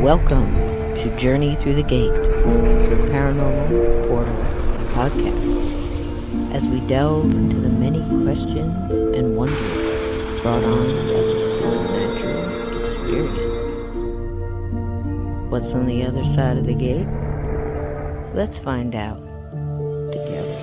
Welcome to Journey Through the Gate, your paranormal portal podcast, as we delve into the many questions and wonders brought on by the supernatural experience. What's on the other side of the gate? Let's find out together.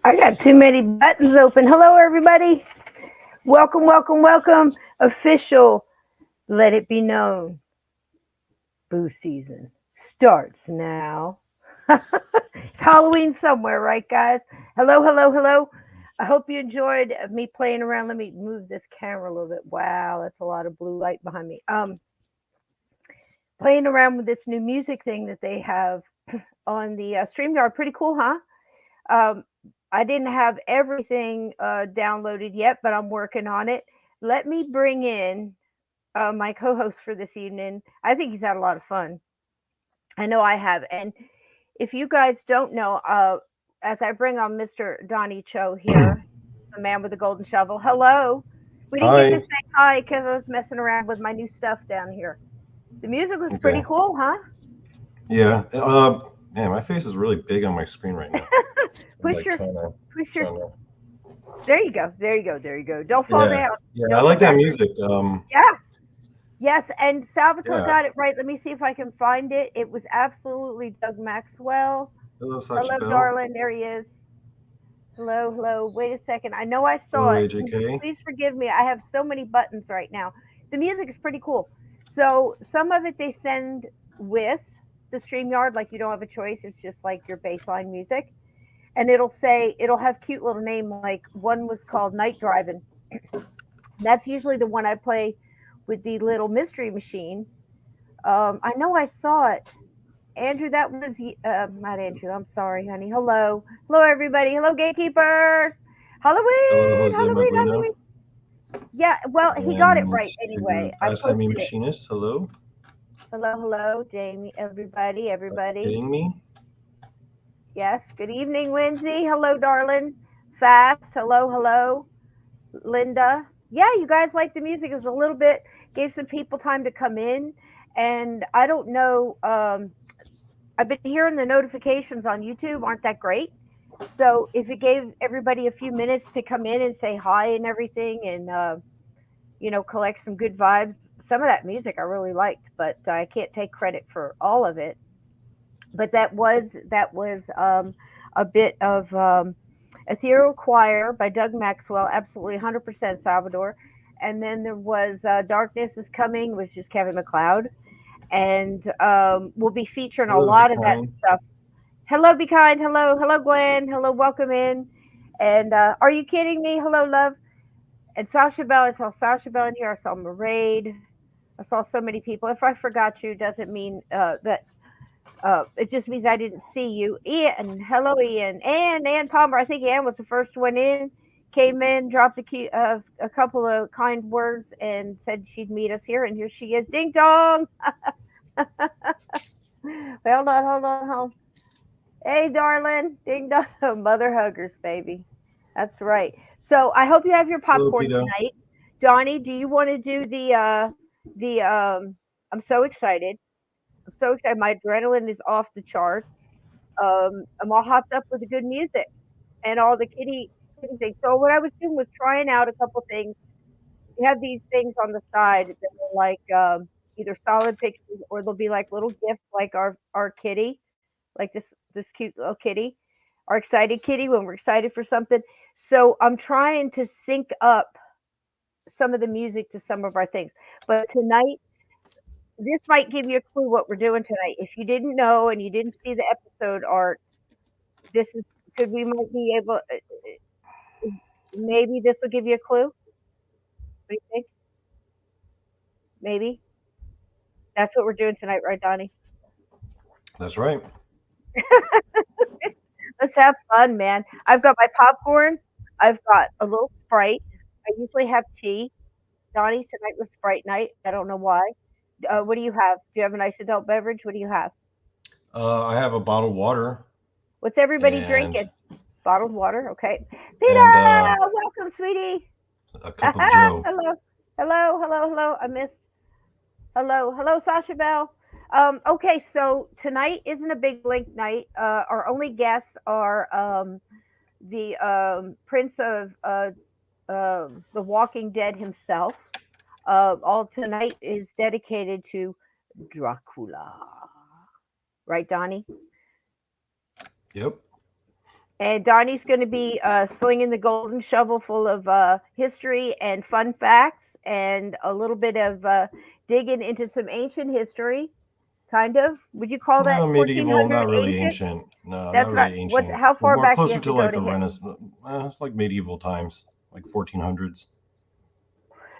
I got too many buttons open. Hello, everybody. Welcome, welcome, welcome. Official, let it be known. Boo season starts now. It's Halloween somewhere, right, guys? Hello, hello, hello. I hope you enjoyed me playing around. Let me move this camera a little bit. Wow, that's a lot of blue light behind me. Playing around with this new music thing that they have on the StreamYard. Pretty cool, huh? I didn't have everything downloaded yet, but I'm working on it. Let me bring in my co-host for this evening. I think he's had a lot of fun. I know I have. And if you guys don't know, as I bring on Mr. Donny Cho here, the man with the golden shovel. Hello. We didn't get to say hi because I was messing around with my new stuff down here. The music was pretty cool, huh? Yeah. Man, my face is really big on my screen right now. push your. There you go. Don't fall down. Yeah, Don't I like that music. Yes, and Salvatore got it right. Let me see if I can find it. It was absolutely Doug Maxwell. Hello, Hello, darling. There he is. Hello. Wait a second. I know I saw it. AJK. Please forgive me. I have so many buttons right now. The music is pretty cool. So some of it they send with the StreamYard, like you don't have a choice. It's just like your baseline music. And it'll have cute little name, like one was called Night Driving. That's usually the one I play with the little mystery machine. I know I saw it. Andrew, that was not Andrew. I'm sorry, honey. Hello, everybody. Hello, gatekeepers. Halloween. Yeah, well, he got it right anyway. Fast Timing Machinist. Hello. Hello, Jamie. Everybody. Kidding me? Yes. Good evening, Lindsay. Hello, darling. Fast. Hello. Linda. Yeah, you guys like the music. It was a little bit, gave some people time to come in. And I don't know, I've been hearing the notifications on YouTube aren't that great. So if it gave everybody a few minutes to come in and say hi and everything and, collect some good vibes. Some of that music I really liked, but I can't take credit for all of it. But that was a bit of Ethereal Choir by Doug Maxwell, absolutely 100% Salvador. And then there was Darkness is Coming, which is Kevin MacLeod. And we'll be featuring a lot of that stuff. Hello, Be Kind. Hello, Glenn. Hello, welcome in. And are you kidding me? Hello, love. And Sasha Bell, I saw Sasha Bell in here. I saw Maraid. I saw so many people. If I forgot you, doesn't mean that. It just means I didn't see you. Ian, hello, Ian. Ann Palmer. I think Ann was the first one in. Came in, dropped a couple of kind words, and said she'd meet us here. And here she is. Ding dong. Hold on. Hey, darling. Ding dong. Mother huggers, baby. That's right. So I hope you have your popcorn tonight. Donnie, do you want to do the I'm so excited. My adrenaline is off the chart. I'm all hopped up with the good music and all the kitty things. So what I was doing was trying out a couple things. We have these things on the side that are like either solid pictures or they'll be like little gifts, like our kitty, like this cute little kitty, our excited kitty when we're excited for something. So I'm trying to sync up some of the music to some of our things. But tonight, this might give you a clue what we're doing tonight. If you didn't know and you didn't see the episode art, this is could we might be able. Maybe this will give you a clue. What do you think? Maybe that's what we're doing tonight, right, Donnie? That's right. Let's have fun, man. I've got my popcorn. I've got a little Sprite. I usually have tea. Donnie, tonight was Sprite night. I don't know why. What do you have? Do you have a nice adult beverage? What do you have? I have a bottled water What's everybody and drinking? Bottled water. Okay. and Peter, welcome, sweetie. a cup of Joe. Hello. Hello. Hello. Hello. I missed. Hello. Hello, Sasha Bell. Okay, so tonight isn't a big link night. Our only guests are the Prince of the Walking Dead himself. All tonight is dedicated to Dracula. Right, Donnie? Yep. And Donnie's going to be slinging the golden shovel full of history and fun facts and a little bit of digging into some ancient history. Kind of. Would you call that No, medieval, 1400 not really ancient? ancient. No, That's not not. really What's ancient. how far More back do you closer have to to go like to the hit? Renaissance. It's like medieval times, like 1400s.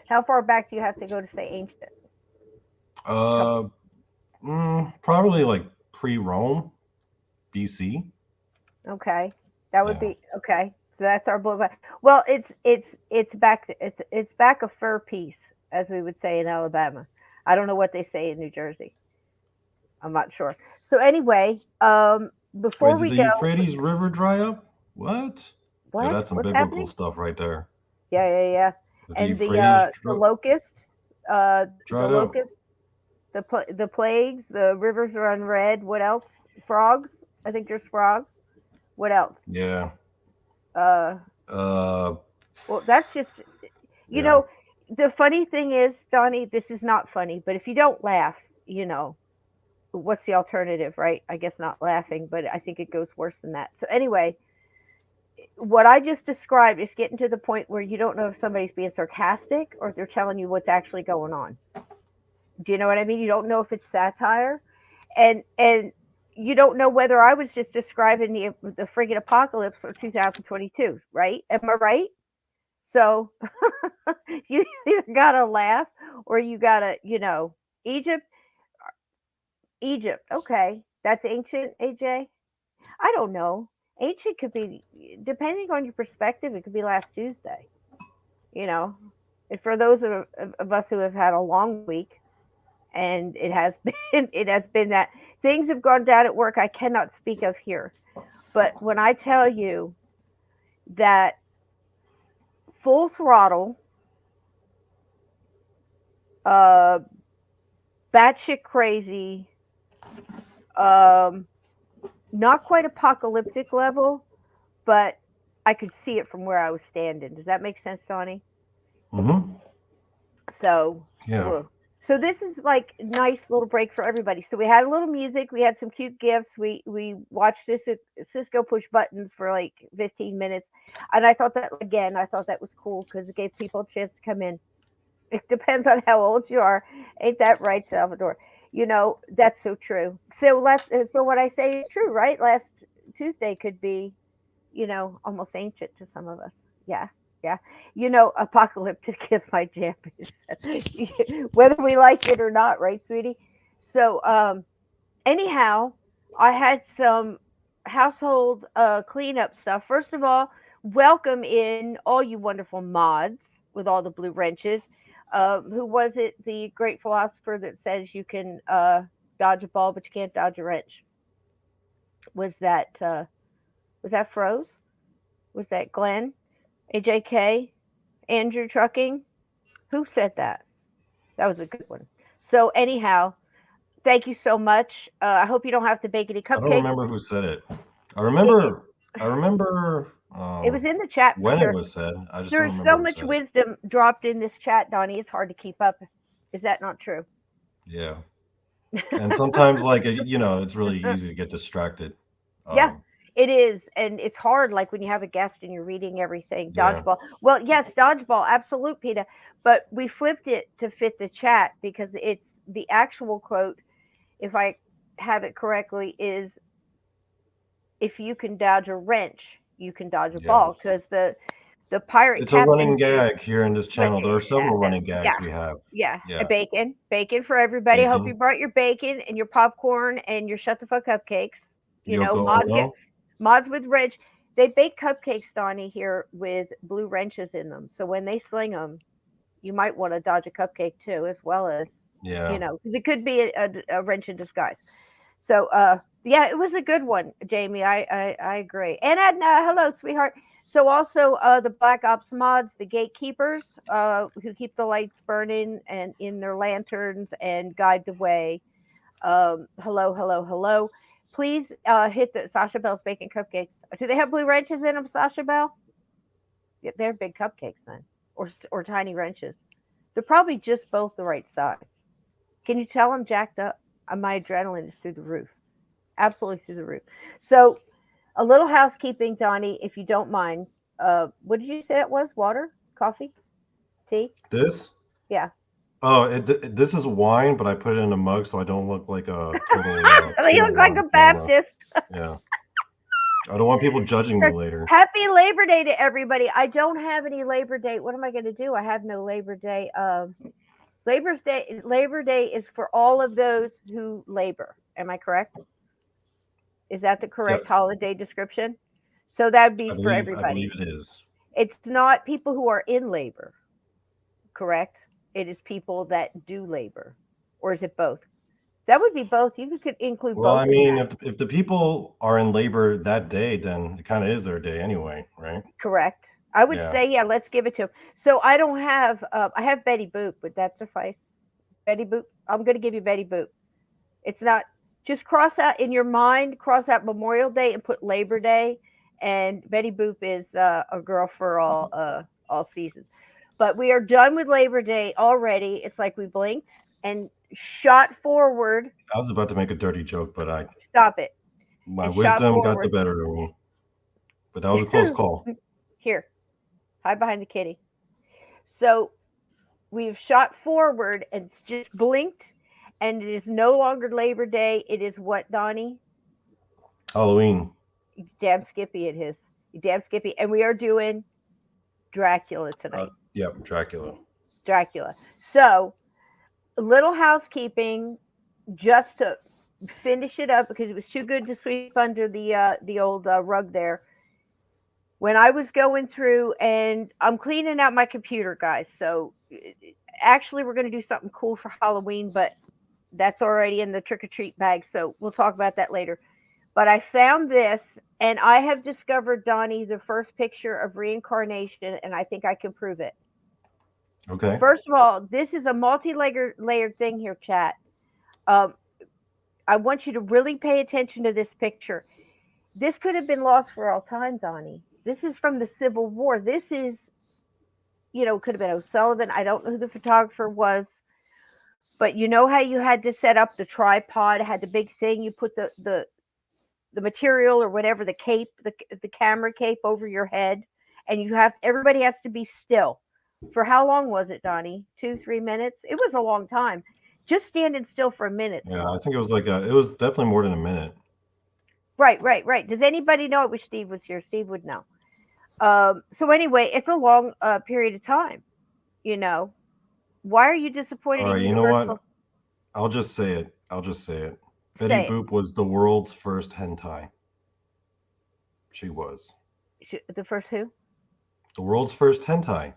How far back do you have to go to say ancient? Uh, Probably like pre-Rome, BC. Okay, that would Yeah. be okay. So that's our bullseye. Well, it's back. It's back a fur piece, as we would say in Alabama. I don't know what they say in New Jersey. I'm not sure. So anyway, before Wait, did we the go, Euphrates River dry up? What? Yeah, what? that's some What's biblical happening? stuff right there. Yeah, yeah, yeah. Did the And Euphrates the locust, the dried up? locust, the plagues, the rivers run red. What else? Frogs. I think there's frogs. What else? Yeah. Uh, Uh, well, that's just you yeah. know. The funny thing is, Donnie, this is not funny. But if you don't laugh, what's the alternative, right? I guess not laughing, but I think it goes worse than that. So anyway, what I just described is getting to the point where you don't know if somebody's being sarcastic or if they're telling you what's actually going on. Do you know what I mean? You don't know if it's satire, and you don't know whether I was just describing the friggin' apocalypse of 2022, right? Am I right? So you either gotta laugh or you gotta, Egypt, Egypt. Okay, that's ancient, AJ. I don't know. Ancient could be, depending on your perspective, it could be last Tuesday. You know, and for those of us who have had a long week, and it has been that things have gone down at work I cannot speak of here. But when I tell you that full throttle, uh, batshit crazy, um, not quite apocalyptic level, but I could see it from where I was standing. Does that make sense, Donnie? Mm-hmm. So, Yeah. ugh. So this is like nice little break for everybody. So we had a little music, we had some cute gifts. We watched this at Cisco push buttons for like 15 minutes, and I thought that again. I thought that was cool because it gave people a chance to come in. It depends on how old you are, ain't that right, Salvador? That's so true. So what I say is true, right? Last Tuesday could be almost ancient to some of us. Yeah, yeah. Apocalyptic is my jam. Whether we like it or not, right, sweetie? So, anyhow, I had some household cleanup stuff. First of all, welcome in all you wonderful mods with all the blue wrenches. Who was it? The great philosopher that says you can dodge a ball, but you can't dodge a wrench. Was that Froze? Was that Glenn? AJK? Andrew Trucking? Who said that? That was a good one. So anyhow, thank you so much. I hope you don't have to bake any I don't cupcakes. remember who said it. I It, remember. I remember it was in the chat for when it sure. was said. I just don't There's remember so who much said it. wisdom dropped in this chat, Donnie. It's hard to keep up. Is that not true? Yeah. And sometimes, like it's really easy to get distracted. Yeah, Um, it is. And it's hard, like when you have a guest and you're reading everything. yeah. Dodgeball. Well, yes, dodgeball, absolute, Peter. But we flipped it to fit the chat because it's the actual quote, if I have it correctly, is if you can dodge a wrench, you can dodge a Yeah. ball, because the pirate It's a running captain. gag here in this But channel. There are several running gags yeah, we have. yeah, Yeah. bacon for everybody. I hope you Bacon. brought your bacon and your popcorn and your shut the fuck cupcakes. You know, Yoko Ono. mods with wrench. They bake cupcakes, Donnie, here with blue wrenches in them. So when they sling them, you might want to dodge a cupcake too, as well as, Yeah. because it could be a wrench in disguise. So, yeah, it was a good one, Jamie. I agree. And Edna, hello, sweetheart. So also the Black Ops mods, the gatekeepers, who keep the lights burning and in their lanterns and guide the way. Hello, hello, hello. Please hit the Sasha Bell's Bacon Cupcakes. Do they have blue wrenches in them, Sasha Bell? Yeah, they're big cupcakes then, or tiny wrenches. They're probably just both the right size. Can you tell I'm jacked up? My adrenaline is through the roof, absolutely through the roof. So, a little housekeeping, Donnie, if you don't mind. What did you say it was? Water, coffee, tea? This? Yeah. Oh, this is wine, but I put it in a mug so I don't look like a total. You look like a Baptist. Yeah. I don't want people judging me later. Happy Labor Day to everybody. I don't have any Labor Day. What am I going to do? I have no Labor Day. Labor Day is for all of those who labor. Am I correct? Is that the correct Yes. holiday description? So that would be for I everybody. believe it is. It's not people who are in labor, correct? It is people that do labor. Or is it both? That would be both. You could include both. Well, I mean, if the people are in labor that day, then it kind of is their day anyway, right? Correct. I would Yeah. say, yeah, let's give it to them. So I don't have, I have Betty Boop. Would that suffice? Betty Boop. I'm going to give you Betty Boop. It's not, just cross out in your mind, cross out Memorial Day and put Labor Day. And Betty Boop is a girl for all seasons. But we are done with Labor Day already. It's like we blinked and shot forward. I was about to make a dirty joke, but Stop it. my And shot wisdom got the forward. better of me. But that was a close call. Here, hide behind the kitty. So we've shot forward and it's just blinked, and it is no longer Labor Day. It is what, Donnie? Halloween. You damn Skippy it is. You damn Skippy. And we are doing Dracula tonight. Yep, Dracula. Dracula. So, a little housekeeping just to finish it up because it was too good to sweep under the old rug there. When I was going through, and I'm cleaning out my computer, guys. So, actually, we're going to do something cool for Halloween, but that's already in the trick-or-treat bag. So, we'll talk about that later. But I found this, and I have discovered, Donnie, the first picture of reincarnation, and I think I can prove it. Okay. First of all, this is a multi-layered thing here, chat. I want you to really pay attention to this picture. This could have been lost for all time, Donnie. This is from the Civil War. This is, could have been O'Sullivan. I don't know who the photographer was. But you know how you had to set up the tripod, had the big thing, you put the material or whatever, the cape, the camera cape over your head, and everybody has to be still. For how long was it, Donnie? 2-3 minutes? It was a long time. Just standing still for a minute. Yeah, I think it was it was definitely more than a minute. Right. Does anybody know? I wish Steve was here. Steve would know. So anyway, it's a long period of time. Why are you disappointed? All right, in you know Universal? what? I'll just say it. Say Betty it. Boop was the world's first hentai. She was. The first who? The world's first hentai.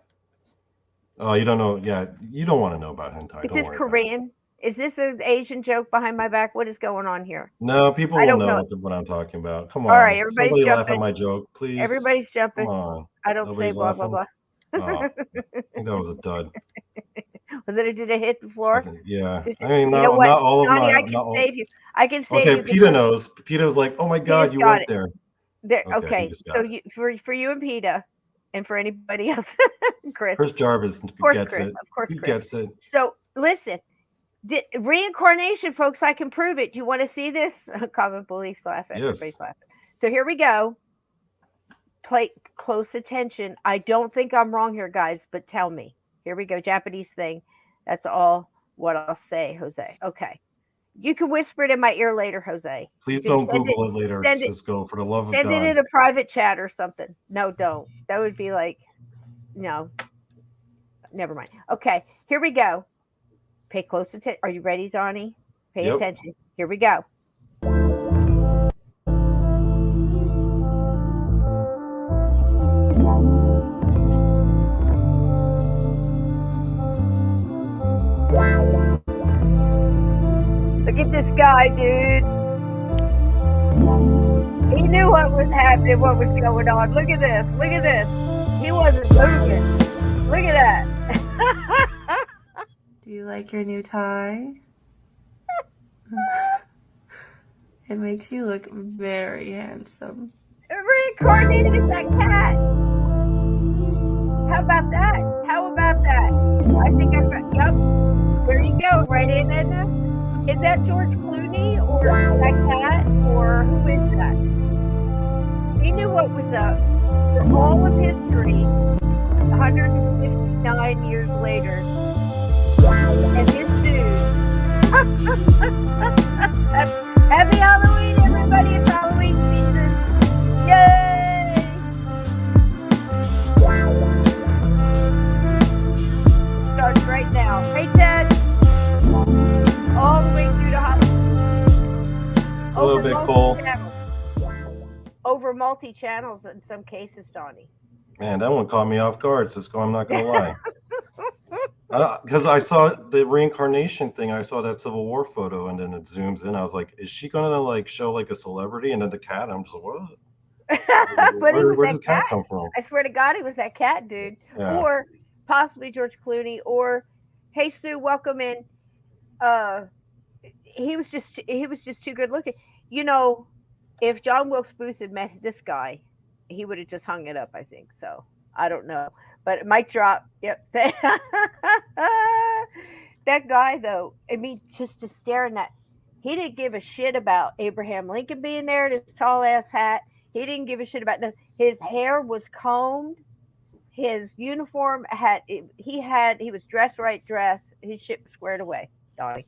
Oh, you don't know? Yeah, you don't want to know about hentai. Is this Korean? Is this an Asian joke behind my back? What is going on here? No, people will know what I'm talking about. Come on. All right, everybody's Somebody jumping. laugh at my joke, please. Everybody's jumping. Come on. I don't Nobody's say blah, blah, blah. Oh, I think that was a dud. Did it hit the floor? Yeah. I mean, not all of Donnie, my. I can save you. I can save you. Okay, PETA knows. PETA's like, oh my God, you went there. Okay, so for you and PETA, and for anybody else, Chris. Chris Jarvis gets it. Of course, He Chris. gets it. So listen, the reincarnation, folks. I can prove it. Do you want to see this? Common beliefs laugh. Everybody's laughing. So here we go. Play close attention. I don't think I'm wrong here, guys, but tell me. Here we go. Japanese thing. That's all what I'll say, Jose. Okay. You can whisper it in my ear later, Jose. Please Can you don't Google it later, send it, Cisco, for the love of send it God. in a private chat or something? No, don't. That would be like, no, never mind. Okay, here we go. Pay close attention. Are you ready, Donnie? Pay Yep. attention. Here we go. Look at this guy, dude. He knew what was happening, what was going on. Look at this. Look at this. He wasn't moving. Look at that. Do you like your new tie? It makes you look very handsome. Reincarnated as that cat. How about that? How about that? I think I found, yep. There you go. Right in, Edna. Is that George Clooney or that cat or who is that? He knew what was up. For all of history, 159 years later, and this dude. Happy Halloween, everybody! It's Halloween season. Yay! Starts right now. Hey, Ted. All the way through to Halloween. Hello, Big Cole. Over multi-channels in some cases, Donnie. Man, that one caught me off guard, Cisco. I'm not gonna lie. Because I saw the reincarnation thing, I saw that Civil War photo, and then it zooms in. I was like, "Is she gonna like show like a celebrity?" And then the cat. I'm just like, "What? Where did the cat come from?" I swear to God, he was that cat, dude. Yeah. Or possibly George Clooney. Or, hey Sue, welcome in. He was just too good looking. You know, if John Wilkes Booth had met this guy, he would have just hung it up. I think so. I don't know. But mic drop. Yep. That guy, though, I mean, just to stare in that, he didn't give a shit about Abraham Lincoln being there in his tall ass hat. He didn't give a shit about nothing. His hair was combed. His uniform he was dressed right, his shit was squared away, Donnie.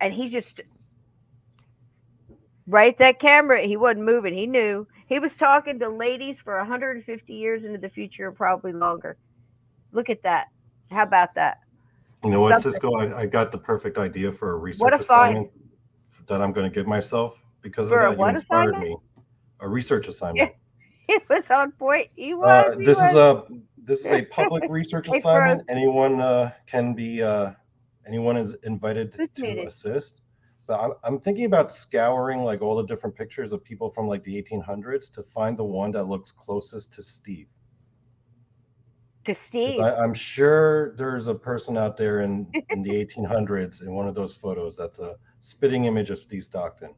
And he just, right, that camera, he wasn't moving. He knew. He was talking to ladies for 150 years into the future, probably longer. Look at that. How about that? You know what, Cisco? I got the perfect idea for a research assignment that I'm going to give myself because of that. You inspired me. A research assignment. It was on point. This is a public research assignment. Anyone anyone is invited to assist. But I'm thinking about scouring like all the different pictures of people from like the 1800s to find the one that looks closest to Steve. To Steve? I'm sure there's a person out there in the 1800s in one of those photos that's a spitting image of Steve Stockton.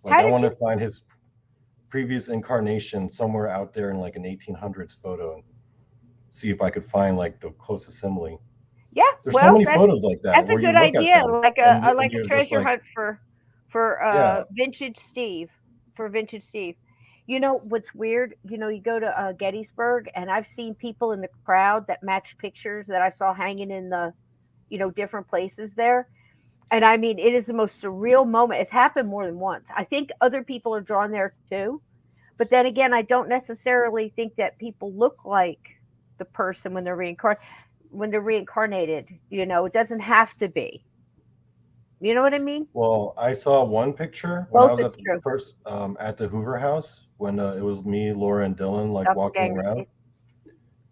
Like I want to find his previous incarnation somewhere out there in like an 1800s photo and see if I could find like the closest simile. Yeah, there's so many photos like that. That's a good idea. Like a treasure hunt for vintage Steve. For vintage Steve. You know what's weird? You know, you go to Gettysburg, and I've seen people in the crowd that match pictures that I saw hanging in the, different places there. And I mean, it is the most surreal moment. It's happened more than once. I think other people are drawn there too. But then again, I don't necessarily think that people look like the person when they're reincarnated. It doesn't have to be. You know what I mean? Well, I saw one picture when I was at the first at the Hoover House when it was me, Laura, and Dylan walking around,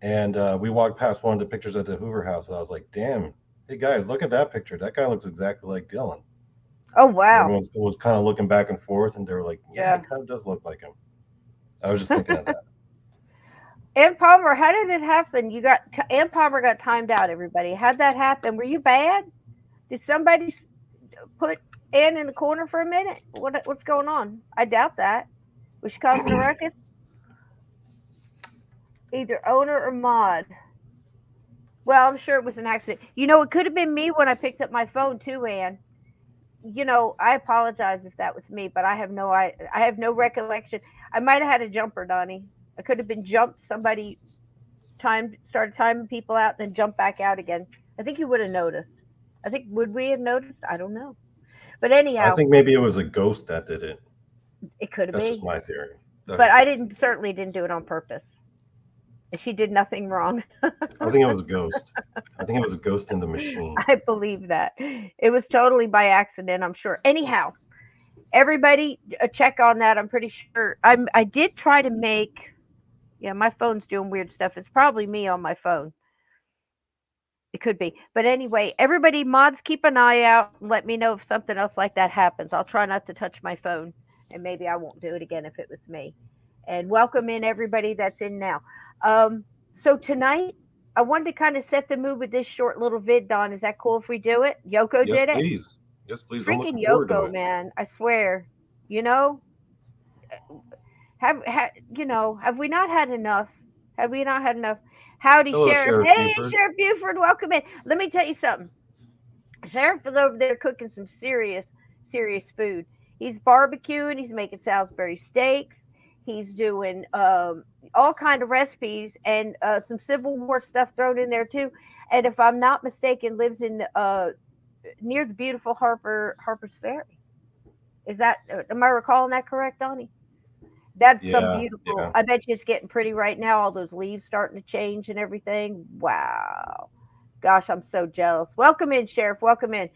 and we walked past one of the pictures at the Hoover House, and I was like, "Damn, hey guys, look at that picture. That guy looks exactly like Dylan." Oh wow! Everyone was kind of looking back and forth, and they were like, "Yeah, it kind of does look like him." I was just thinking of that. Ann Palmer, how did it happen? Ann Palmer got timed out. Everybody, how'd that happen? Were you bad? Did somebody put Ann in the corner for a minute? What's going on? I doubt that. Was she causing a ruckus? Either owner or mod. Well, I'm sure it was an accident. It could have been me when I picked up my phone too, Ann. I apologize if that was me, but I have no recollection. I might have had a jumper, Donnie. I could have been jumped. Somebody started timing people out, then jumped back out again. I think you would have noticed. Would we have noticed? I don't know. But I anyhow, think maybe it was a ghost that did it. it could That's just be. my theory. That's But just I my theory. certainly didn't do it on purpose. She did nothing wrong. I think it was a ghost. I think it was a ghost in the machine. I believe that. It was totally by accident, I'm sure. Anyhow, everybody check on that. I'm pretty sure I did try to make, yeah, my phone's doing weird stuff. It's probably me on my phone. It could be. But anyway, everybody mods keep an eye out and let me know if something else like that happens. I'll try not to touch my phone and maybe I won't do it again if it was me. And welcome in everybody that's in now. Um, so tonight I wanted to kind of set the mood with this short little vid, Don. Is that cool if we do it? Yoko Yes, did it. please. Yes, please. I'm Freaking looking forward to Yoko, it. man. I swear. You know, have we not had enough? Have we not had enough? Howdy, Hello, Sheriff. Sheriff Hey, Buford. Sheriff Buford, welcome in. Let me tell you something. Sheriff is over there cooking some serious, serious food. He's barbecuing. He's making Salisbury steaks. He's doing all kind of recipes and some Civil War stuff thrown in there too. And if I'm not mistaken, lives in near the beautiful Harper's Ferry. Is that am I recalling that correct, Donnie? That's some Yeah, beautiful. yeah. I bet you it's getting pretty right now. All those leaves starting to change and everything. Wow. Gosh, I'm so jealous. Welcome in, Sheriff. Welcome in.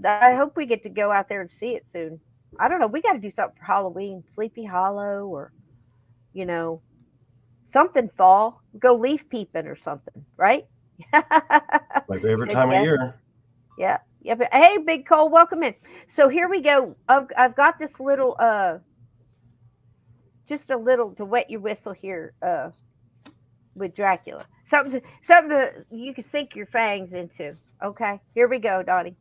I hope we get to go out there and see it soon. I don't know. We got to do something for Halloween. Sleepy Hollow or, you know, something fall. Go leaf peeping or something, right? My favorite Said time of yes. year. Yeah. Yeah. But, hey, Big Cole, welcome in. So here we go. I've got this little, just a little to wet your whistle here with Dracula. Something you can sink your fangs into. Okay, here we go, Donnie.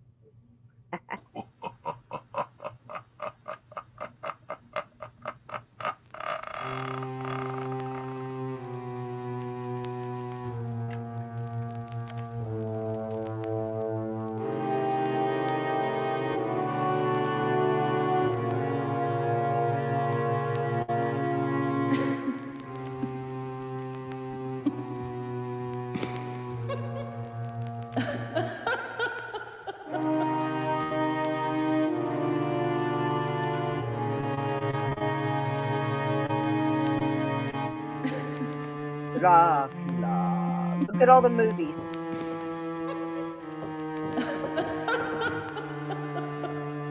Dracula. Look at all the movies.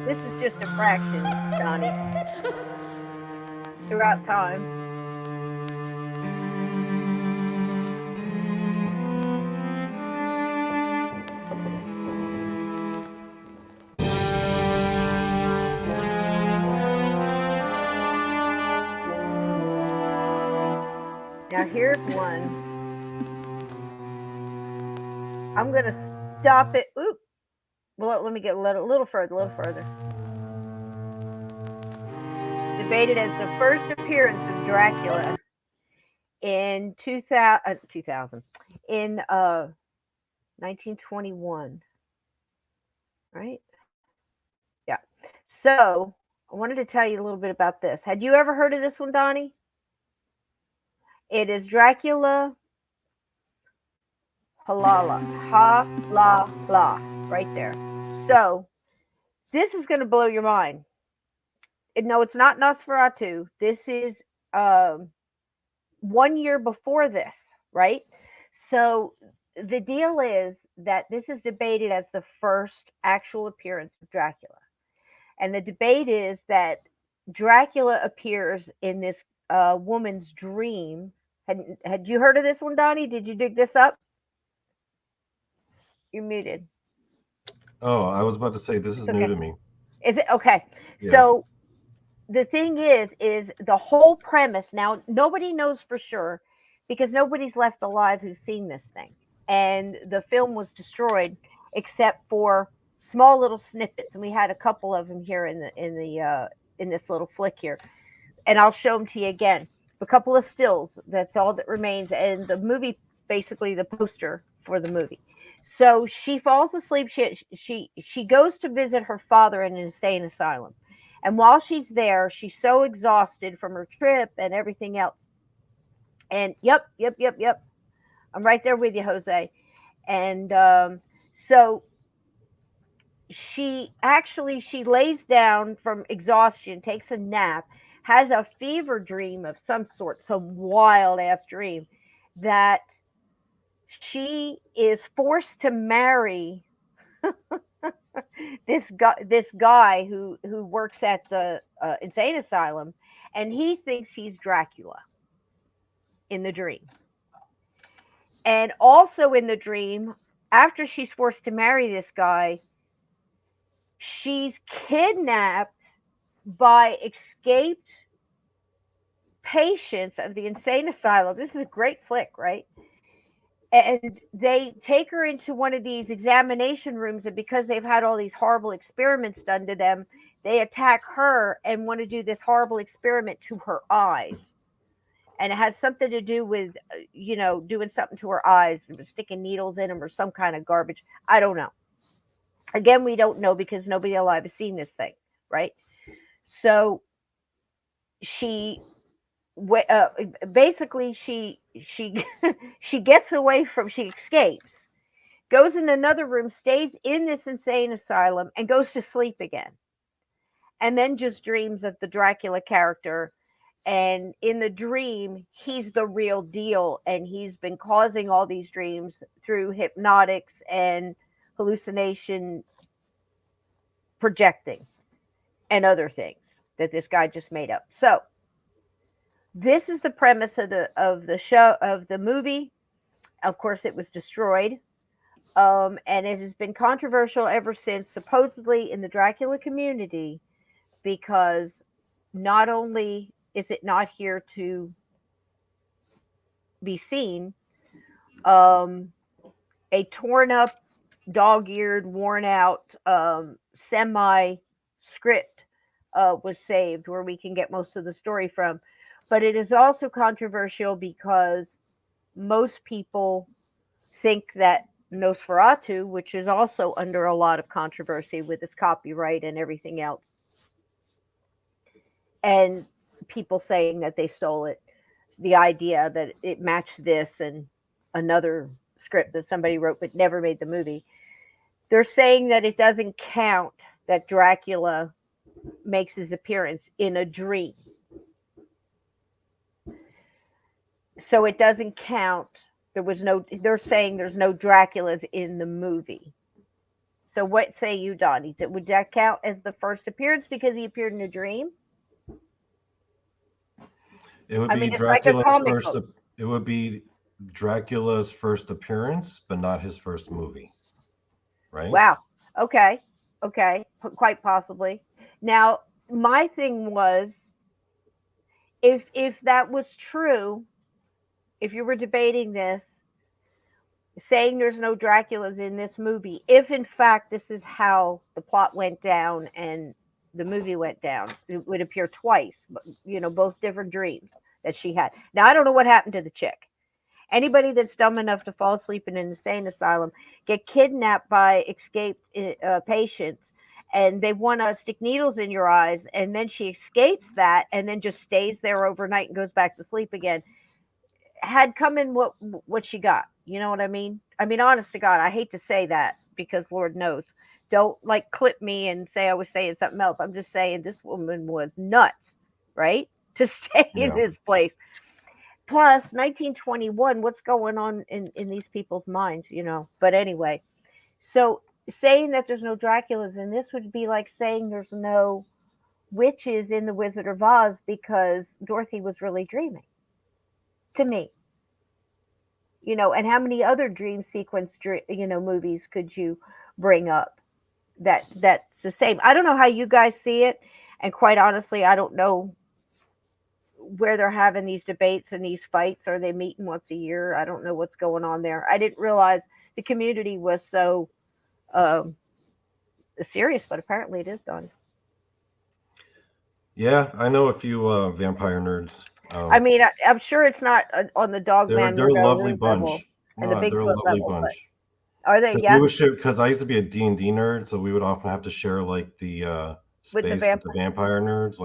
This is just a fraction, Donnie, throughout time. Now here's one. I'm gonna stop it. Oop. Well, let me get a little further. A little further. Debated as the first appearance of Dracula in 2000 in 1921. Right? Yeah. So I wanted to tell you a little bit about this. Had you ever heard of this one, Donnie? It is Dracula Halala. Ha la la. Right there. So this is going to blow your mind. No, it's not Nosferatu. This is 1 year before this, right? So the deal is that this is debated as the first actual appearance of Dracula. And the debate is that Dracula appears in this woman's dream. Had you heard of this one, Donnie? Did you dig this up? You're muted. Oh, I was about to say this is It's new okay. to me. Is it okay? Yeah. So the thing is the whole premise. Now nobody knows for sure because nobody's left alive who's seen this thing, and the film was destroyed except for small little snippets. And we had a couple of them here in this little flick here, and I'll show them to you again. A couple of stills. That's all that remains, and the movie, basically the poster for the movie. So she falls asleep. She goes to visit her father in an insane asylum. And while she's there, she's so exhausted from her trip and everything else. And yep. I'm right there with you, Jose. And so she lays down from exhaustion, takes a nap, has a fever dream of some sort, some wild ass dream that she is forced to marry this guy who works at the insane asylum, and he thinks he's Dracula in the dream. And also in the dream, after she's forced to marry this guy, she's kidnapped by escaped patients of the insane asylum. This is a great flick, right? And they take her into one of these examination rooms, and because they've had all these horrible experiments done to them, they attack her and want to do this horrible experiment to her eyes. And it has something to do with, doing something to her eyes, sticking needles in them or some kind of garbage. I don't know. Again, we don't know because nobody alive has seen this thing, right? So she basically she she gets away from, she escapes, goes in another room, stays in this insane asylum, and goes to sleep again, and then just dreams of the Dracula character. And in the dream, he's the real deal, and he's been causing all these dreams through hypnotics and hallucination projecting and other things that this guy just made up. So this is the premise of the movie. Of course, it was destroyed, and it has been controversial ever since, supposedly in the Dracula community, because not only is it not here to be seen, a torn up, dog-eared, worn out semi script was saved where we can get most of the story from. But it is also controversial because most people think that Nosferatu, which is also under a lot of controversy with its copyright and everything else, and people saying that they stole it, the idea that it matched this and another script that somebody wrote but never made the movie, they're saying that it doesn't count that Dracula makes his appearance in a dream. So it doesn't count. They're saying there's no Draculas in the movie. So what say you, Donnie? Would that count as the first appearance because he appeared in a dream? It would be It would be Dracula's first appearance, but not his first movie, right? Wow. Okay. Quite possibly. Now, my thing was, if that was true, if you were debating this, saying there's no Draculas in this movie, if in fact this is how the plot went down and the movie went down, it would appear twice, both different dreams that she had. Now, I don't know what happened to the chick. Anybody that's dumb enough to fall asleep in an insane asylum, get kidnapped by escaped patients, and they want to stick needles in your eyes, and then she escapes that and then just stays there overnight and goes back to sleep again, had come in what she got. You know what I mean? I mean, honest to God, I hate to say that because Lord knows. Don't clip me and say I was saying something else. I'm just saying this woman was nuts, right? To stay in this place. Plus, 1921, what's going on in these people's minds, But anyway, so saying that there's no Draculas in this would be like saying there's no witches in The Wizard of Oz because Dorothy was really dreaming, to me. And how many other dream sequence, movies could you bring up that's the same? I don't know how you guys see it, and quite honestly, I don't know where they're having these debates and these fights. Are they meeting once a year? I don't know what's going on there. I didn't realize the community was so serious, but apparently it is done. Yeah, I know a few vampire nerds. I mean, I'm sure it's not on the Dogman. They're a lovely bunch. And the they're a Bigfoot lovely level. bunch. Are they? Yeah. Because I used to be a D&D nerd, so we would often have to share the space with the vampire nerds.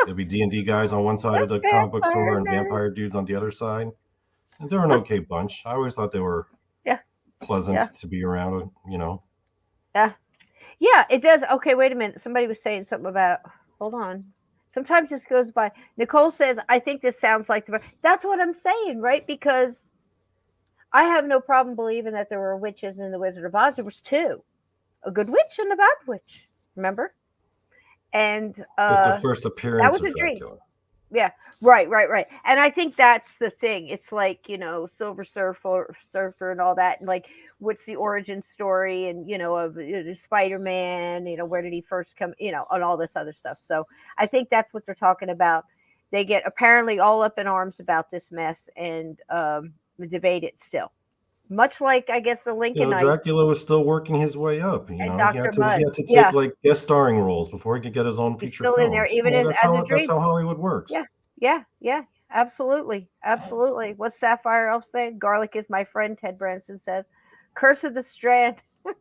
There'd be D&D guys on one side of the comic book store and vampire dudes on the other side. And they're an okay bunch. I always thought they were pleasant to be around, Yeah. Yeah, it does. Okay, wait a minute. Somebody was saying something about. Hold on. Sometimes this goes by. Nicole says, "I think this sounds like the." That's what I'm saying, right? Because I have no problem believing that there were witches in the Wizard of Oz. There was two, a good witch and a bad witch. Remember? And It's the first that appearance was of a dream. Dracula. Yeah, right. And I think that's the thing. It's like, Silver Surfer and all that, and like, what's the origin story, and of Spider-Man. Where did he first come? And all this other stuff. So I think that's what they're talking about. They get apparently all up in arms about this mess and debate it still. Much like, I guess, the Lincolnites Dracula was still working his way up. and He Dr. had to Mudd. take Yeah, like guest starring roles before he could get his own he's feature still in there, film. even as a That's dream. how Hollywood works. Yeah. Absolutely. What's Sapphire Elf saying? Garlic is my friend, Ted Branson says. Curse of the Strand. Look,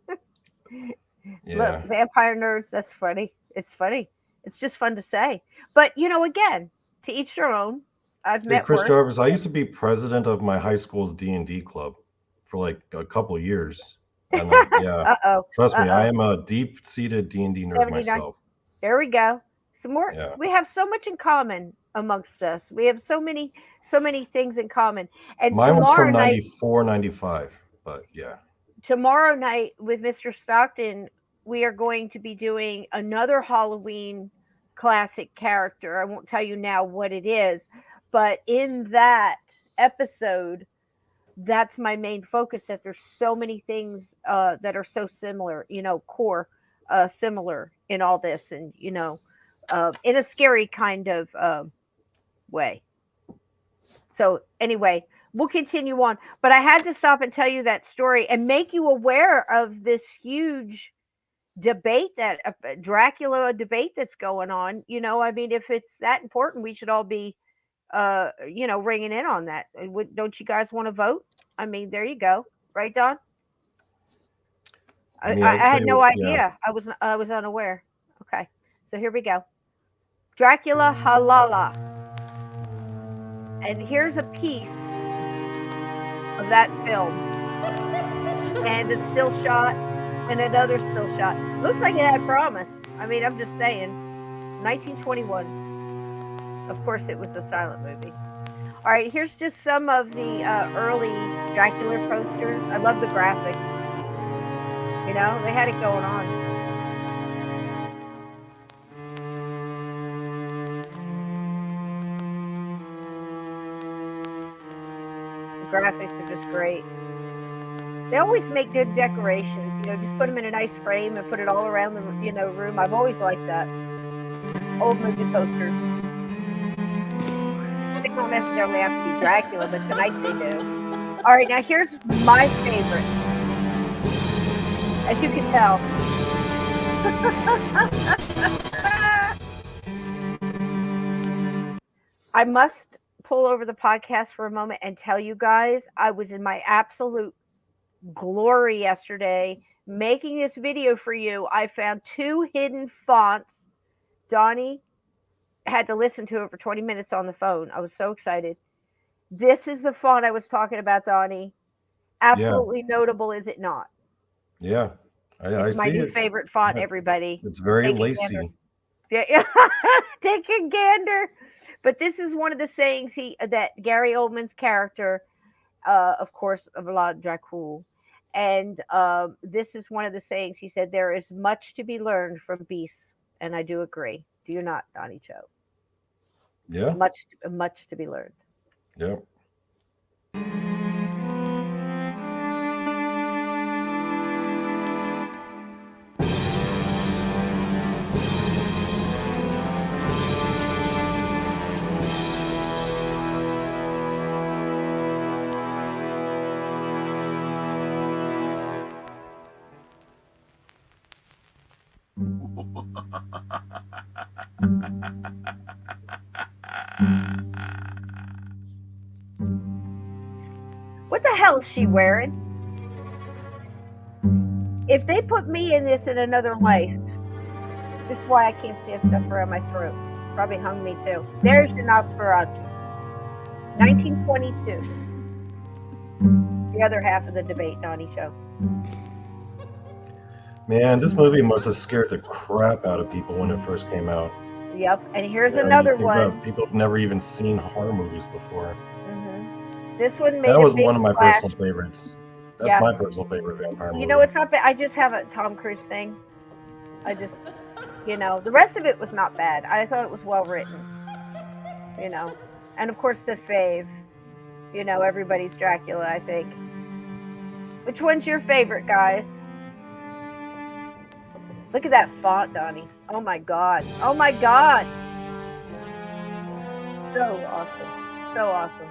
Yeah. vampire nerds, that's funny. It's funny. It's just fun to say. But, again, to each their own. I've Hey, met Chris worse. Jarvis, I used to be president of my high school's D&D club for like a couple of years. And yeah, trust me, I am a deep-seated D&D nerd 79. myself. There we go. Some more. Yeah. We have so much in common amongst us. We have so many things in common. And Mine was tomorrow from night, 94, 95, but yeah. tomorrow night with Mr. Stockton, we are going to be doing another Halloween classic character. I won't tell you now what it is, but in that episode, that's my main focus. That there's so many things that are so similar, core similar in all this, and in a scary kind of way. So anyway, we'll continue on. But I had to stop and tell you that story and make you aware of this huge debate, that Dracula debate that's going on. I mean, if it's that important, we should all be, ringing in on that. Don't you guys want to vote? I mean, there you go. Right, Don? I mean, I I can had tell no you, yeah. idea. I was unaware. Okay, so here we go. Dracula Halala. And here's a piece of that film. And a still shot and another still shot. Looks like it had promise. I mean, I'm just saying. 1921. Of course, it was a silent movie. All right, here's just some of the early Dracula posters. I love the graphics. They had it going on. The graphics are just great. They always make good decorations. Just put them in a nice frame and put it all around the room. I've always liked that. Old movie posters. They don't necessarily have to be Dracula, but tonight they do. All right, now here's my favorite. As you can tell. I must pull over the podcast for a moment and tell you guys I was in my absolute glory yesterday making this video for you. I found two hidden fonts. Donnie had to listen to it for 20 minutes on the phone. I was so excited. This is the font I was talking about, Donnie. Absolutely notable, is it not? Yeah, I It's my see new it. favorite font, Yeah. everybody. It's very Take a lacy. Yeah, take a gander. But this is one of the sayings that Gary Oldman's character, of course, of Vlad Dracula, and this is one of the sayings he said. There is much to be learned from beasts, and I do agree. Do you not, Donny Cho? Yeah. Much to be learned. Yeah. What the hell is she wearing? If they put me in this in another life, this is why I can't stand stuff around my throat. Probably hung me too. There's your Nosferatu. 1922. The other half of the debate, Donny Show. Man, this movie must have scared the crap out of people when it first came out. Yep. And here's You another think about one. people have never even seen horror movies before. This one made That a was big one of my splash. personal favorites. That's Yeah. my personal favorite vampire movie. You know, it's not bad. I just have a Tom Cruise thing. I just, the rest of it was not bad. I thought it was well written. And of course the fave. Everybody's Dracula, I think. Which one's your favorite, guys? Look at that font, Donnie. Oh my god. Oh my god. So awesome. So awesome.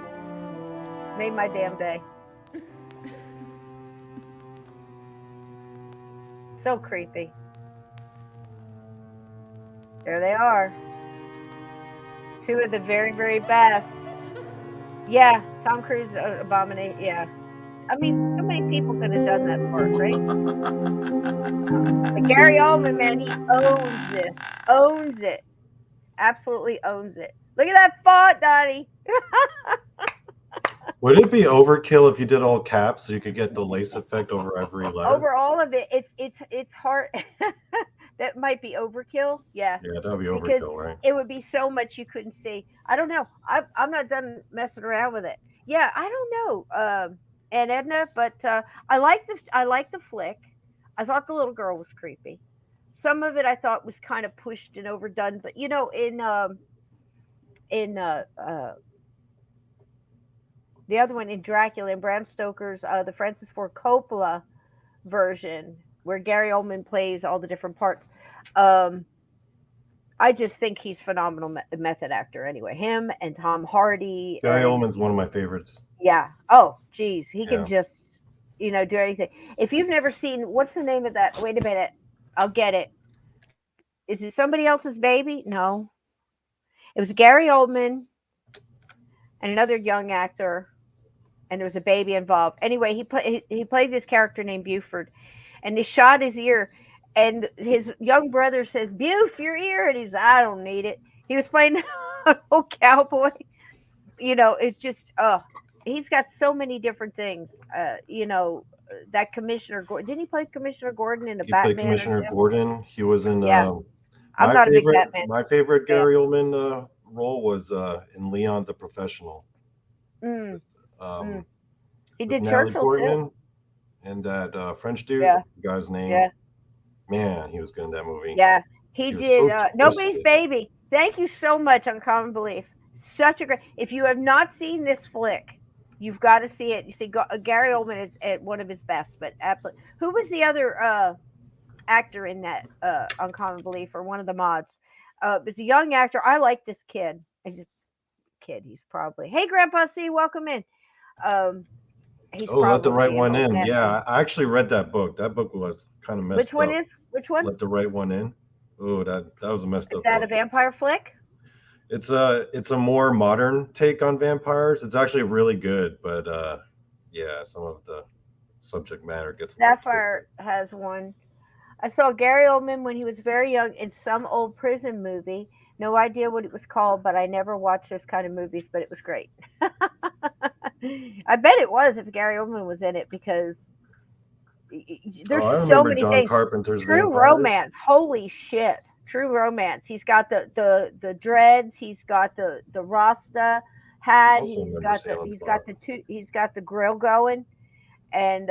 Made my damn day. So creepy. There they are. Two of the very, very best. Yeah, Tom Cruise, Abominate. Yeah. I mean, so many people could have done that part, right? But Gary Oldman, man, he owns this. Owns it. Absolutely owns it. Look at that font, Donnie. Would it be overkill if you did all caps so you could get the lace effect over every letter? Over all of it, it's hard. That might be overkill. Yeah. Yeah, that would be Because overkill, right? it would be so much you couldn't see. I don't know. I'm not done messing around with it. Yeah, I don't know, and Edna, but I like the flick. I thought the little girl was creepy. Some of it I thought was kind of pushed and overdone, but in the other one in Dracula and Bram Stoker's the Francis Ford Coppola version where Gary Oldman plays all the different parts. I just think he's phenomenal method actor. Anyway, him and Tom Hardy. Gary Oldman's one of my favorites. Yeah. Oh, geez, he can Yeah. just do anything. If you've never seen, what's the name of that? Wait a minute, I'll get it. Is it Somebody Else's Baby? No, it was Gary Oldman and another young actor, and there was a baby involved. Anyway, he played this character named Buford, and they shot his ear, and his young brother says, "Buf, your ear," and he's, "I don't need it." He was playing an old cowboy. It's just, he's got so many different things. That Commissioner Gordon, didn't he play Commissioner Gordon in the He Batman? played Commissioner Gordon. He was in Yeah. I'm not a big Batman. My favorite Gary Oldman role was in Leon the Professional. Mm. Um, He with did Natalie Churchill Portman too. and that French dude. Yeah. The guy's name. Yeah. Man, he was good in that movie. Yeah, he He was did. so Nobody's twisted. Baby. Thank you so much, Uncommon Belief. Such a great. If you have not seen this flick, you've got to see it. You see, Gary Oldman is at one of his best. But absolutely, who was the other actor in that Uncommon Belief or one of the mods? It's a young actor. I like this kid. He's a kid. He's probably. Hey, Grandpa C, welcome in. He's Let the Right probably One an old in. man. Yeah, I actually read that book. That book was kind of messed Which one up. is? Which one? Let the Right One in. Oh, that was a messed Is up that book. a vampire flick? It's a more modern take on vampires. It's actually really good, but yeah, some of the subject matter gets. Sapphire has one. I saw Gary Oldman when he was very young in some old prison movie. No idea what it was called, but I never watched those kind of movies, but it was great. I bet it was if Gary Oldman was in it because there's I so remember many John things. Carpenter's True Vampires. Romance. Holy shit. True Romance. He's got the dreads, he's got the Rasta hat, Also he's remember got Salem he's got the grill going, and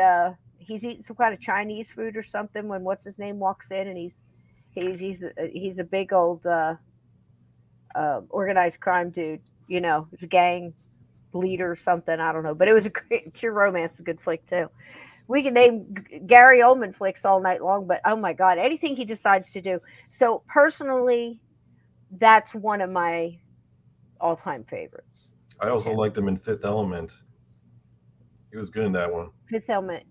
he's eating some kind of Chinese food or something when what's his name walks in, and he's a big old organized crime dude. He's a gang leader or something. I don't know, but it was a great True Romance, a good flick too. We can name Gary Oldman flicks all night long, but oh my god, anything he decides to do. So personally, that's one of my all-time favorites. I also liked him in Fifth Element. He was good in that one. Fifth Element,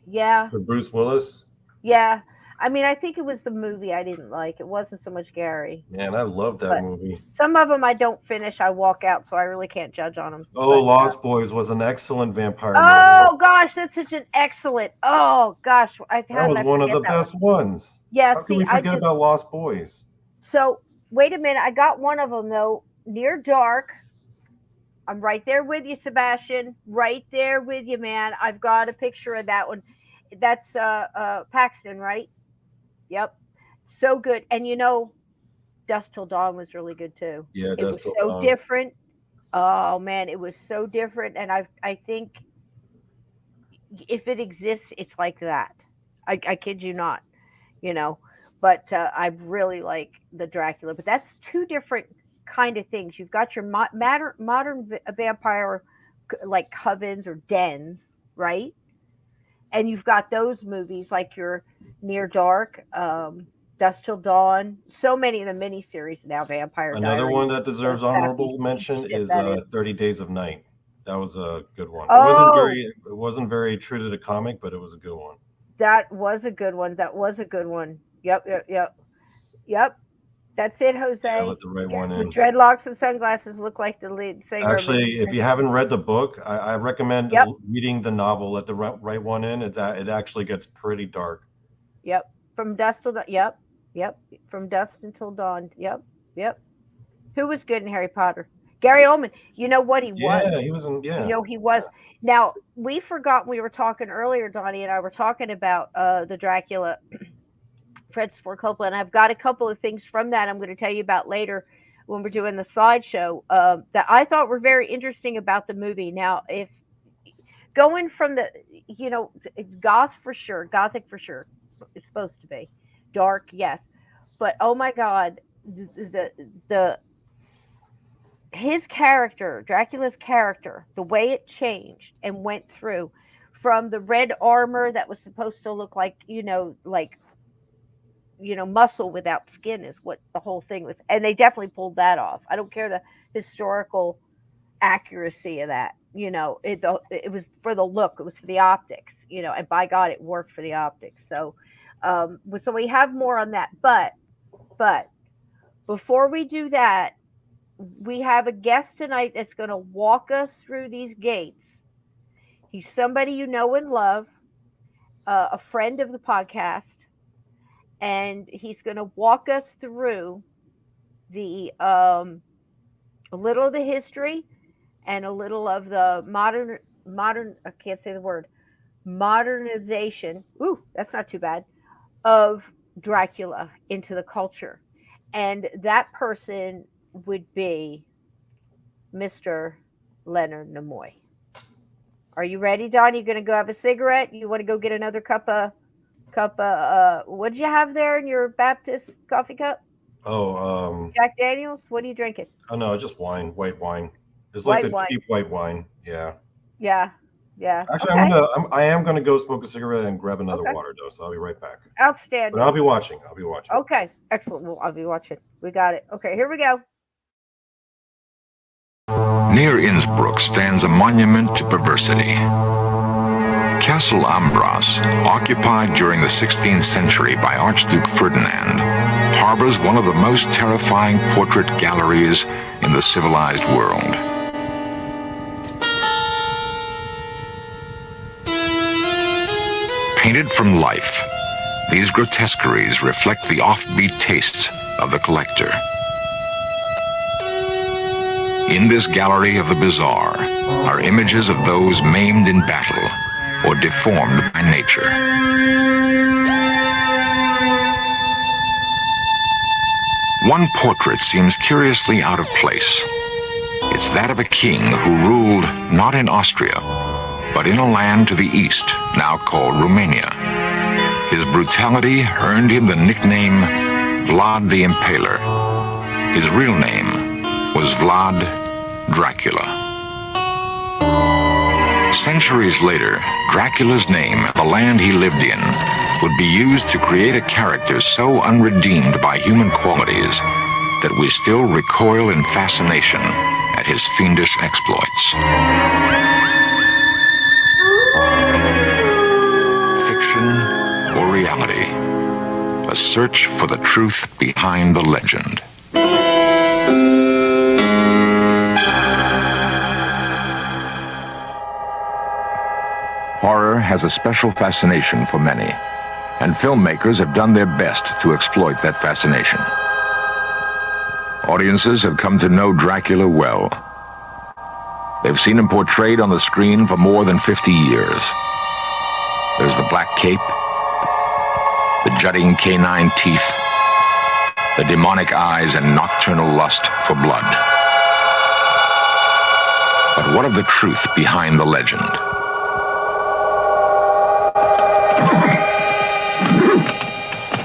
yeah, With Bruce Willis. yeah. I mean, I think it was the movie I didn't like. It wasn't so much Gary. Man, I love that But movie. some of them I don't finish. I walk out, so I really can't judge on them. Oh, Lost Boys was an excellent vampire movie. Oh gosh, that's such an excellent. Oh gosh, That was one of the best ones. Yeah, How can we forget about Lost Boys? So wait a minute, I got one of them though. Near Dark. I'm right there with you, Sebastian. Right there with you, man. I've got a picture of that one. That's Paxton, right? Yep. So good. And you know, Dusk Till Dawn was really good too. Yeah, It was Dust Till so Dawn. different. Oh man, it was so different. And I think if it exists, it's like that. I kid you not, you know. But I really like the Dracula. But that's two different kind of things. You've got your modern vampire like covens or dens, right? And you've got those movies like your Near Dark, Dusk Till Dawn. So many of the miniseries now, Vampire Another Diaries. one that deserves Sappy honorable mention shit is that is. 30 Days of Night. That was a good one. Oh, It wasn't very true to the comic, but it was a good one. that was a good one. That was a good one. Yep, yep, yep, yep. That's it, Yeah, Jose. let the right Yeah, one with in. dreadlocks and sunglasses, look like the lead singer. Actually, if you haven't read the book, I recommend Yep, reading the novel. Let the right one in. It actually gets pretty dark. yep. From dusk till dawn. Yep, yep. From dusk until dawn. Yep, yep. Who was good in Harry Potter? Gary Oldman. You know what he was. Yeah, he was in. You Yeah, know he was. Now we forgot we were talking earlier. Donnie and I were talking about the Dracula, Fred Ford Coppola, and I've got a couple of things from that I'm going to tell you about later when we're doing the slideshow that I thought were very interesting about the movie. Now, if going from the, you know, gothic for sure, it's supposed to be dark, yes, but oh my God, the his character, Dracula's character, the way it changed and went through from the red armor that was supposed to look like, muscle without skin is what the whole thing was. And they definitely pulled that off. I don't care the historical accuracy of that. It was for the look, it was for the optics, and by God, it worked for the optics. So we have more on that. But before we do that, we have a guest tonight that's going to walk us through these gates. He's somebody you know and love, a friend of the podcast, and he's going to walk us through the a little of the history and a little of the modern. I can't say the word modernization. Ooh, that's not too bad. Of Dracula into the culture, and that person would be Mr. Leonard Nemoy. Are you ready, Don? You gonna go have a cigarette? You want to go get another cup of what did you have there in your Baptist coffee cup? Oh, Jack Daniels? What are you drinking? oh no, just wine, white wine. It's White like the wine. cheap white wine. Yeah. Yeah. Actually, Okay. I am gonna go smoke a cigarette and grab another Okay. water dose. I'll be right back. Outstanding. But I'll be watching. Okay, excellent. Well, I'll be watching. We got it. Okay, here we go. Near Innsbruck stands a monument to perversity. Castle Ambras, occupied during the 16th century by Archduke Ferdinand, harbors one of the most terrifying portrait galleries in the civilized world. Painted from life, these grotesqueries reflect the offbeat tastes of the collector. In this gallery of the bizarre are images of those maimed in battle or deformed by nature. One portrait seems curiously out of place. It's that of a king who ruled not in Austria, but in a land to the east, now called Romania. His brutality earned him the nickname Vlad the Impaler. His real name was Vlad Dracula. Centuries later, Dracula's name and the land he lived in would be used to create a character so unredeemed by human qualities that we still recoil in fascination at his fiendish exploits. Fiction or reality? A search for the truth behind the legend. Horror has a special fascination for many, and filmmakers have done their best to exploit that fascination. Audiences have come to know Dracula well. They've seen him portrayed on the screen for more than 50 years. There's the black cape, the jutting canine teeth, the demonic eyes and nocturnal lust for blood. But what of the truth behind the legend?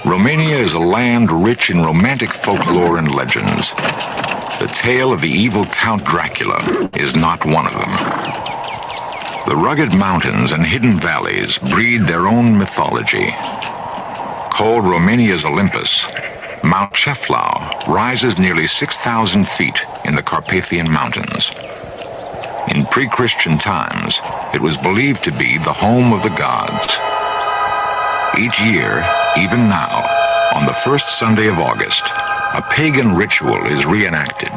Romania is a land rich in romantic folklore and legends. The tale of the evil Count Dracula is not one of them. The rugged mountains and hidden valleys breed their own mythology. Called Romania's Olympus, Mount Ceflau rises nearly 6,000 feet in the Carpathian Mountains. In pre-Christian times, it was believed to be the home of the gods. Each year, even now, on the first Sunday of August, a pagan ritual is reenacted.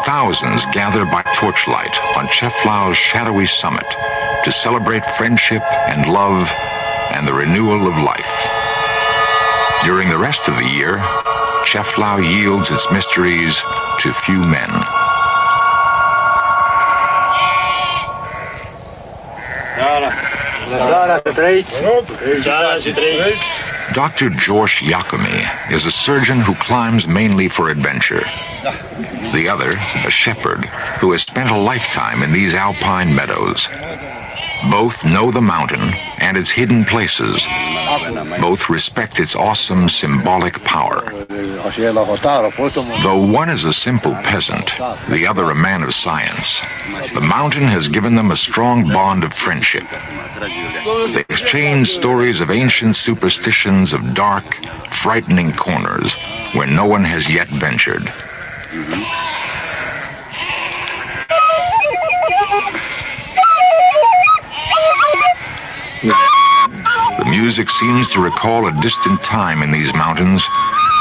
Thousands gather by torchlight on Ceflau's shadowy summit to celebrate friendship and love and the renewal of life. During the rest of the year, Ceflau yields its mysteries to few men. Dr. George Iacome is a surgeon who climbs mainly for adventure. The other, a shepherd, who has spent a lifetime in these alpine meadows. Both know the mountain and its hidden places. Both respect its awesome symbolic power. Though one is a simple peasant, the other a man of science, the mountain has given them a strong bond of friendship. They exchange stories of ancient superstitions of dark, frightening corners where no one has yet ventured. The music seems to recall a distant time in these mountains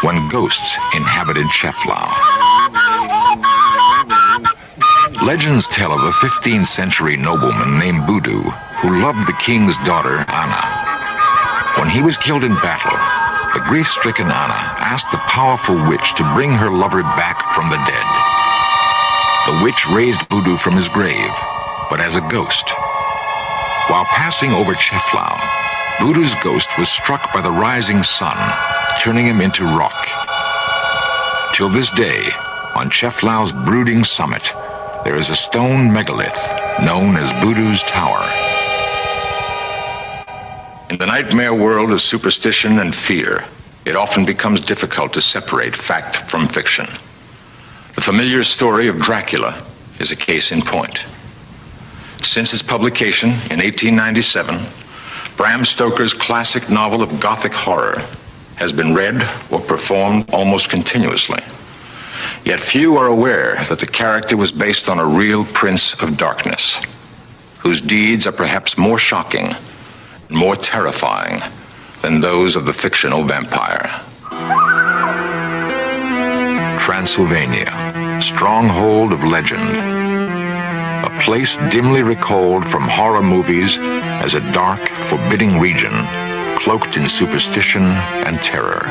when ghosts inhabited Ceflau. Legends tell of a 15th century nobleman named Budu who loved the king's daughter, Anna. When he was killed in battle, the grief-stricken Anna asked the powerful witch to bring her lover back from the dead. The witch raised Budu from his grave, but as a ghost. While passing over Ceflau, Budu's ghost was struck by the rising sun, turning him into rock. Till this day, on Ceflau's brooding summit, there is a stone megalith known as Budu's Tower. In the nightmare world of superstition and fear, it often becomes difficult to separate fact from fiction. The familiar story of Dracula is a case in point. Since its publication in 1897, Bram Stoker's classic novel of Gothic horror has been read or performed almost continuously. Yet few are aware that the character was based on a real prince of darkness, whose deeds are perhaps more shocking and more terrifying than those of the fictional vampire. Transylvania, stronghold of legend. A place dimly recalled from horror movies as a dark, forbidding region, cloaked in superstition and terror.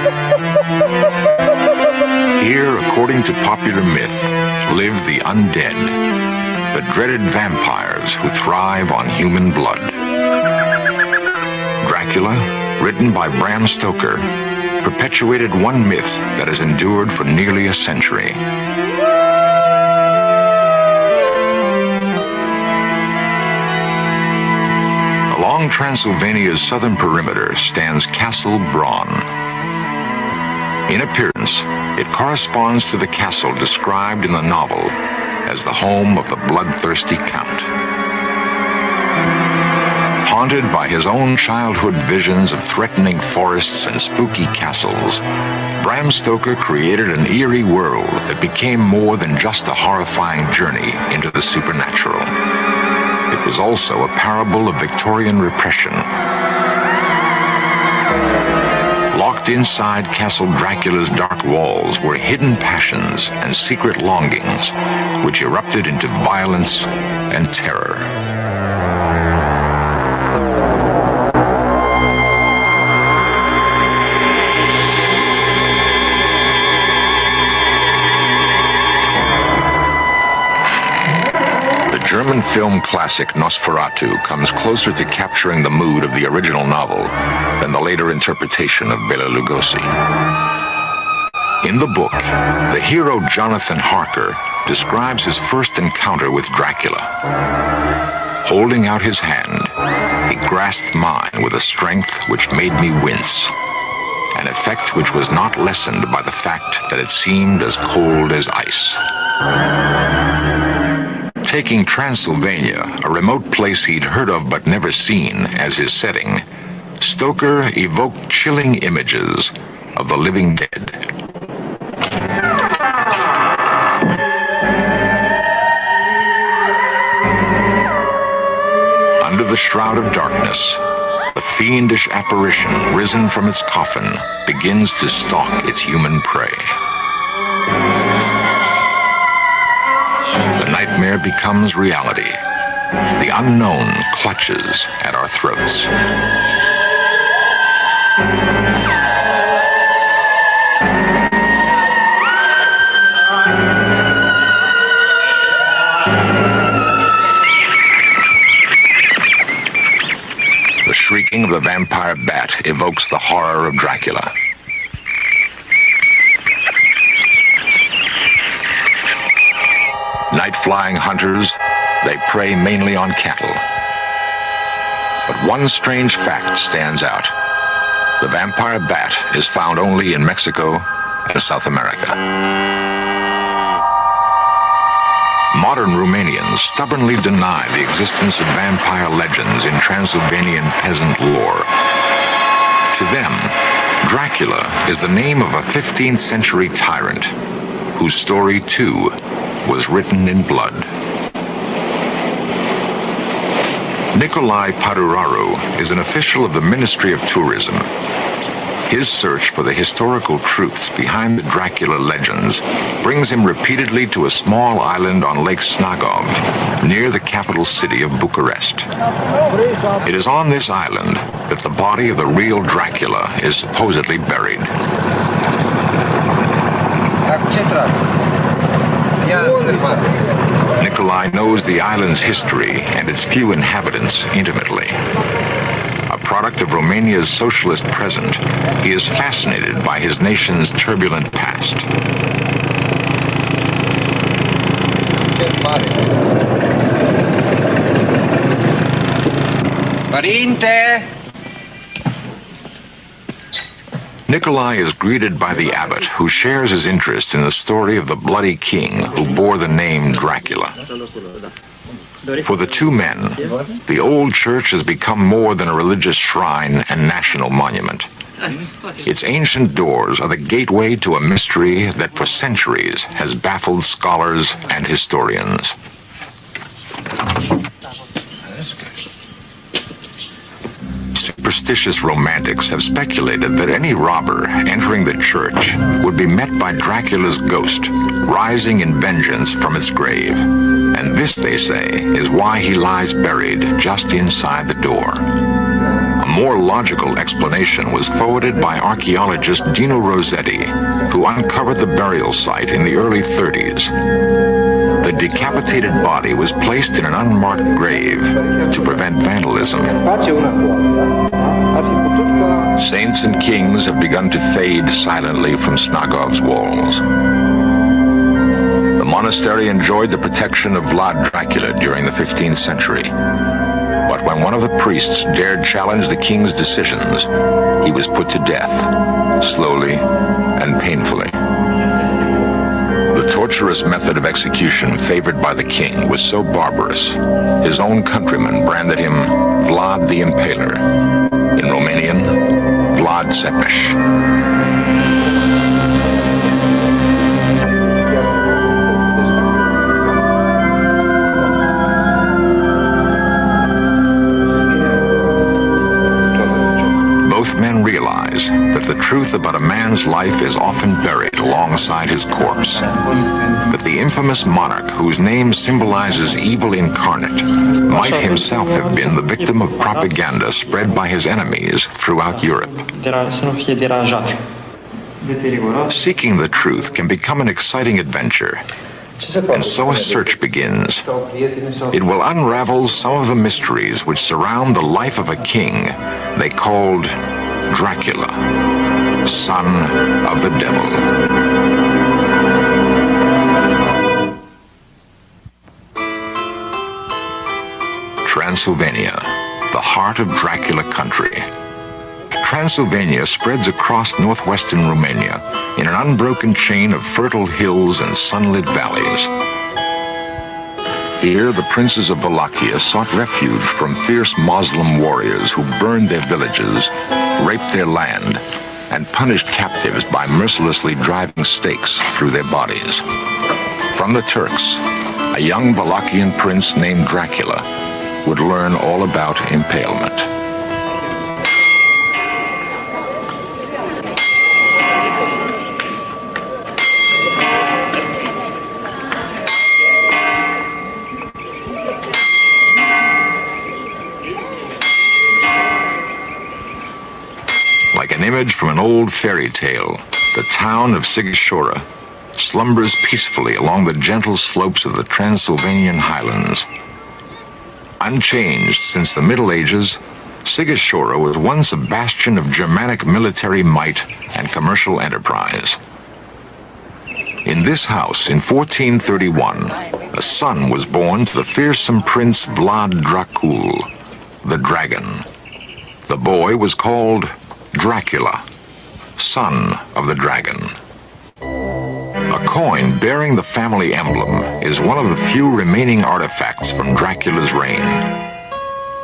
Here, according to popular myth, live the undead, the dreaded vampires who thrive on human blood. Dracula, written by Bram Stoker, perpetuated one myth that has endured for nearly a century. Along Transylvania's southern perimeter stands Castle Braun. In appearance, it corresponds to the castle described in the novel as the home of the bloodthirsty Count. Haunted by his own childhood visions of threatening forests and spooky castles, Bram Stoker created an eerie world that became more than just a horrifying journey into the supernatural. It was also a parable of Victorian repression. Locked inside Castle Dracula's dark walls were hidden passions and secret longings, which erupted into violence and terror. The German modern film classic Nosferatu comes closer to capturing the mood of the original novel than the later interpretation of Bela Lugosi. In the book, the hero Jonathan Harker describes his first encounter with Dracula. Holding out his hand, he grasped mine with a strength which made me wince, an effect which was not lessened by the fact that it seemed as cold as ice. Taking Transylvania, a remote place he'd heard of but never seen, as his setting, Stoker evoked chilling images of the living dead. Under the shroud of darkness, the fiendish apparition risen from its coffin begins to stalk its human prey. The nightmare becomes reality. The unknown clutches at our throats. The shrieking of the vampire bat evokes the horror of Dracula. Night-flying hunters, they prey mainly on cattle. But one strange fact stands out. The vampire bat is found only in Mexico and South America. Modern Romanians stubbornly deny the existence of vampire legends in Transylvanian peasant lore. To them, Dracula is the name of a 15th century tyrant whose story, too, was written in blood. Nicolae Paduraru is an official of the Ministry of Tourism. His search for the historical truths behind the Dracula legends brings him repeatedly to a small island on Lake Snagov, near the capital city of Bucharest. It is on this island that the body of the real Dracula is supposedly buried. Nicolae knows the island's history and its few inhabitants intimately. A product of Romania's socialist present, he is fascinated by his nation's turbulent past. Părinte! Nicolae is greeted by the abbot, who shares his interest in the story of the bloody king who bore the name Dracula. For the two men, the old church has become more than a religious shrine and national monument. Its ancient doors are the gateway to a mystery that for centuries has baffled scholars and historians. Superstitious romantics have speculated that any robber entering the church would be met by Dracula's ghost, rising in vengeance from its grave. And this, they say, is why he lies buried just inside the door. A more logical explanation was forwarded by archaeologist Dino Rossetti, who uncovered the burial site in the early 30s. The decapitated body was placed in an unmarked grave to prevent vandalism. Saints and kings have begun to fade silently from Snagov's walls. The monastery enjoyed the protection of Vlad Dracula during the 15th century. But when one of the priests dared challenge the king's decisions, he was put to death, slowly and painfully. The torturous method of execution favored by the king was so barbarous, his own countrymen branded him Vlad the Impaler. In Romanian, Vlad Țepeș. Both men realize that the truth about a man's life is often buried alongside his corpse. That the infamous monarch whose name symbolizes evil incarnate might himself have been the victim of propaganda spread by his enemies throughout Europe. Seeking the truth can become an exciting adventure, And so a search begins. It will unravel some of the mysteries which surround the life of a king they called Dracula, son of the devil. Transylvania, the heart of Dracula country. Transylvania spreads across northwestern Romania in an unbroken chain of fertile hills and sunlit valleys. Here, the princes of Wallachia sought refuge from fierce Muslim warriors who burned their villages, raped their land, and punished captives by mercilessly driving stakes through their bodies. From the Turks, a young Wallachian prince named Dracula would learn all about impalement. Like an image from an old fairy tale, the town of Sigishora slumbers peacefully along the gentle slopes of the Transylvanian highlands. Unchanged since the Middle Ages, Sigishora was once a bastion of Germanic military might and commercial enterprise. In this house, in 1431, a son was born to the fearsome Prince Vlad Dracula, the dragon. The boy was called Dracula, son of the dragon. A coin bearing the family emblem is one of the few remaining artifacts from Dracula's reign.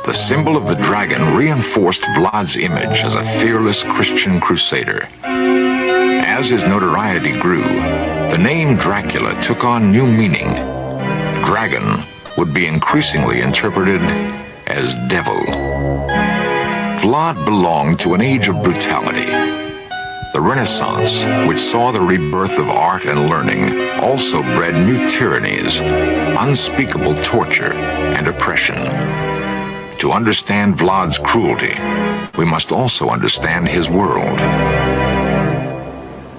The symbol of the dragon reinforced Vlad's image as a fearless Christian crusader. As his notoriety grew, the name Dracula took on new meaning. Dragon would be increasingly interpreted as devil. Vlad belonged to an age of brutality. The Renaissance, which saw the rebirth of art and learning, also bred new tyrannies, unspeakable torture, and oppression. To understand Vlad's cruelty, we must also understand his world.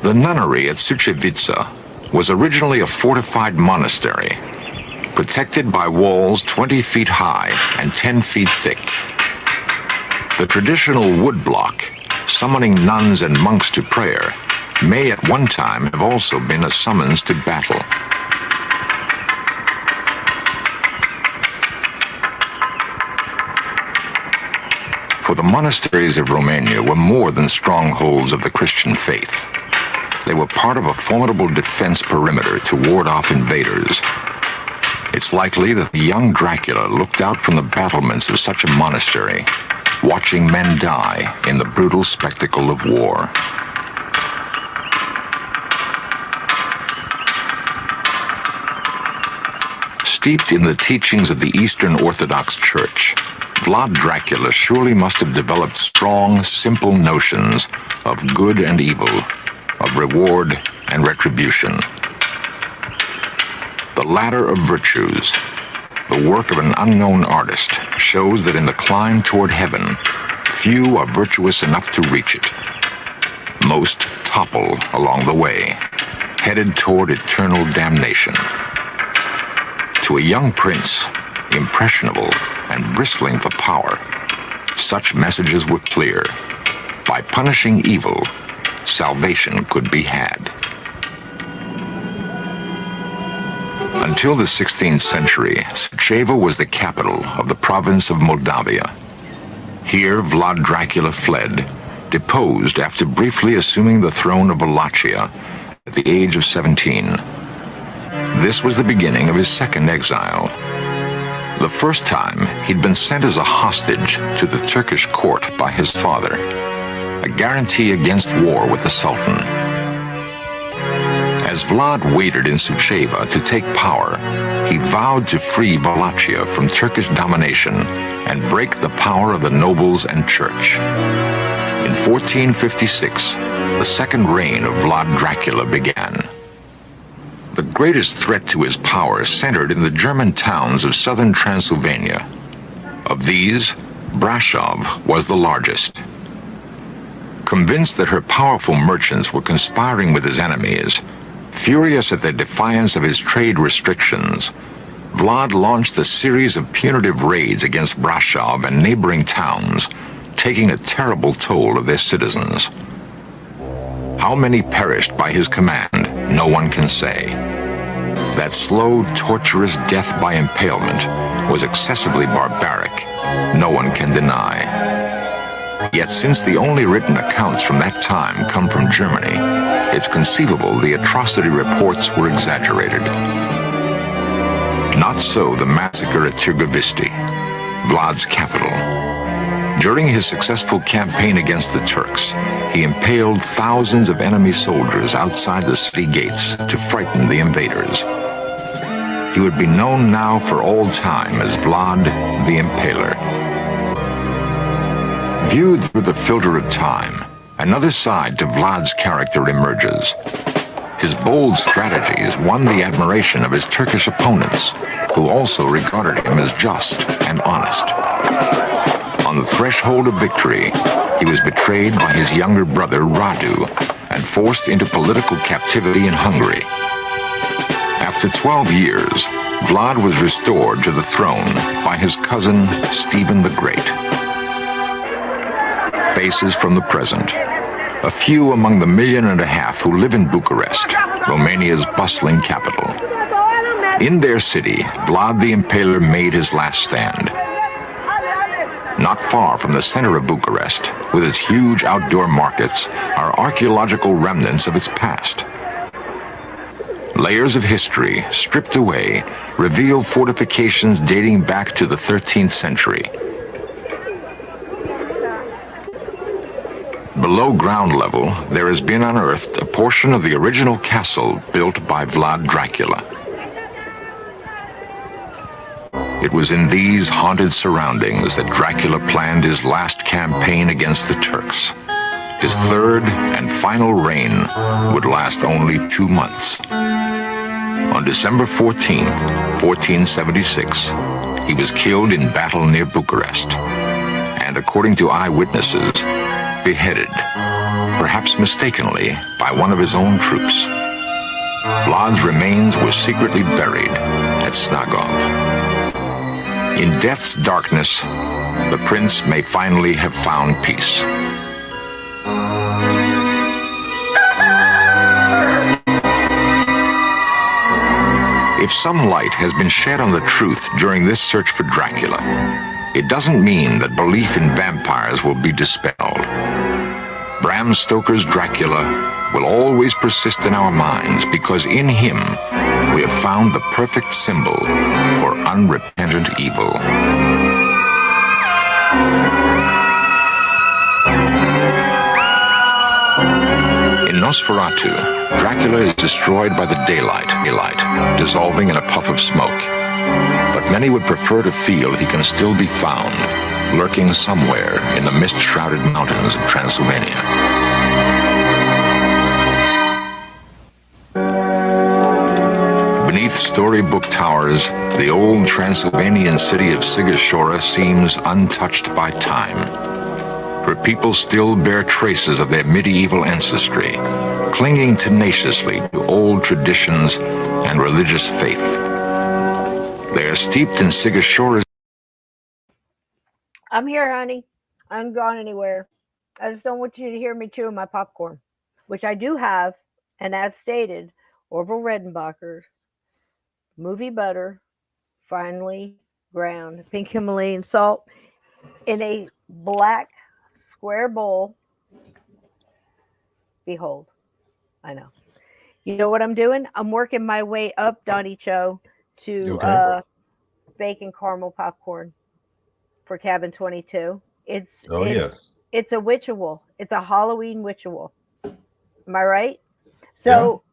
The nunnery at Sucevica was originally a fortified monastery, protected by walls 20 feet high and 10 feet thick. The traditional woodblock, summoning nuns and monks to prayer, may at one time have also been a summons to battle. For the monasteries of Romania were more than strongholds of the Christian faith. They were part of a formidable defense perimeter to ward off invaders. It's likely that the young Dracula looked out from the battlements of such a monastery, watching men die in the brutal spectacle of war. Steeped in the teachings of the Eastern Orthodox Church, Vlad Dracula surely must have developed strong, simple notions of good and evil, of reward and retribution. The ladder of virtues, the work of an unknown artist, shows that in the climb toward heaven, few are virtuous enough to reach it. Most topple along the way, headed toward eternal damnation. To a young prince, impressionable and bristling for power, such messages were clear. By punishing evil, salvation could be had. Until the 16th century, Suceava was the capital of the province of Moldavia. Here, Vlad Dracula fled, deposed after briefly assuming the throne of Wallachia at the age of 17. This was the beginning of his second exile. The first time, he'd been sent as a hostage to the Turkish court by his father, a guarantee against war with the Sultan. As Vlad waited in Suceava to take power, he vowed to free Wallachia from Turkish domination and break the power of the nobles and church. In 1456, the second reign of Vlad Dracula began. The greatest threat to his power centered in the German towns of southern Transylvania. Of these, Brasov was the largest. Convinced that her powerful merchants were conspiring with his enemies, Furious at the defiance of his trade restrictions, Vlad launched a series of punitive raids against Brasov and neighboring towns, taking a terrible toll of their citizens. How many perished by his command, no one can say. That slow, torturous death by impalement was excessively barbaric, no one can deny. Yet since the only written accounts from that time come from Germany, it's conceivable the atrocity reports were exaggerated. Not so the massacre at Tirgovishte, Vlad's capital. During his successful campaign against the Turks, he impaled thousands of enemy soldiers outside the city gates to frighten the invaders. He would be known now for all time as Vlad the Impaler. Viewed through the filter of time, another side to Vlad's character emerges. His bold strategies won the admiration of his Turkish opponents, who also regarded him as just and honest. On the threshold of victory, he was betrayed by his younger brother Radu and forced into political captivity in Hungary. After 12 years, Vlad was restored to the throne by his cousin Stephen the Great. Faces from the present. A few among the 1.5 million who live in Bucharest, Romania's bustling capital. In their city, Vlad the Impaler made his last stand. Not far from the center of Bucharest, with its huge outdoor markets, are archaeological remnants of its past. Layers of history, stripped away, reveal fortifications dating back to the 13th century. Below ground level, there has been unearthed a portion of the original castle built by Vlad Dracula. It was in these haunted surroundings that Dracula planned his last campaign against the Turks. His third and final reign would last only 2 months. On December 14, 1476, he was killed in battle near Bucharest, and according to eyewitnesses, beheaded, perhaps mistakenly, by one of his own troops. Vlad's remains were secretly buried at Snagov. In death's darkness, the prince may finally have found peace. If some light has been shed on the truth during this search for Dracula, it doesn't mean that belief in vampires will be dispelled. Bram Stoker's Dracula will always persist in our minds because in him we have found the perfect symbol for unrepentant evil. In Nosferatu, Dracula is destroyed by the daylight, dissolving in a puff of smoke. But many would prefer to feel he can still be found, lurking somewhere in the mist-shrouded mountains of Transylvania. Beneath storybook towers, the old Transylvanian city of Sigashora seems untouched by time. Her people still bear traces of their medieval ancestry, clinging tenaciously to old traditions and religious faith. They are steeped in Sigashora's. I'm here, honey. I haven't gone anywhere. I just don't want you to hear me chewing my popcorn, which I do have, and as stated, Orville Redenbacher's movie butter, finely ground pink Himalayan salt in a black square bowl. Behold, I know. You know what I'm doing? I'm working my way up, Donny Cho, to bacon caramel popcorn for Cabin 22. It's a ritual. It's a Halloween ritual. Am I right? So,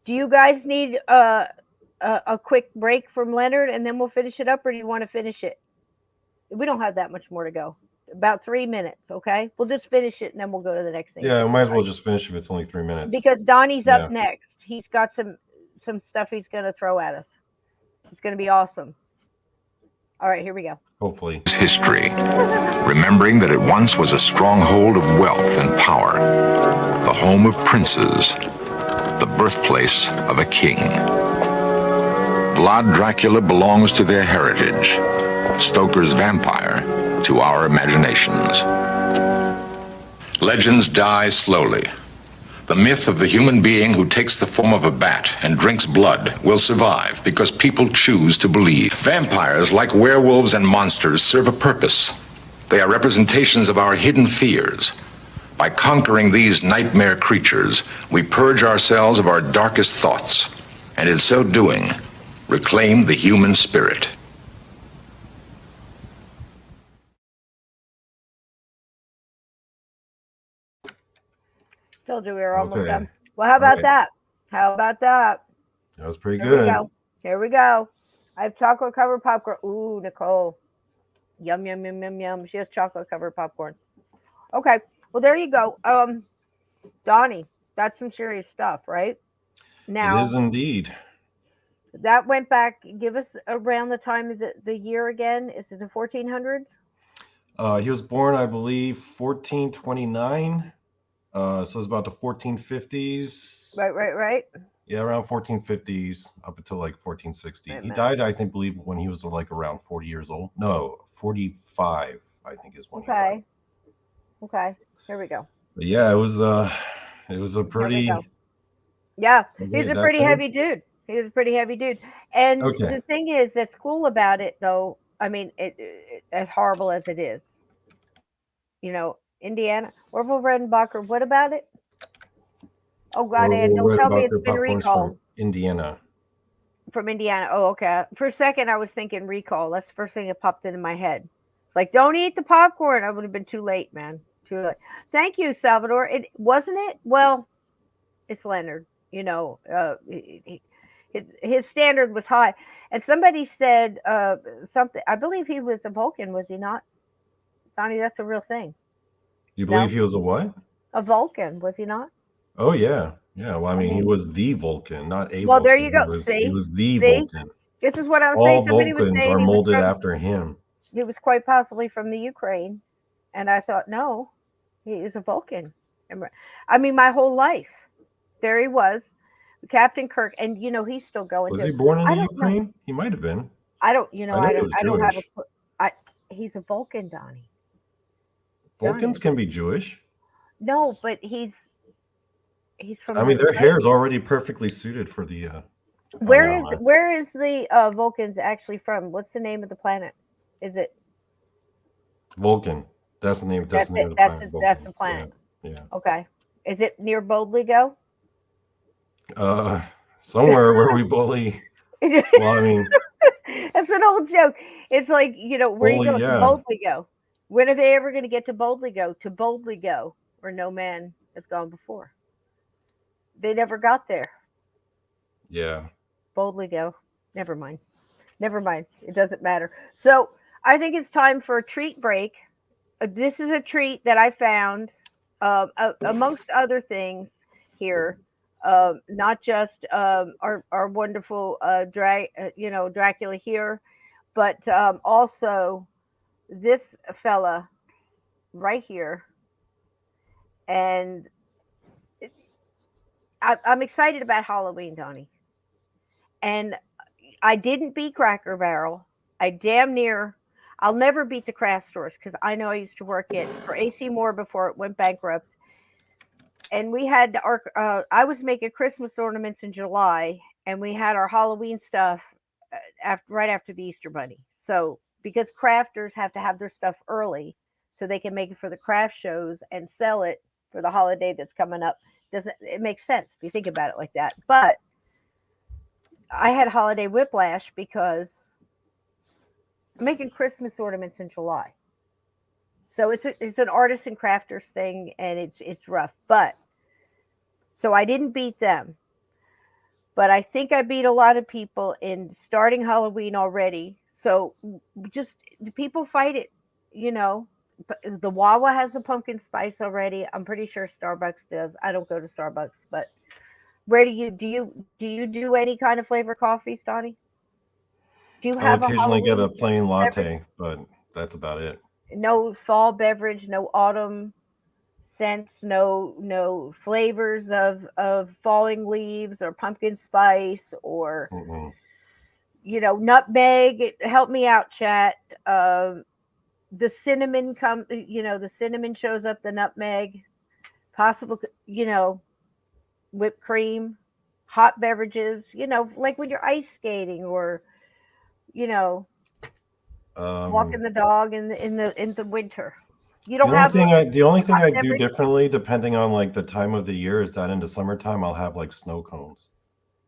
do you guys need a quick break from Leonard, and then we'll finish it up, or do you want to finish it? We don't have that much more to go. About 3 minutes, okay? We'll just finish it, and then we'll go to the next thing. Yeah, we might as well just finish if it's only 3 minutes. Because Donnie's up next. He's got some stuff he's going to throw at us. It's going to be awesome. All right, here we go. Hopefully. History, remembering that it once was a stronghold of wealth and power, the home of princes, the birthplace of a king. Vlad Dracula belongs to their heritage, Stoker's vampire to our imaginations. Legends die slowly. The myth of the human being who takes the form of a bat and drinks blood will survive because people choose to believe. Vampires, like werewolves and monsters, serve a purpose. They are representations of our hidden fears. By conquering these nightmare creatures, we purge ourselves of our darkest thoughts, and in so doing, reclaim the human spirit. Told you we were almost Okay. done. Well, how about Right. that? How about that? That was pretty Here we good. go. Here we go. I have chocolate covered popcorn. Ooh, Nicole. Yum, yum, yum, yum, yum. She has chocolate covered popcorn. Okay. Well, there you go. Donnie, that's some serious stuff, right? Now, It is indeed. that went back, give us around the time of the year again. Is it the 1400s? He was born, I believe, 1429. So it's about the 1450s. Right. Yeah, around 1450s up until like 1460. Wait a He minute. died, I think, believe when he was like around 40 years old. No, 45, I think is when he died. Okay. Here we go. But yeah, it was a Here we pretty. go. Yeah, Okay, he's a that's pretty it? heavy dude. He's a pretty heavy dude. And Okay. the thing is, that's cool about it, though. I mean, as horrible as it is, Indiana, Orville Redenbacher. What about it? Oh God, Ed, Orville don't tell me Redenbacher it's been popcorn's recalled from Indiana. from Indiana. Oh, okay. For a second, I was thinking recall. That's the first thing that popped into my head. It's like, don't eat the popcorn. I would have been too late, man. Too late. Thank you, Salvador. It wasn't it. Well, it's Leonard. His standard was high. And somebody said something. I believe he was a Vulcan, was he not? Donnie, that's a real thing. You believe No? he was a what? A Vulcan, was he not? Oh yeah, yeah. Well, I mean, he mean- was the Vulcan, not a Well, Vulcan. there you go. He was See? the See? Vulcan. This is what I was All saying. Somebody was Vulcans saying are molded after him. he was quite possibly from the Ukraine. And I thought, no, he is a Vulcan. I mean, my whole life, there he was, Captain Kirk. And, he's still going. Was he born in I the don't know. Ukraine? He might have been. I don't I know he was I don't have Jewish. he's a Vulcan, Donnie. Vulcans can be Jewish. No, but he's from. I mean, their hair is already perfectly suited for the. Where is the Vulcans actually from? What's the name of the planet? Is it Vulcan? That's the name. That's the name of the that's planet. that's the planet. Yeah. Okay. Is it near Boldly Go? Somewhere where we bully. Well, I mean, that's an old joke. It's like, where you go yeah. to Boldly Go. When are they ever going to get to Boldly Go? To Boldly Go, where no man has gone before. They never got there. Yeah. Boldly Go. Never mind. It doesn't matter. So I think it's time for a treat break. This is a treat that I found, amongst other things here. Not just our wonderful Dracula here, but also this fella right here. And I'm excited about Halloween, Donnie. And I didn't beat Cracker Barrel. I'll never beat the craft stores because I know I used to work for AC Moore before it went bankrupt. And we had I was making Christmas ornaments in July, and we had our Halloween stuff right after the Easter Bunny. So because crafters have to have their stuff early so they can make it for the craft shows and sell it for the holiday that's coming up. It makes sense if you think about it like that. But I had holiday whiplash because I'm making Christmas ornaments in July. So it's an artist and crafters thing, and it's rough. But so I didn't beat them, but I think I beat a lot of people in starting Halloween already. So just people fight it, The Wawa has the pumpkin spice already. I'm pretty sure Starbucks does. I don't go to Starbucks, but where do you do any kind of flavor coffees, Donnie? Do you have I'll occasionally get a plain latte, beverage? but that's about it. No fall beverage, no autumn scents, no flavors of falling leaves or pumpkin spice or nutmeg. Help me out, chat. The cinnamon the cinnamon shows up, the nutmeg, possible, whipped cream, hot beverages, like when you're ice skating or, walking the dog in the winter. You don't have the only thing hot I do beverage? differently, depending on like the time of the year, is that in the summertime I'll have like snow cones,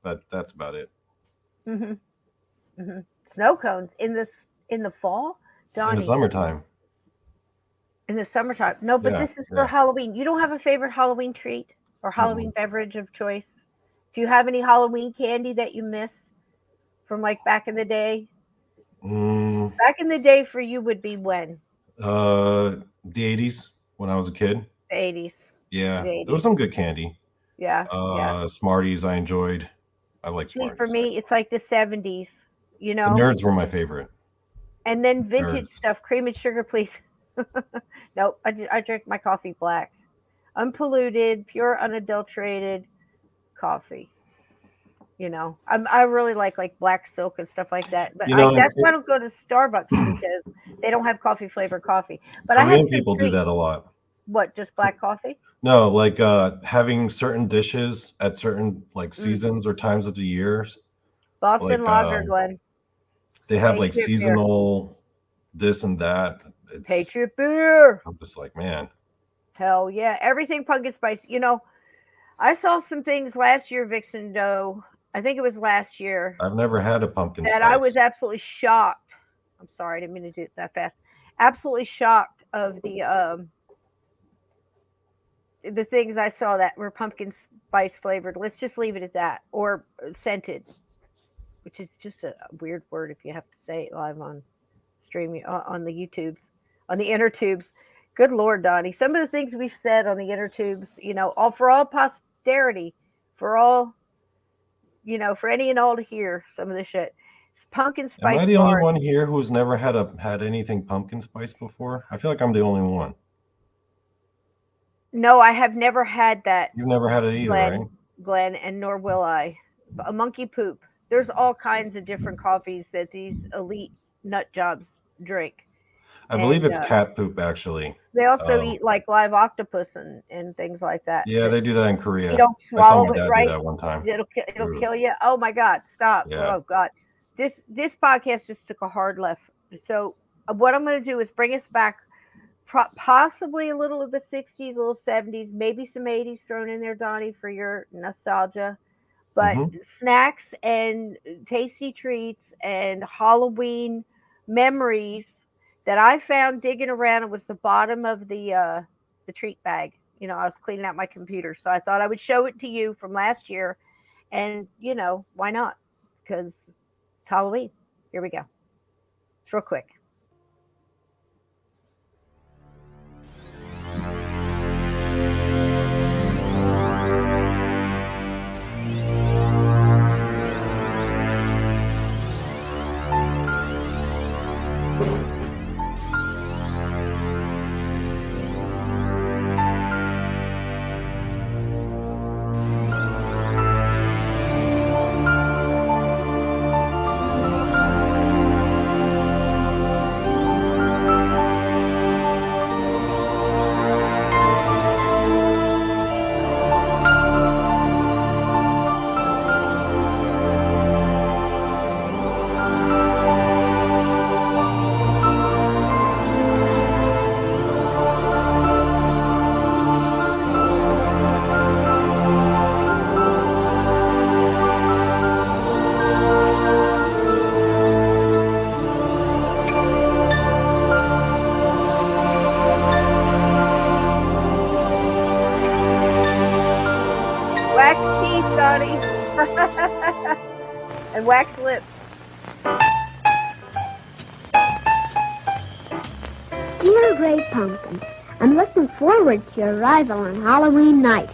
but that's about it. Snow cones in the fall, Donnie. In the summertime. In the summertime. No, but this is for Halloween. You don't have a favorite Halloween treat or Halloween beverage of choice? Do you have any Halloween candy that you miss from like back in the day? Back in the day for you would be when? The 80s when I was a kid. The 80s. Yeah, The 80s. there was some good candy. Yeah. Smarties I enjoyed. I like Smarties. For me, it's like the 70s. The Nerds were my favorite. And then vintage stuff, cream and sugar, please. Nope, I drink my coffee black. Unpolluted, pure, unadulterated coffee. I really like black silk and stuff like that. But that's why I don't go to Starbucks because they don't have coffee flavored coffee. But Korean people do that a lot. What, just black coffee? No, like having certain dishes at certain like seasons or times of the years. Boston Lager, Glenn. They have like seasonal this and that. Patriot beer. I'm just like, man. Hell yeah. Everything pumpkin spice. I saw some things last year, Vixen Doe. I think it was last year. I've never had a pumpkin spice. I was absolutely shocked. I'm sorry, I didn't mean to do it that fast. Absolutely shocked of the things I saw that were pumpkin spice flavored. Let's just leave it at that. Or scented, which is just a weird word if you have to say it live on streaming on the YouTubes, on the inner tubes. Good Lord, Donnie. Some of the things we've said on the inner tubes, all for all posterity, for all, for any and all to hear some of this shit. It's pumpkin spice. Am I the only one here who's never had anything pumpkin spice before? I feel like I'm the only one. No, I have never had that. You've never had it either, right? Glenn, and nor will I. A monkey poop. There's all kinds of different coffees that these elite nut jobs drink. I believe it's cat poop, actually. They also eat like live octopus and things like that. Yeah, they do that in Korea. You don't swallow it, right? Do that one time. It'll kill you. Oh my God! Stop! Yeah. Oh God! This podcast just took a hard left. So what I'm going to do is bring us back, possibly a little of the '60s, a little '70s, maybe some '80s thrown in there, Donnie, for your nostalgia. But snacks and tasty treats and Halloween memories that I found digging around. It was the bottom of the treat bag. I was cleaning out my computer, so I thought I would show it to you from last year. And why not? Because it's Halloween. Here we go. It's real quick. And wax lips. Dear Great Pumpkin, I'm looking forward to your arrival on Halloween night.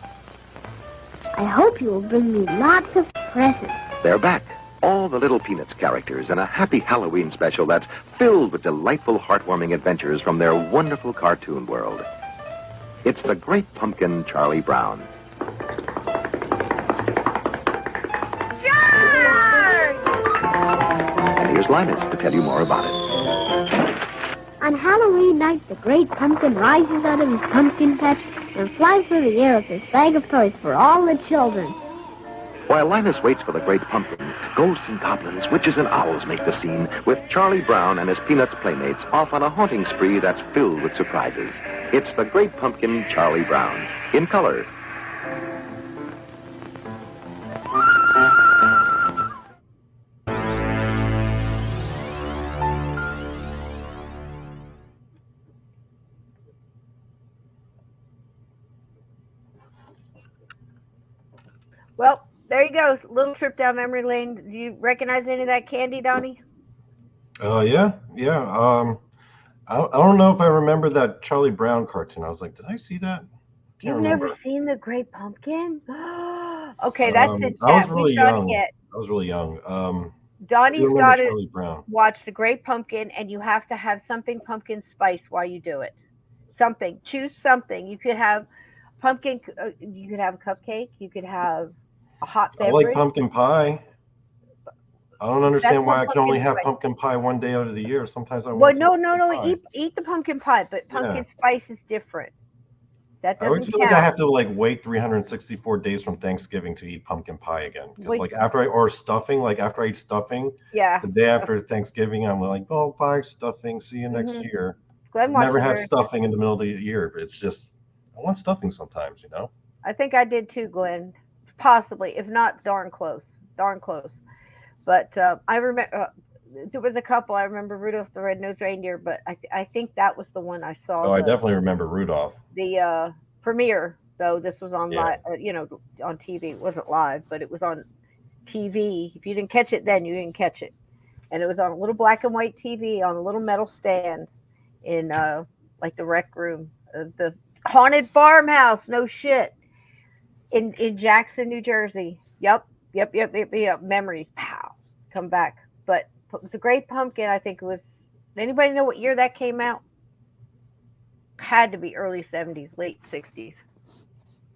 I hope you will bring me lots of presents. They're back. All the Little Peanuts characters in a happy Halloween special that's filled with delightful, heartwarming adventures from their wonderful cartoon world. It's the Great Pumpkin, Charlie Brown. And here's Linus to tell you more about it. On Halloween night, the great pumpkin rises out of his pumpkin patch and flies through the air with his bag of toys for all the children. While Linus waits for the Great Pumpkin, ghosts and goblins, witches and owls make the scene, with Charlie Brown and his Peanuts playmates off on a haunting spree that's filled with surprises. It's the Great Pumpkin, Charlie Brown, in color. Well, there you go. Little trip down memory lane. Do you recognize any of that candy, Donnie? Yeah. I don't know if I remember that Charlie Brown cartoon. I was like, did I see that? You've remember. never seen the Great Pumpkin? Okay, that's it. I was really young. Donnie's remember got to Charlie Brown. watch the Great Pumpkin, and you have to have something pumpkin spice while you do it. Something. Choose something. You could have pumpkin. You could have a cupcake. You could have a hot I beverage. like pumpkin pie. I don't understand That's why what I can only pumpkin have spice- pumpkin pie one day out of the year. Sometimes I Well, want no. pie. Eat the pumpkin pie, but pumpkin spice is different. That I always doesn't feel count. like I have to like wait 364 days from Thanksgiving to eat pumpkin pie again. Because like after I eat stuffing, Yeah. the day after Thanksgiving, I'm like, oh, bye stuffing. See you next year. Glenn Never watches had her. stuffing in the middle of the year, but it's just I want stuffing sometimes, you know. I think I did too, Glenn. Possibly, if not, darn close. But I remember there was a couple. I remember Rudolph the Red-Nosed Reindeer, but I think that was the one I saw. Oh, I definitely remember Rudolph. The premiere, though. This was on Yeah. on TV. It wasn't live, but it was on TV. If you didn't catch it then, you didn't catch it. And it was on a little black and white TV on a little metal stand in like the rec room of the haunted farmhouse. No shit. In Jackson, New Jersey. Yep. Memories. Pow. Come back. But the Great Pumpkin, I think it was. Anybody know what year that came out? Had to be early 70s, late 60s.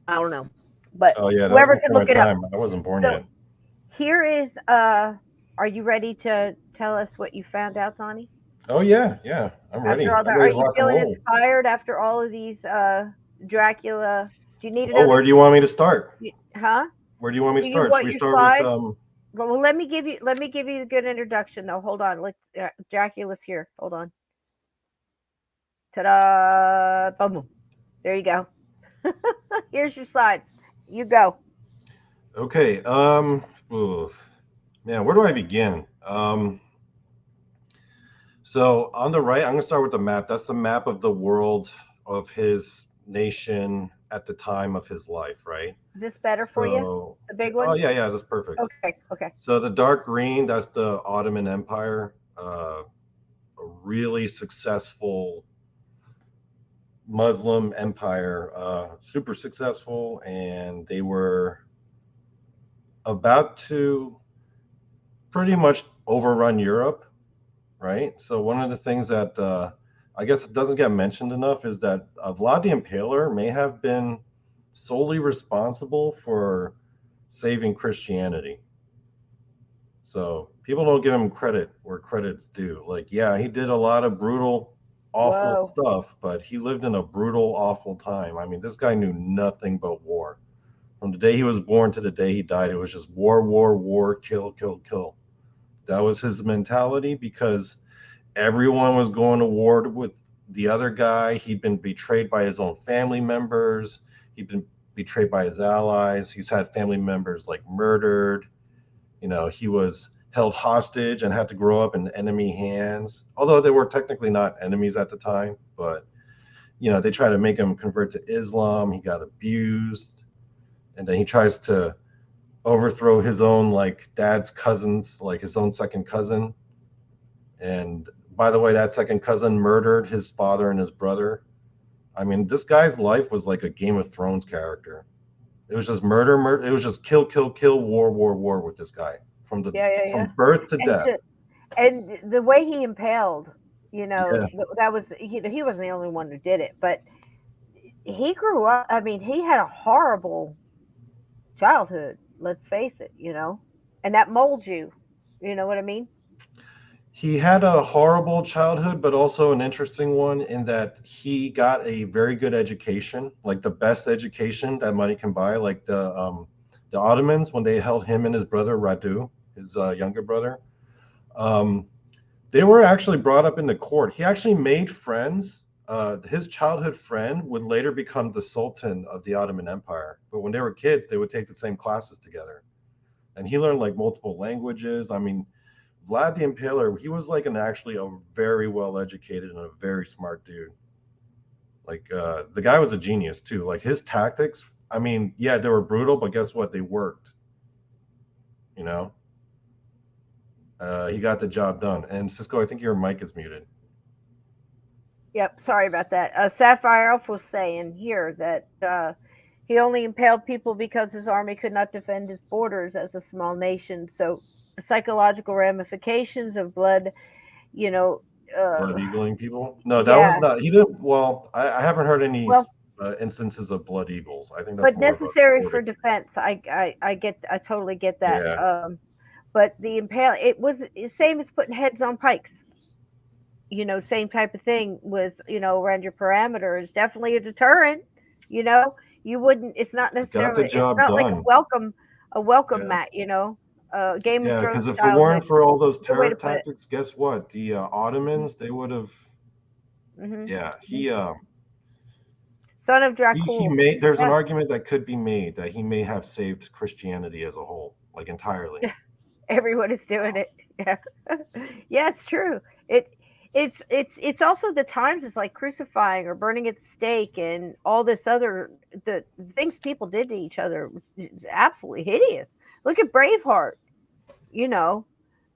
I don't know. But Oh yeah, whoever that can was look my it up. time. I wasn't born So, yet. Here is are you ready to tell us what you found out, Donnie? Oh yeah, I'm ready. After all that, I'm are ready to you rock and feeling roll. inspired after all of these Dracula? Do you need Oh, where do you want me to start? Huh? Where do you want me to Do you start? want Should we your start slides? with Well, let me give you a good introduction though. Hold on. Let's Dracula's here. Hold on. Ta-da! Boom. There you go. Here's your slides. You go. Okay. Oof. Man, where do I begin? So on the right, I'm gonna start with the map. That's the map of the world of his nation at the time of his life, right? Is this better for you? The big one? Oh yeah, that's perfect. Okay. So the dark green, that's the Ottoman Empire, a really successful Muslim empire, super successful, and they were about to pretty much overrun Europe, right? So one of the things that I guess it doesn't get mentioned enough is that Vlad the Impaler may have been solely responsible for saving Christianity. So people don't give him credit where credit's due. Like, yeah, he did a lot of brutal, awful stuff, but he lived in a brutal, awful time. I mean, this guy knew nothing but war. From the day he was born to the day he died, it was just war, kill, kill, kill. That was his mentality because everyone was going to war with the other guy. He'd been betrayed by his own family members. He'd been betrayed by his allies. He's had family members like murdered. You know, he was held hostage and had to grow up in enemy hands, although they were technically not enemies at the time. But, you know, they try to make him convert to Islam. He got abused. And then he tries to overthrow his own, like, dad's cousins, like his own second cousin. And by the way, that second cousin murdered his father and his brother. I mean, this guy's life was like a Game of Thrones character. It was just murder. It was just kill, war with this guy from birth to death. And the way he impaled, you know, that was he wasn't the only one who did it, but he grew up. I mean, he had a horrible childhood. Let's face it, and that molds you. You know what I mean? He had a horrible childhood, but also an interesting one in that he got a very good education, like the best education that money can buy. Like the Ottomans, when they held him and his brother Radu, his younger brother, um, they were actually brought up in the court. He actually made friends. His childhood friend would later become the Sultan of the Ottoman Empire. But when they were kids, they would take the same classes together. And he learned like multiple languages. I mean, Vlad the Impaler, he was like actually a very well educated and a very smart dude. Like the guy was a genius too. Like his tactics, I mean, yeah, they were brutal, but guess what? They worked. You know, he got the job done. And Cisco, I think your mic is muted. Yep, sorry about that. Sapphire Elf was saying here that he only impaled people because his army could not defend his borders as a small nation. So the psychological ramifications of blood, Blood eagling people? No, that yeah. was not. He didn't. Well, I haven't heard any Well, instances of blood eagles. I think that's but more necessary of a for defense. I totally get that. Yeah. But the impale, it was the same as putting heads on pikes. Same type of thing with, around your parameters. Definitely a deterrent. You wouldn't. It's not Got necessarily. the job It's not like done. a welcome Yeah. mat. Game of Yeah, Thrones because if it style. weren't for all those Good way terror to put it. tactics, guess what? The Ottomans, they would have. Mhm. Yeah, Son of he Dracula. made. There's an Yeah. argument that could be made that he may have saved Christianity as a whole, like entirely. Everyone is doing it. Yeah, yeah, it's true. It's also the times. It's like crucifying or burning at the stake and all this other the things people did to each other was absolutely hideous. Look at Braveheart. You know,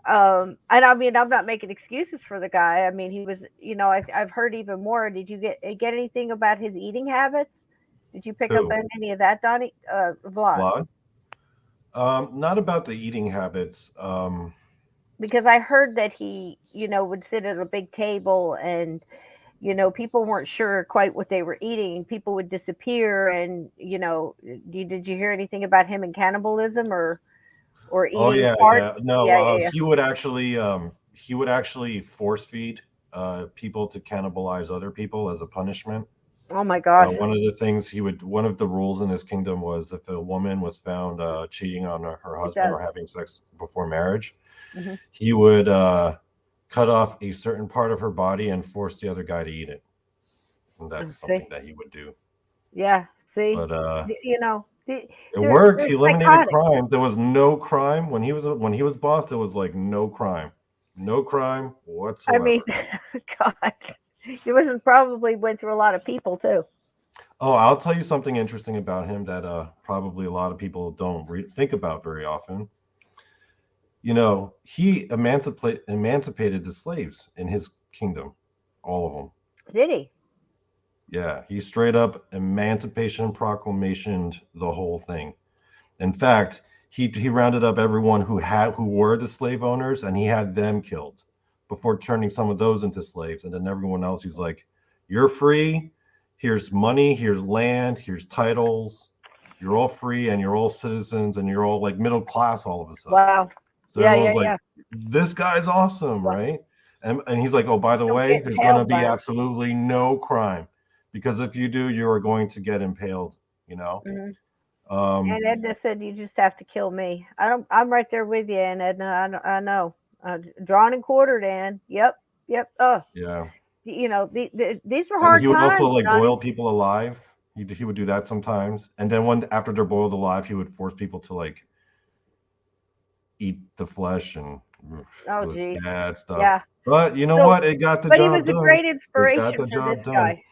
and I mean, I'm not making excuses for the guy. I mean, he was. I've heard even more. Did you get anything about his eating habits? Did you pick up Who? on any of that, Donny? Vlad? Vlad? Not about the eating habits. Because I heard that he, would sit at a big table and, people weren't sure quite what they were eating. People would disappear, and did you hear anything about him and cannibalism or Oh eating yeah, parts? yeah. No, Yeah, yeah, yeah. he would actually force feed people to cannibalize other people as a punishment. Oh my gosh. One of the rules in his kingdom was if a woman was found cheating on her husband or having sex before marriage, Hmm. he would cut off a certain part of her body and force the other guy to eat it. And that's something that he would do. Yeah. See, But it worked. they're He eliminated psychotic. crime. There was no crime when he was boss. There was like no crime whatsoever. I mean, God, he wasn't probably went through a lot of people too. Oh, I'll tell you something interesting about him that probably a lot of people don't think about very often. He emancipated the slaves in his kingdom, all of them. Did he? Yeah, he straight up Emancipation Proclamationed the whole thing. In fact, he rounded up everyone who were the slave owners, and he had them killed before turning some of those into slaves. And then everyone else, he's like, "You're free. Here's money. Here's land. Here's titles. You're all free, and you're all citizens, and you're all like middle class all of a sudden." Wow. So Yeah, everyone's yeah, like, "This guy's awesome, right?" And he's like, "Oh, by the Don't way, get there's going to impaled be by him. absolutely no crime, because if you do, you are going to get impaled." Mhm. Um, And Edna said, "You just have to kill me." I'm right there with you, and Edna. I know. Drawn and quartered, Ann. Yep. Yep. yeah. These were And hard he would also times, like Johnny. boil people alive. He would do that sometimes. And then after they're boiled alive, he would force people to like eat the flesh, and Oh, it was geez. bad stuff. Yeah. But you know So, what? It got the but he job was a done. great It got inspiration the for job this done. guy.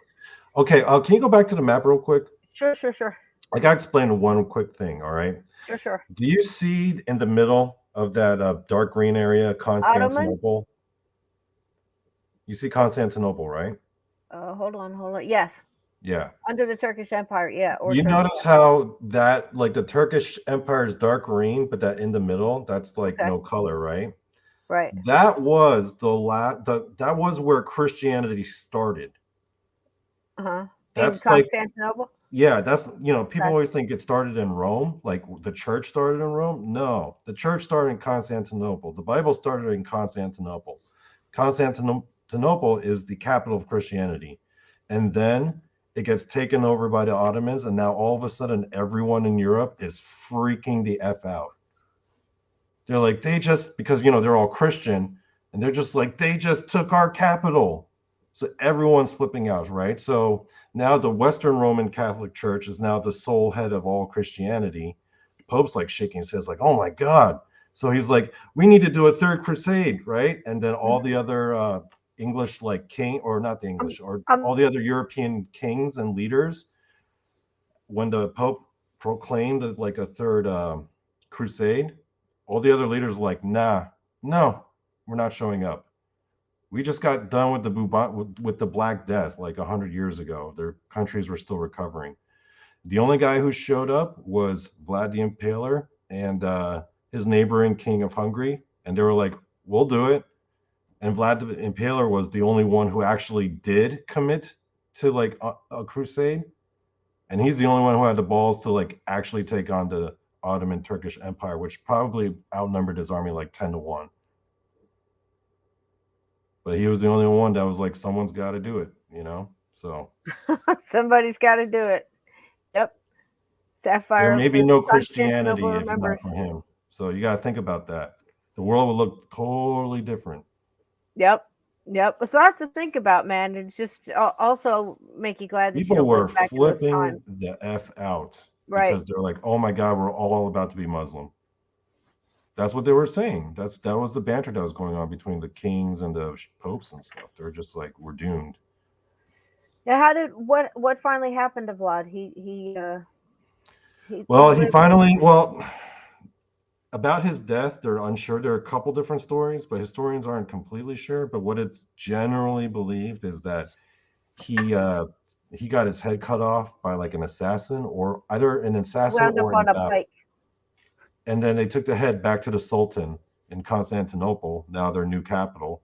Okay, can you go back to the map real quick? Sure, sure, sure, I got to explain one quick thing, all right? sure, sure. Do you see in the middle of that dark green area Ottoman. Constantinople? You see Constantinople, right? Hold on. Yes, Yeah. under the Turkish Empire. Yeah, or You Turkey. notice how that like the Turkish Empire is dark green, but that in the middle, that's like Okay. no color, right? Right. That was that was where Christianity started. Uh huh. That's like, Constantinople. yeah, that's, people Okay. always think it started in Rome, like the church started in Rome. No, the church started in Constantinople. The Bible started in Constantinople. Constantinople is the capital of Christianity. And then it gets taken over by the Ottomans. And now all of a sudden, everyone in Europe is freaking the F out. They're like, because, they're all Christian, and they're just like, they just took our capital. So everyone's flipping out, right? So now the Western Roman Catholic Church is now the sole head of all Christianity. The Pope's like shaking his head, like, oh my God. So he's like, we need to do a third crusade, right? And then all the other English, like king, or not the English, or all the other European kings and leaders, when the Pope proclaimed like a third crusade, all the other leaders were like, nah, no, we're not showing up. We just got done with the Black Death like 100 years ago. Their countries were still recovering. The only guy who showed up was Vlad the Impaler and his neighboring king of Hungary, and they were like, we'll do it. And Vlad the Impaler was the only one who actually did commit to like a crusade, and he's the only one who had the balls to like actually take on the Ottoman Turkish Empire, which probably outnumbered his army like 10-1. But he was the only one that was like, someone's got to do it, So Somebody's got to do it. Yep. Sapphire. there may be says no Christianity Constantinople if not remembers. for him. So you got to think about that. The world would look totally different. Yep. It's a lot to think about, man. It's just also make you glad that People you don't were live back in those flipping times. the F out Right. because they're like, oh my God, we're all about to be Muslim. That's what they were saying. That was the banter that was going on between the kings and the popes and stuff. They're just like, we're doomed. Now, what finally happened to Vlad? He About his death, they're unsure. There are a couple different stories, but historians aren't completely sure. But what it's generally believed is that he got his head cut off by like an assassin, or either an assassin wound up or in on a battle. pike. And then they took the head back to the Sultan in Constantinople, now their new capital.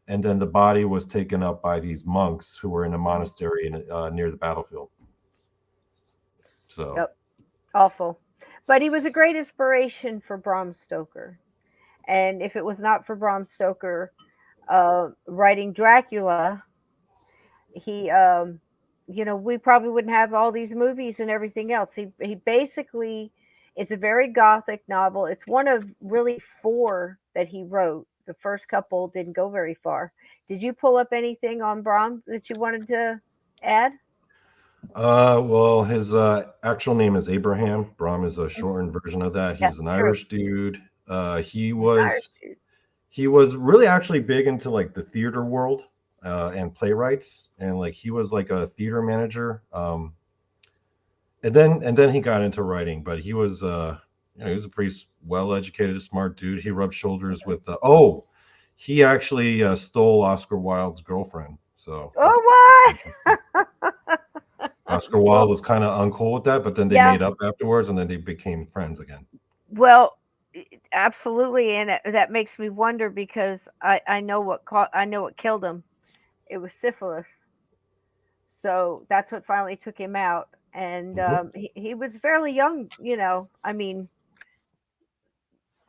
And then the body was taken up by these monks who were in a monastery near the battlefield. So, Yep. Awful. But he was a great inspiration for Bram Stoker. And if it was not for Bram Stoker writing Dracula, he, we probably wouldn't have all these movies and everything else. He basically, it's a very gothic novel. It's one of really 4 that he wrote. The first couple didn't go very far. Did you pull up anything on Bram that you wanted to add? well, his actual name is Abraham. Bram is a shortened version of that. He's an Irish dude. He was really actually big into like the theater world and playwrights, and like he was like a theater manager. And then he got into writing, but he was he was a pretty well-educated, smart dude. He rubbed shoulders with he actually stole Oscar Wilde's girlfriend. So what? Oscar Wilde was kind of uncool with that, but then they made up afterwards, and then they became friends again. Well, absolutely, and that makes me wonder because I know what killed him. It was syphilis. So that's what finally took him out, and he was fairly young. I mean,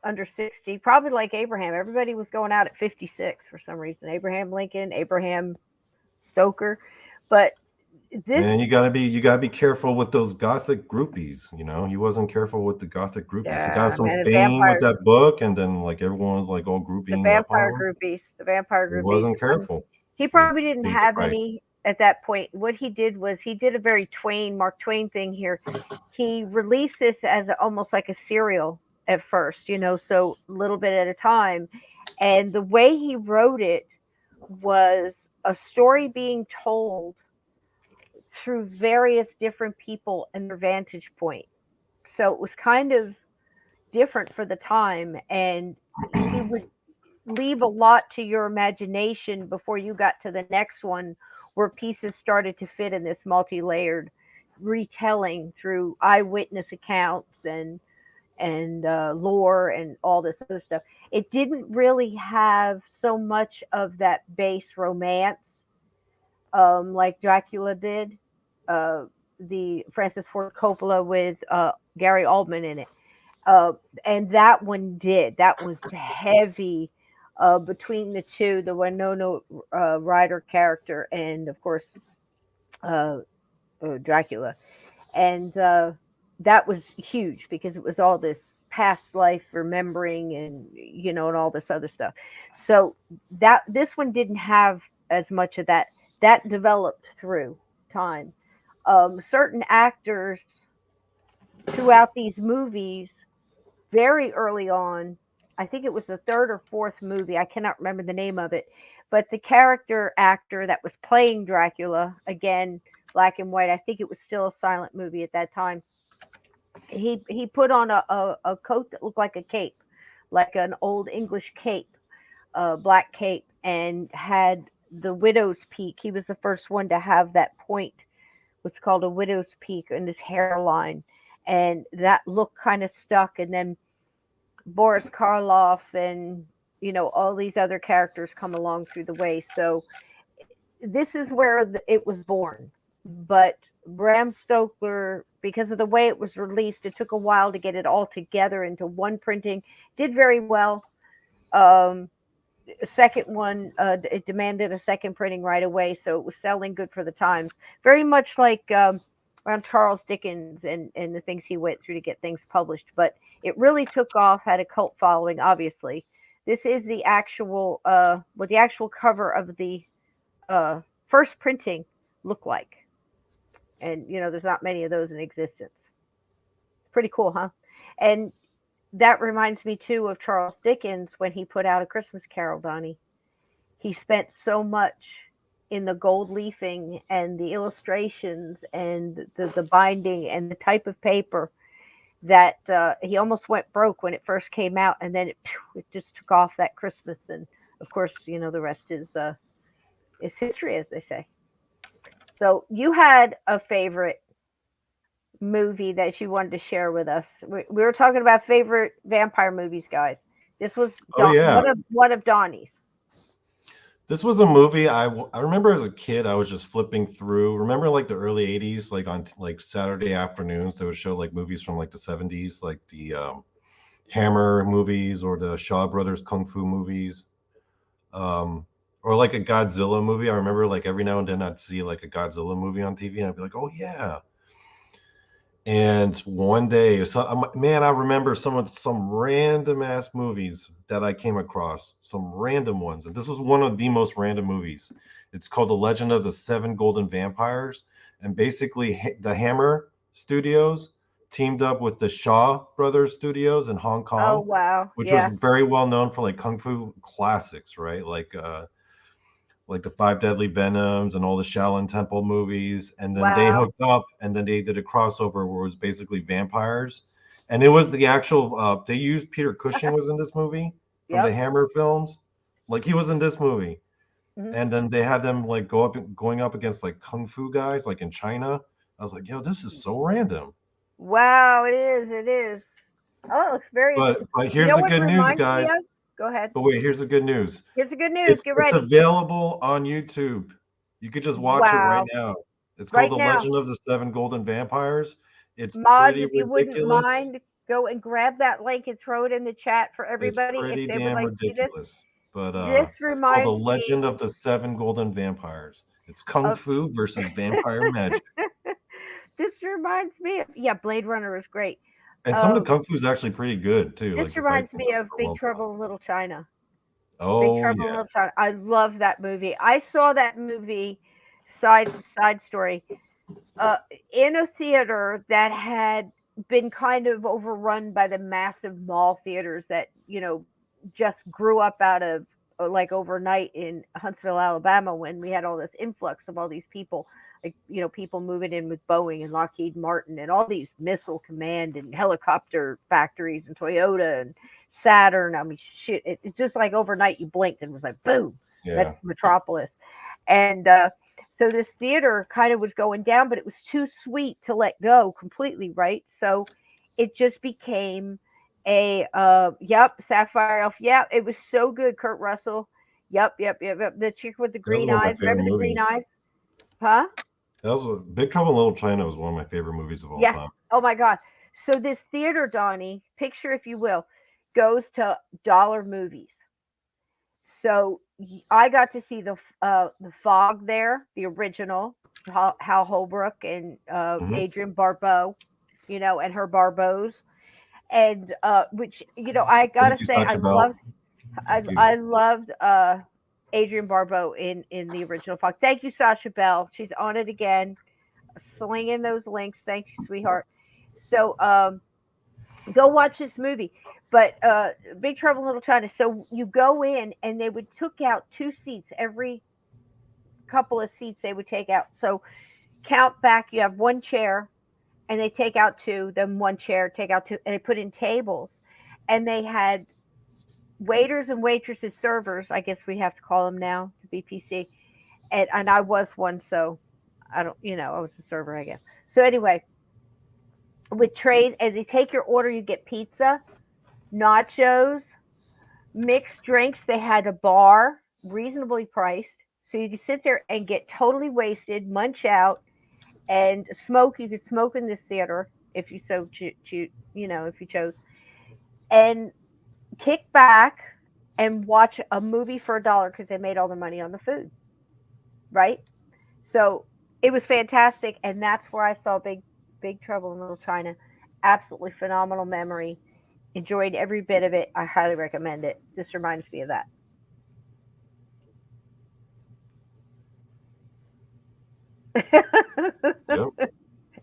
under 60, probably like Abraham. Everybody was going out at 56 for some reason. Abraham Lincoln, Abraham Stoker, but Man, you gotta be careful with those gothic groupies. He wasn't careful with the gothic groupies. He got some fame with that book, and then like everyone was like all grouping. The vampire groupies. He wasn't careful. He probably didn't have any at that point. What he did was he did a very Mark Twain thing here. He released this as almost like a serial at first, so a little bit at a time. And the way he wrote it was a story being told through various different people and their vantage point. So it was kind of different for the time, and he would leave a lot to your imagination before you got to the next one, where pieces started to fit in this multi-layered retelling through eyewitness accounts and lore and all this other stuff. It didn't really have so much of that base romance like Dracula did. the Francis Ford Coppola with Gary Oldman in it. Uh, and that one did. That was heavy between the two, the Winona Ryder character and, of course, uh, Dracula. And that was huge because it was all this past life remembering and, and all this other stuff. So that this one didn't have as much of that. That developed through time. Certain actors throughout these movies very early on. I think it was the third or fourth movie. I cannot remember the name of it, but the character actor that was playing Dracula, again, black and white. I think it was still a silent movie at that time. He put on a coat that looked like a cape, like an old English cape, black cape, and had the widow's peak. He was the first one to have that point, what's called a widow's peak, in his hairline, and that look kind of stuck. And then Boris Karloff and all these other characters come along through the way. So this is where it was born. But Bram Stoker, because of the way it was released, it took a while to get it all together into one printing. Did very well. Second one, it demanded a second printing right away, so it was selling good for the times. Very much like around Charles Dickens and the things he went through to get things published. But it really took off, had a cult following, obviously. This is the actual, what the actual cover of the first printing looked like. And, there's not many of those in existence. Pretty cool, huh? And that reminds me, too, of Charles Dickens when he put out A Christmas Carol, Donnie. He spent so much in the gold leafing and the illustrations and the binding and the type of paper that he almost went broke when it first came out. And then it just took off that Christmas. And, of course, the rest is history, as they say. So you had a favorite movie that you wanted to share with us. We were talking about favorite vampire movies, guys. This was one of Donnie's. This was a movie I remember as a kid. I was just flipping through. Remember, like the early '80s, like on like Saturday afternoons, they would show like movies from like the '70s, like the Hammer movies or the Shaw Brothers kung fu movies. Or like a Godzilla movie. I remember like every now and then I'd see like a Godzilla movie on TV and I'd be like, oh yeah. And one day, man, I remember some random ass movies that I came across, some random ones. And this was one of the most random movies. It's called The Legend of the Seven Golden Vampires. And basically the Hammer Studios teamed up with the Shaw Brothers Studios in Hong Kong. Oh, wow. Which was very well known for like kung fu classics, right? Like the Five Deadly Venoms and all the Shaolin Temple movies. And then they hooked up and then they did a crossover where it was basically vampires. And it was the actual, they used Peter Cushing was in this movie from the Hammer films. Like he was in this movie. Mm-hmm. And then they had them like going up against like kung fu guys, like in China. I was like, yo, this is so random. Wow, it is. Oh, it looks very But here's the good news, guys. Go ahead. But wait, here's the good news. Get ready. It's available on YouTube. You could just watch it right now. It's called The Legend of the Seven Golden Vampires. It's pretty if you ridiculous. Wouldn't mind, go and grab that link and throw it in the chat for everybody. It's pretty if they damn would like ridiculous. To see this. But this it's called The Legend of the Seven Golden Vampires. It's kung fu versus vampire magic. This reminds me of Blade Runner is great. And some of the kung fu is actually pretty good too. This reminds me of Big Trouble in Little China. Oh, Big Trouble in Little China. I love that movie. I saw that movie, side story, in a theater that had been kind of overrun by the massive mall theaters that, just grew up out of like overnight in Huntsville, Alabama, when we had all this influx of all these people. Like, people moving in with Boeing and Lockheed Martin and all these missile command and helicopter factories and Toyota and Saturn. I mean, shit, it's just like overnight you blinked and it was like, boom, that's Metropolis. And so this theater kind of was going down, but it was too sweet to let go completely, right? So it just became a, Sapphire Elf. Yeah, it was so good, Kurt Russell. Yep. The chick with the green eyes. Remember the green eyes? Huh? That was Big Trouble in Little China was one of my favorite movies of all Yeah. time. Oh my God. So this theater, Donnie, picture if you will, goes to dollar movies. So I got to see the Fog there, the original, Hal Holbrook and Hmm. Adrienne Barbeau, and her Barbeaus, and which I gotta Thank you, say Sacha Bell. Thank you. I loved Adrienne Barbeau in the original Fog. Thank you, Sasha Bell. She's on it again, slinging those links. Thank you, sweetheart. So go watch this movie. But Big Trouble in Little China. So you go in, and they would took out 2 seats every couple of seats. They would take out. So count back. You have 1 chair, and they take out 2. Then 1 chair, take out 2, and they put in tables. And they had waiters and waitresses, servers. I guess we have to call them now to be PC. And I was one, so I don't. I was a server, I guess. So anyway, with trays, as they take your order, you get pizza, nachos, mixed drinks. They had a bar, reasonably priced, so you could sit there and get totally wasted, munch out, and smoke. You could smoke in this theater if you so if you chose, and kick back and watch a movie for $1 because they made all the money on the food, right? So it was fantastic, and that's where I saw Big Trouble in Little China. Absolutely phenomenal memory. Enjoyed every bit of it. I highly recommend it. This reminds me of that. Yep.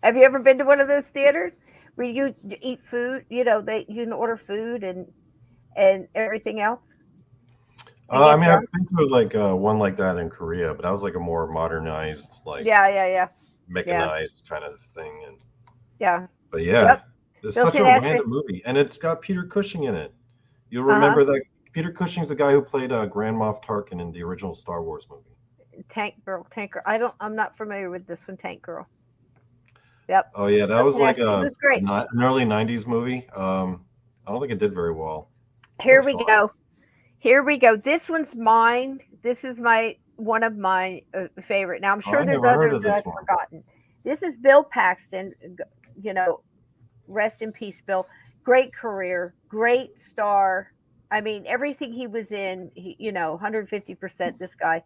Have you ever been to one of those theaters where you eat food? You can order food and everything else. I mean, I've been to like one like that in Korea, but that was like a more modernized, like Yeah. mechanized kind of thing. And Yeah. but yeah, Yep. it's Bill such a Sinatra. random movie, and it's got Peter Cushing in it. You'll Uh huh. remember that Peter Cushing's the guy who played Grand Moff Tarkin in the original Star Wars movie. Tank Girl. I'm not familiar with this one. Tank Girl. Yep. Oh yeah, that Bill was like Sinatra. It was great. an early '90s movie. I don't think it did very well. Here Never we saw it. go. Here we go. This one's mine. This is one of my favorite. Now I'm Oh, sure I there's never heard others of that this I've one. forgotten. This is Bill Paxton. You know, rest in peace, Bill. Great career, great star. I mean, everything he was in, 150%. This guy,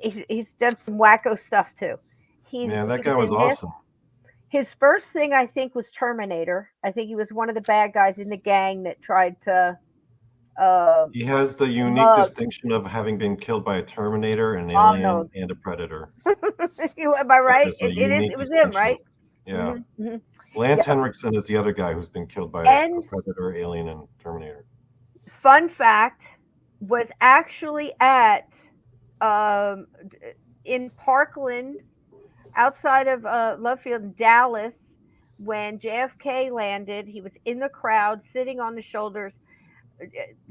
he's done some wacko stuff too. Man, He that was guy was in this. awesome. His first thing I think was Terminator. I think he was one of the bad guys in the gang that tried to uh, He has the unique mug. distinction of having been killed by a Terminator, an Arnold. alien, and a Predator. Am I That right? is a It unique was him, distinction. right? Yeah. Hmm. Lance Yeah. Henriksen is the other guy who's been killed by a And Predator, alien, and Terminator. fun fact was actually at um, in Parkland, outside of Love Field, Dallas, when JFK landed. He was in the crowd, sitting on the shoulders.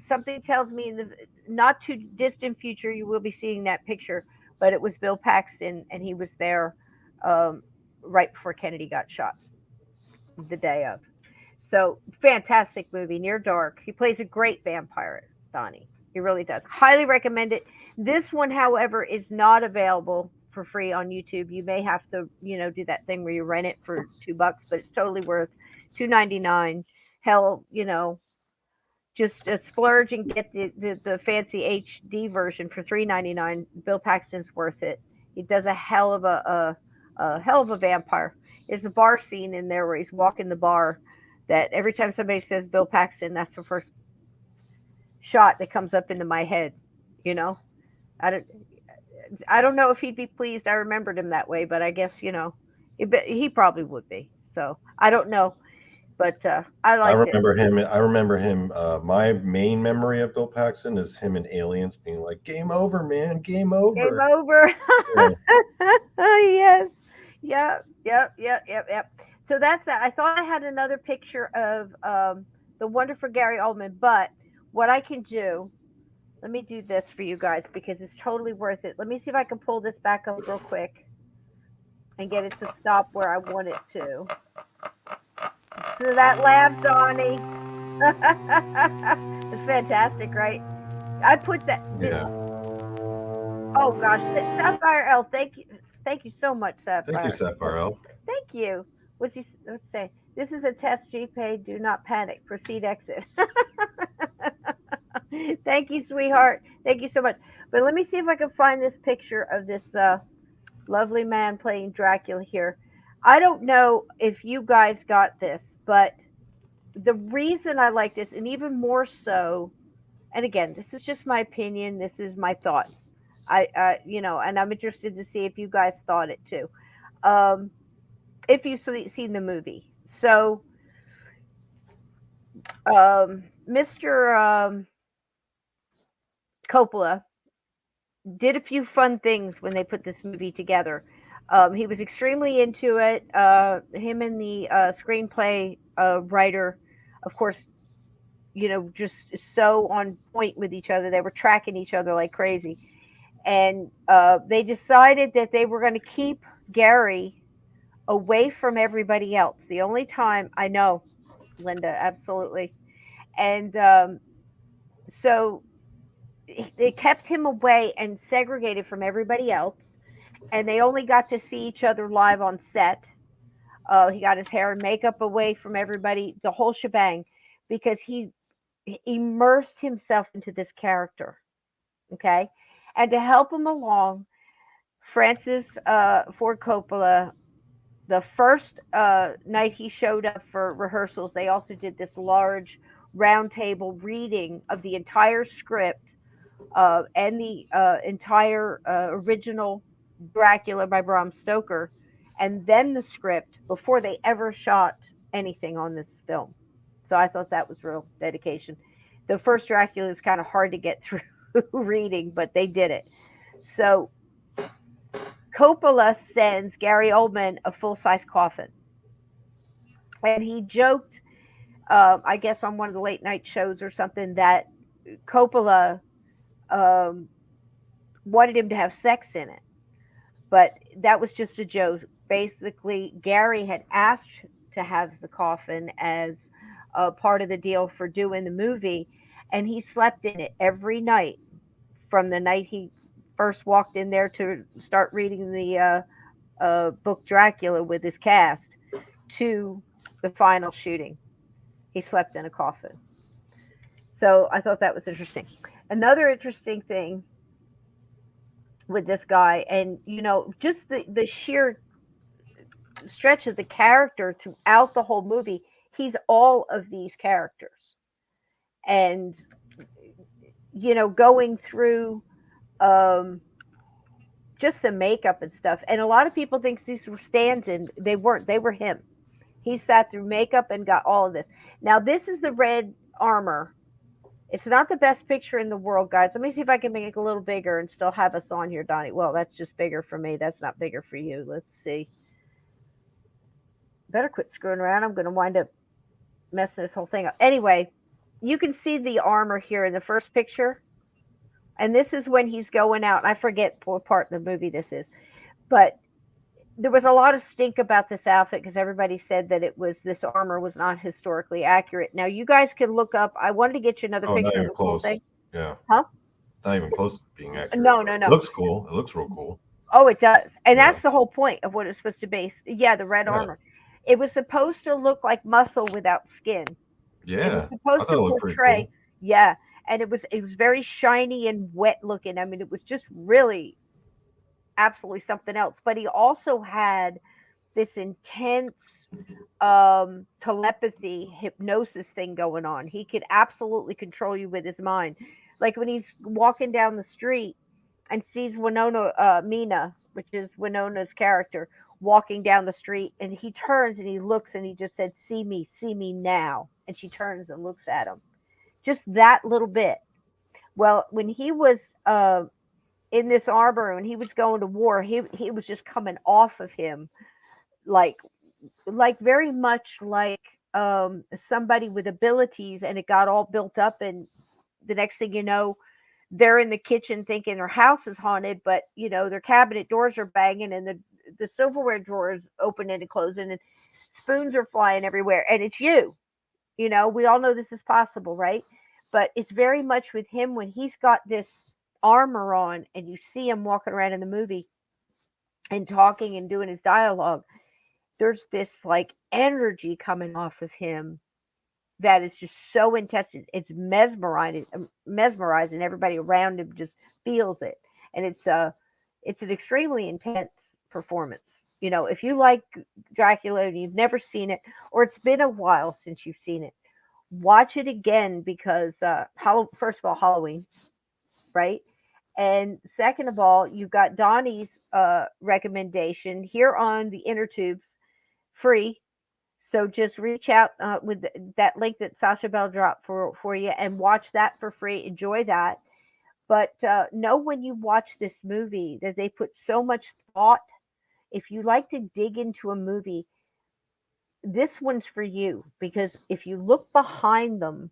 Something tells me in the not too distant future you will be seeing that picture, but it was Bill Paxton, and he was there um, right before Kennedy got shot, the day of. So fantastic movie, Near Dark. He plays a great vampire, Donnie. He really does. Highly recommend it. This one, however, is not available for free on YouTube. You may have to, do that thing where you rent it for $2, but it's totally worth $2.99. Hell, just splurge and get the fancy HD version for $3.99. Bill Paxton's worth it. He does a hell of a hell of a vampire. There's a bar scene in there where he's walking the bar that every time somebody says Bill Paxton, that's the first shot that comes up into my head. I don't know if he'd be pleased I remembered him that way, but I guess he probably would be. So I don't know, but I liked it. I remember him. My main memory of Bill Paxton is him in Aliens being like, "Game over, man, game Game over." over. Yeah. Yes. Yep. So that's that. I thought I had another picture of the wonderful Gary Oldman, but what I can do, let me do this for you guys because it's totally worth it. Let me see if I can pull this back up real quick and get it to stop where I want it to. So that laugh, Donnie. It's fantastic, right? I put that. Yeah. Oh gosh, Sapphire L. Thank you. Thank you so much, Sapphire. Thank you, Sapphire L. Thank you. Let's say? This is a test, GPay. Do not panic. Proceed exit. Thank you, sweetheart. Thank you so much. But let me see if I can find this picture of this lovely man playing Dracula here. I don't know if you guys got this, but the reason I like this, and even more so, and again, this is just my opinion. This is my thoughts. And I'm interested to see if you guys thought it too. If you've seen the movie. So, Mr. Coppola did a few fun things when they put this movie together. He was extremely into it. Him and the screenplay writer, of course, just so on point with each other. They were tracking each other like crazy. And they decided that they were going to keep Gary away from everybody else. The only time I know, Linda, absolutely. And so they kept him away and segregated from everybody else. And they only got to see each other live on set. He got his hair and makeup away from everybody, the whole shebang, because he immersed himself into this character. Okay. And to help him along, Francis Ford Coppola, the first night he showed up for rehearsals, they also did this large roundtable reading of the entire script and the entire original Dracula by Bram Stoker, and then the script before they ever shot anything on this film. So I thought that was real dedication. The first Dracula is kind of hard to get through reading, but they did it. So Coppola sends Gary Oldman a full-size coffin. And he joked, I guess on one of the late night shows or something, that Coppola wanted him to have sex in it. But that was just a joke. Basically, Gary had asked to have the coffin as part of the deal for doing the movie, and he slept in it every night from the night he first walked in there to start reading the book Dracula with his cast to the final shooting. He slept in a coffin. So I thought that was interesting. Another interesting thing with this guy, and just the sheer stretch of the character throughout the whole movie, he's all of these characters. And going through just the makeup and stuff, and a lot of people think these were stand-ins. They weren't. They were him. He sat through makeup and got all of this. Now this is the red armor. It's not the best picture in the world, guys. Let me see if I can make it a little bigger and still have us on here, Donnie. Well, that's just bigger for me. That's not bigger for you. Let's see. Better quit screwing around. I'm going to wind up messing this whole thing up. Anyway, you can see the armor here in the first picture. And this is when he's going out. I forget what part of the movie this is. But there was a lot of stink about this outfit because everybody said that this armor was not historically accurate. Now you guys can look up. I wanted to get you another picture Not even of the whole close. thing. Yeah. Huh? Not even close to being accurate. No. It looks cool. It looks real cool. Oh, it does. And that's the whole point of what it's supposed to be. Yeah, the red armor. It was supposed to look like muscle without skin. Yeah. It was supposed to portray. Cool. Yeah. And it was very shiny and wet looking. I mean, it was just really absolutely something else. But he also had this intense telepathy hypnosis thing going on. He could absolutely control you with his mind. Like when he's walking down the street and sees Mina, which is Winona's character, walking down the street, and he turns and he looks and he just said, see me now. And she turns and looks at him. Just that little bit. Well, when he was in this armor, when he was going to war, he was just coming off of him like very much like somebody with abilities, and it got all built up, and the next thing you know, they're in the kitchen thinking their house is haunted, but their cabinet doors are banging and the silverware drawers opening and closing and spoons are flying everywhere, and it's you. We all know this is possible, right? But it's very much with him when he's got this armor on and you see him walking around in the movie. and talking and doing his dialogue, there's this like energy coming off of him that is just so intense. It's mesmerizing. Everybody around him just feels it, and it's an extremely intense performance. You know, if you like Dracula and you've never seen it, or it's been a while since you've seen it, watch it again because first of all, Halloween, right? And second of all, you've got Donnie's recommendation here on the inner tubes, free. So just reach out with that link that Sasha Bell dropped for you and watch that for free. Enjoy that. But know when you watch this movie that they put so much thought. If you like to dig into a movie, this one's for you because if you look behind them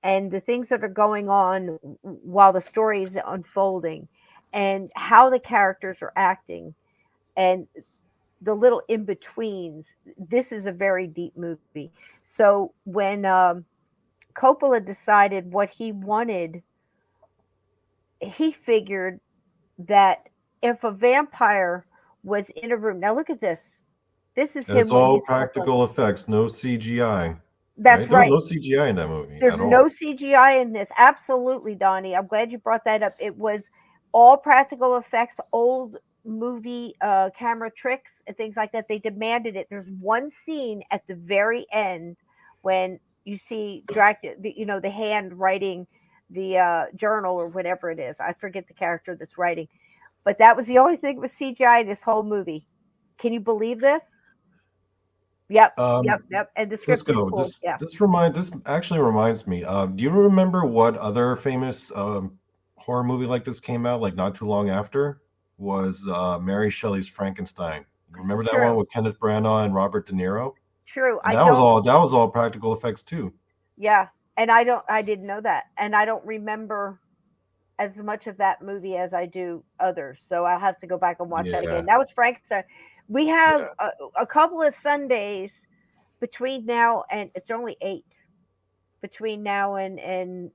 and the things that are going on while the story is unfolding and how the characters are acting and the little in betweens, this is a very deep movie. So when Coppola decided what he wanted, he figured that if a vampire was in a room, now look at this. This is And him it's when all he's practical effects, no CGI. That's Right? There was right. no CGI in that movie There's at no all. CGI in this. Absolutely, Donnie. I'm glad you brought that up. It was all practical effects, old movie camera tricks and things like that. They demanded it. There's one scene at the very end when you see Dracula, the hand writing the journal or whatever it is. I forget the character that's writing, but that was the only thing with CGI in this whole movie. Can you believe this? Yep, Um, yep. And the script is Cisco, pulled. Yeah. this actually reminds me. Do you remember what other famous horror movie like this came out like not too long after? Was Mary Shelley's Frankenstein. You remember that one True. with Kenneth Branagh and Robert De Niro? True. And I don't. that was all practical effects too. Yeah, and I didn't know that, and I don't remember as much of that movie as I do others. So I'll have to go back and watch that again. Yeah, That was Frankenstein. We have yeah. a couple of Sundays between now and it's only 8 between now and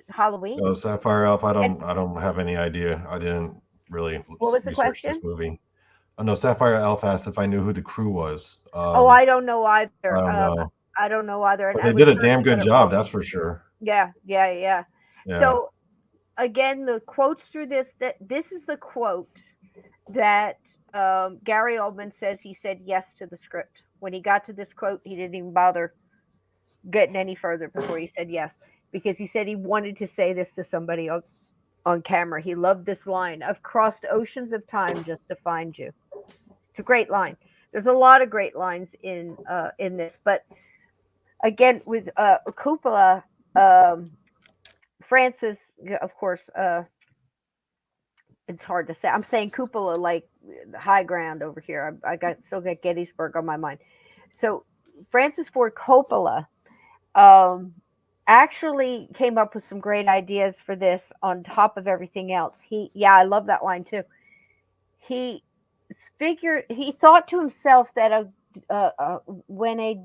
Halloween. So Sapphire Elf, And I don't have any idea. I didn't really what was the research this question? movie. Oh no, Sapphire Elf asked if I knew who the crew was. Oh, I don't know I either. don't know. I don't know either, and But I they was did a damn certain that good it job, won't. that's for sure. Yeah. Yeah. So again, the quotes through this is the quote that Gary Oldman says he said yes to the script. When he got to this quote, he didn't even bother getting any further before he said yes, because he said he wanted to say this to somebody on camera. He loved this line: "I've crossed oceans of time just to find you." It's a great line. There's a lot of great lines in this, but again with Coppola, Francis, of course, it's hard to say. I'm saying cupola like the high ground over here. I still got Gettysburg on my mind. So Francis Ford Coppola um, actually came up with some great ideas for this on top of everything else. I love that line too. He he thought to himself that when a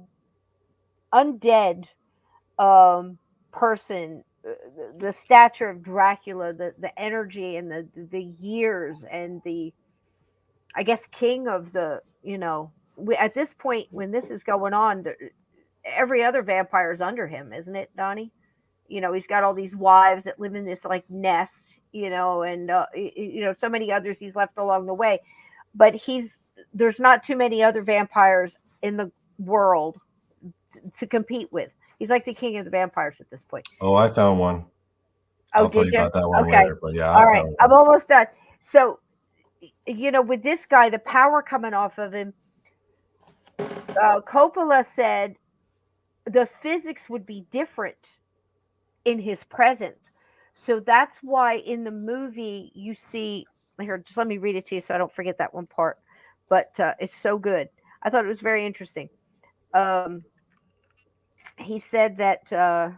undead person, the stature of Dracula, the energy and the years and the, I guess, king of the, at this point when this is going on, every other vampire is under him, isn't it, Donnie? He's got all these wives that live in this like nest, and so many others he's left along the way, but there's not too many other vampires in the world to compete with. He's like the king of the vampires at this point. Oh, I found one. Oh, I'll tell did you you? about that one Okay. later, but yeah, All I right. found I'm one. almost done. So, with this guy, the power coming off of him, Coppola said the physics would be different in his presence. So that's why in the movie you see here. Just let me read it to you so I don't forget that one part. But it's so good. I thought it was very interesting. Um, he said that the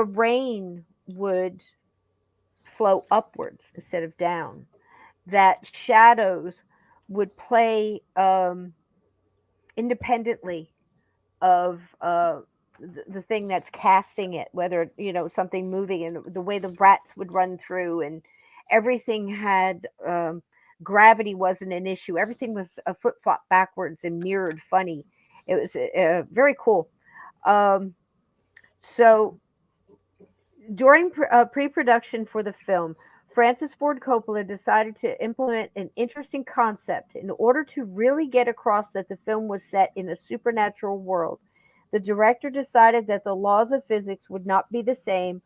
rain would flow upwards instead of down. That shadows would play independently of the thing that's casting it, whether something moving, and the way the rats would run through, and everything had gravity wasn't an issue. Everything was a flip flop backwards and mirrored funny. It was very cool. Um, so during pre-production for the film, Francis Ford Coppola decided to implement an interesting concept in order to really get across that the film was set in a supernatural world. The director decided that the laws of physics would not be the same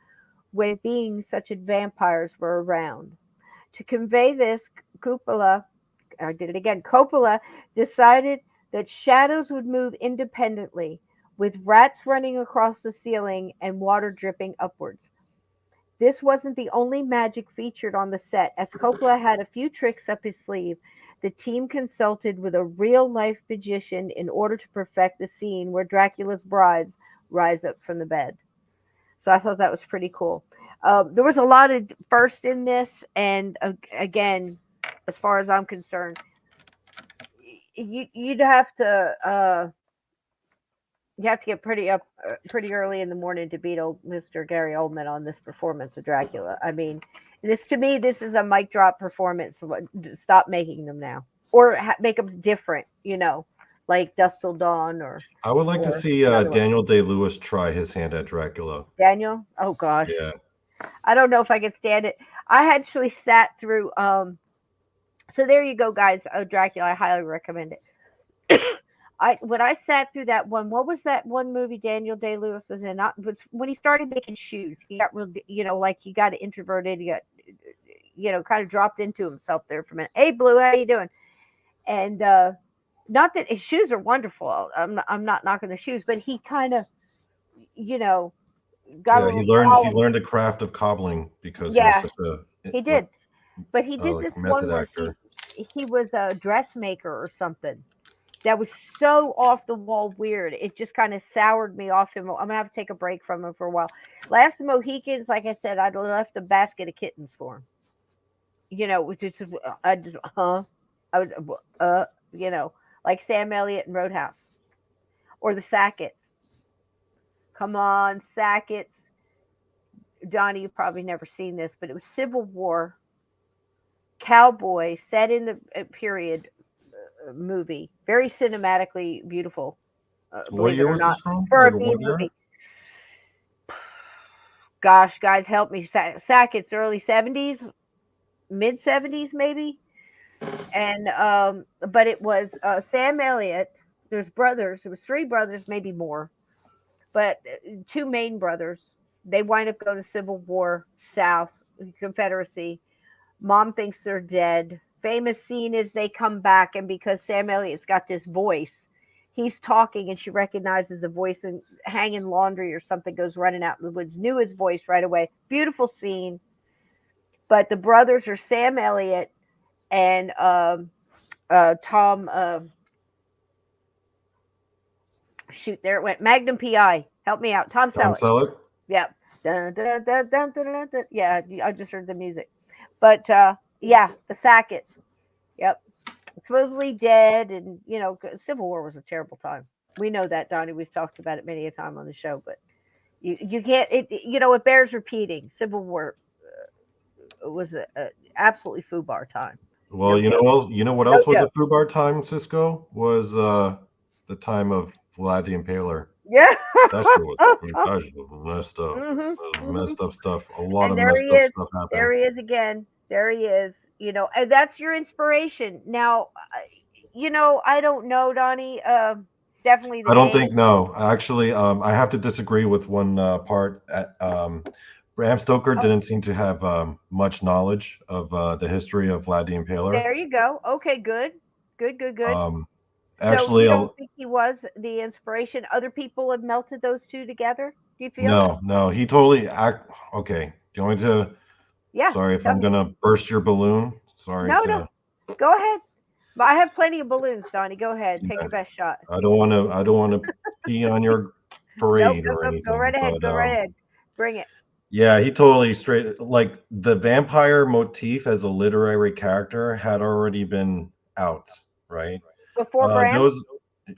when beings such as vampires were around. To convey this, Coppola decided that shadows would move independently, with rats running across the ceiling and water dripping upwards. This wasn't the only magic featured on the set, as Coppola had a few tricks up his sleeve. The team consulted with a real life magician in order to perfect the scene where Dracula's brides rise up from the bed. So I thought that was pretty cool. There was a lot of first in this, and again, as far as I'm concerned, you'd have to you have to get pretty up pretty early in the morning to beat old Mr. Gary Oldman on this performance of Dracula. I mean, this to me, this is a mic drop performance. Stop making them now, or make them different. Like Dusk Till Dawn, or I would like to see Daniel Day-Lewis try his hand at Dracula. Daniel, oh gosh, Yeah. I don't know if I could stand it. I actually sat through. So there you go, guys. Oh, Dracula, I highly recommend it. When I sat through that one, what was that one movie Daniel Day-Lewis was in? Was when he started making shoes. He got real, like he got introverted. He got, kind of dropped into himself there for a minute. Hey, Blue, how you doing? And not that his shoes are wonderful. I'm not knocking the shoes, but he kind of, got a Yeah, he little learned the craft of cobbling because Yeah, he was such he did. But he did like this method one where actor. he was a dressmaker or something. That was so off the wall weird. It just kind of soured me off him. I'm gonna have to take a break from him for a while. Last of the Mohicans, like I said, I'd left a basket of kittens for him. Which is I just I was like Sam Elliott and Roadhouse or the Sackets. Come on, Sackets. Johnny, you've probably never seen this, but it was Civil War cowboy set in the period movie. Very cinematically beautiful. What Believe it year or was not, this from? for Like a B what year? movie. Gosh, guys, help me. Sackett's early 70s, mid 70s, maybe. And but it was Sam Elliott. There's brothers. It was three brothers, maybe more, but two main brothers. They wind up going to Civil War South, Confederacy. Mom thinks they're dead. Famous scene is they come back, and because Sam Elliott's got this voice, he's talking, and she recognizes the voice and hanging laundry or something, goes running out in the woods, knew his voice right away. Beautiful scene. But the brothers are Sam Elliott and Tom. Shoot, there it went. Magnum PI. Help me out. Tom Tom Selleck. Selleck? Yep. Dun, dun, dun, dun, dun, dun, dun. Yeah, I just heard the music. But yeah, the Sackets. Yep. Supposedly dead, and Civil War was a terrible time. We know that, Donnie. We've talked about it many a time on the show, but you can't. It bears repeating. Civil War was a absolutely foobar time. Well, you know what else was a foobar time, Cisco? Was the time of Vlad the Impaler. Yeah. That was messed up. Messed up stuff. A lot of messed up stuff happened. There he is again. There he is. And that's your inspiration. Now, I don't know, Donnie. Definitely. I don't think no. Actually, I have to disagree with one part. Bram Stoker didn't seem to have much knowledge of the history of Vlad the Impaler. There you go. Okay, good. Actually, so you don't think he was the inspiration? Other people have melted those two together? Do you feel? No. He totally okay. Do you want me to? Yeah. Sorry if I'm gonna burst your balloon. Sorry. No. Go ahead. I have plenty of balloons, Donnie. Go ahead. Take your best shot. I don't want to pee on your parade or anything. Go right ahead. Bring it. Yeah, he totally like the vampire motif as a literary character had already been out, right? Before Bram?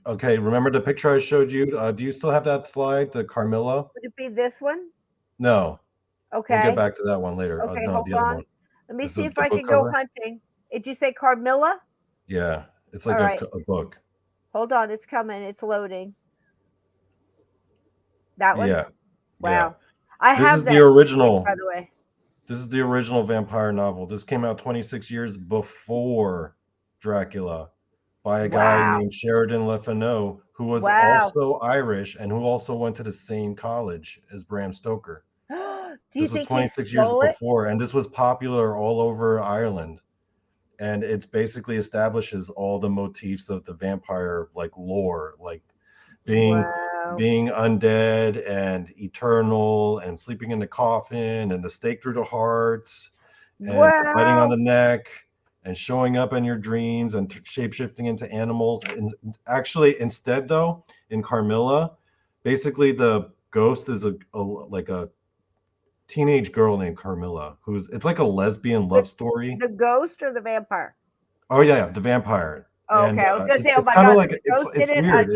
Okay, remember the picture I showed you? Do you still have that slide, the Carmilla? Would it be this one? No. Okay. We'll get back to that one later. Okay, no, hold the other on. one. Let me see if I can go hunting. Did you say Carmilla? Yeah, it's All like right. a book. Hold on, it's coming. It's loading. That one? Yeah, yeah. Wow. I This have is the that, by original. the way. This is the original vampire novel. This came out 26 years before Dracula by a guy Wow. named Sheridan Le Fanu, who was Wow. also Irish and who also went to the same college as Bram Stoker. Do you This was think he 26 years stole it? before, and this was popular all over Ireland. And it's basically establishes all the motifs of the vampire like lore, like being Wow. being undead and eternal and sleeping in the coffin and the stake through the hearts and the biting on Wow. the neck and showing up in your dreams and shape-shifting into animals. And actually, instead, though, in Carmilla, basically the ghost is like a teenage girl named Carmilla, it's like a lesbian love story. The ghost or the vampire? Oh yeah, the vampire. Oh, And okay. I was gonna say, oh it's my kind of God, like the ghost it's in it weird.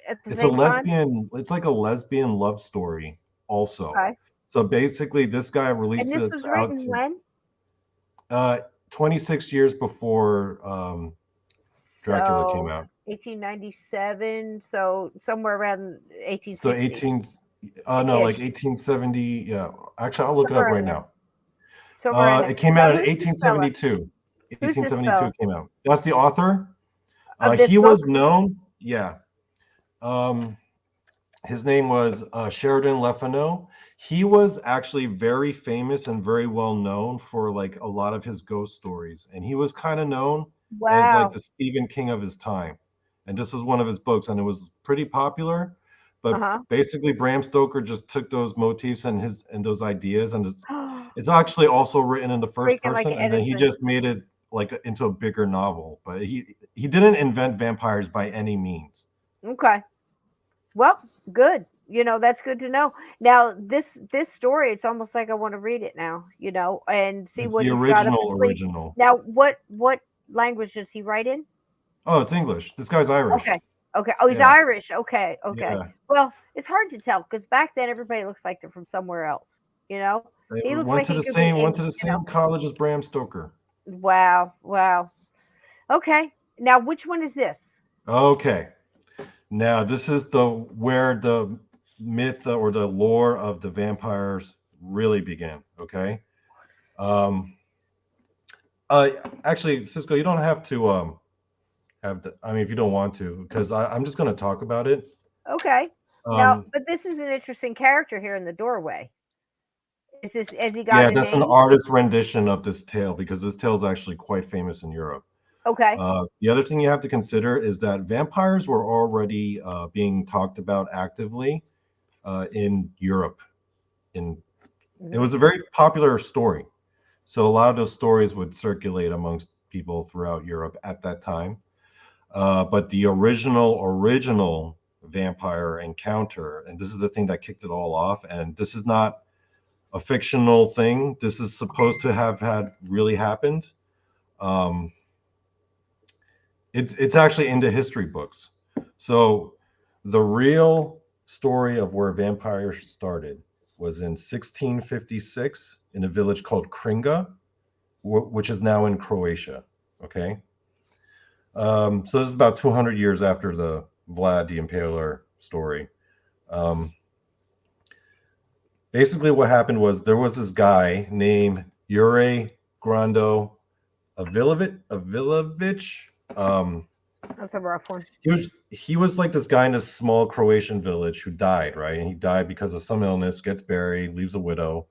at the It's a same time. lesbian. It's like a lesbian love story also. Okay. So basically, this guy And released this this was out written to when? 26 years before Dracula came So out. 1897. So somewhere around So 1860. no, like Ish. 1870. Yeah, actually, I'll look it up Somewhere right in there. now. Somewhere in there. It came Now, out in who's this fella? 1872. Who's this 1872 fella? it came out. That's the author. Of this He book? was known. Yeah. His name was Sheridan Le Fanu. He was actually very famous and very well known for like a lot of his ghost stories, and he was kind of known as like Wow. the Stephen King of his time. And this was one of his books, and it was pretty popular. But Uh-huh. basically, Bram Stoker just took those motifs and those ideas, and it's actually also written in the first Freaking like person, and then he Edison. just made it like into a bigger novel. But he didn't invent vampires by any means. Okay. Well, good. That's good to know. Now, this story, it's almost like I want to read it now, and see It's what the he's got up his sleeve. original. Now, what language does he write in? Oh, it's English. This guy's Irish. Okay. Okay. Oh, he's Yeah. Irish. Okay. Okay. Yeah. Well, it's hard to tell because back then everybody looks like they're from somewhere else. He They looks went like to he the could same be went to the same college as Bram Stoker. Wow. Wow. Okay. Now, which one is this? Okay. Now this is where the myth or the lore of the vampires really began. Okay. Actually, Cisco, you don't have to if you don't want to, because I'm just going to talk about it. Okay. Now, but this is an interesting character here in the doorway. Is this, has he got Yeah, a that's name? an artist rendition of this tale because this tale is actually quite famous in Europe. Okay. The other thing you have to consider is that vampires were already being talked about actively in Europe. It was a very popular story. So a lot of those stories would circulate amongst people throughout Europe at that time. But the original vampire encounter, and this is the thing that kicked it all off, and this is not a fictional thing. This is supposed to have had really happened. It's actually in the history books. So the real story of where vampires started was in 1656 in a village called Kringa, which is now in Croatia. Okay. So this is about 200 years after the Vlad the Impaler story. Basically what happened was there was this guy named Jure Grando Avilovich. That's a rough one. He was like this guy in this small Croatian village who died, right? And he died because of some illness, gets buried, leaves a widow.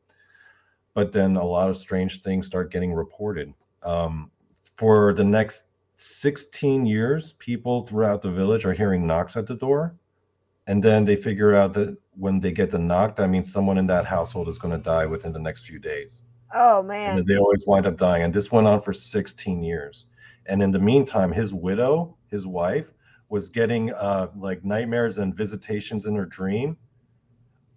But then a lot of strange things start getting reported. For the next 16 years, people throughout the village are hearing knocks at the door. And then they figure out that when they get the knock, that means someone in that household is going to die within the next few days. Oh, man. And they always wind up dying. And this went on for 16 years. And in the meantime, his widow, his wife, was getting like nightmares and visitations in her dream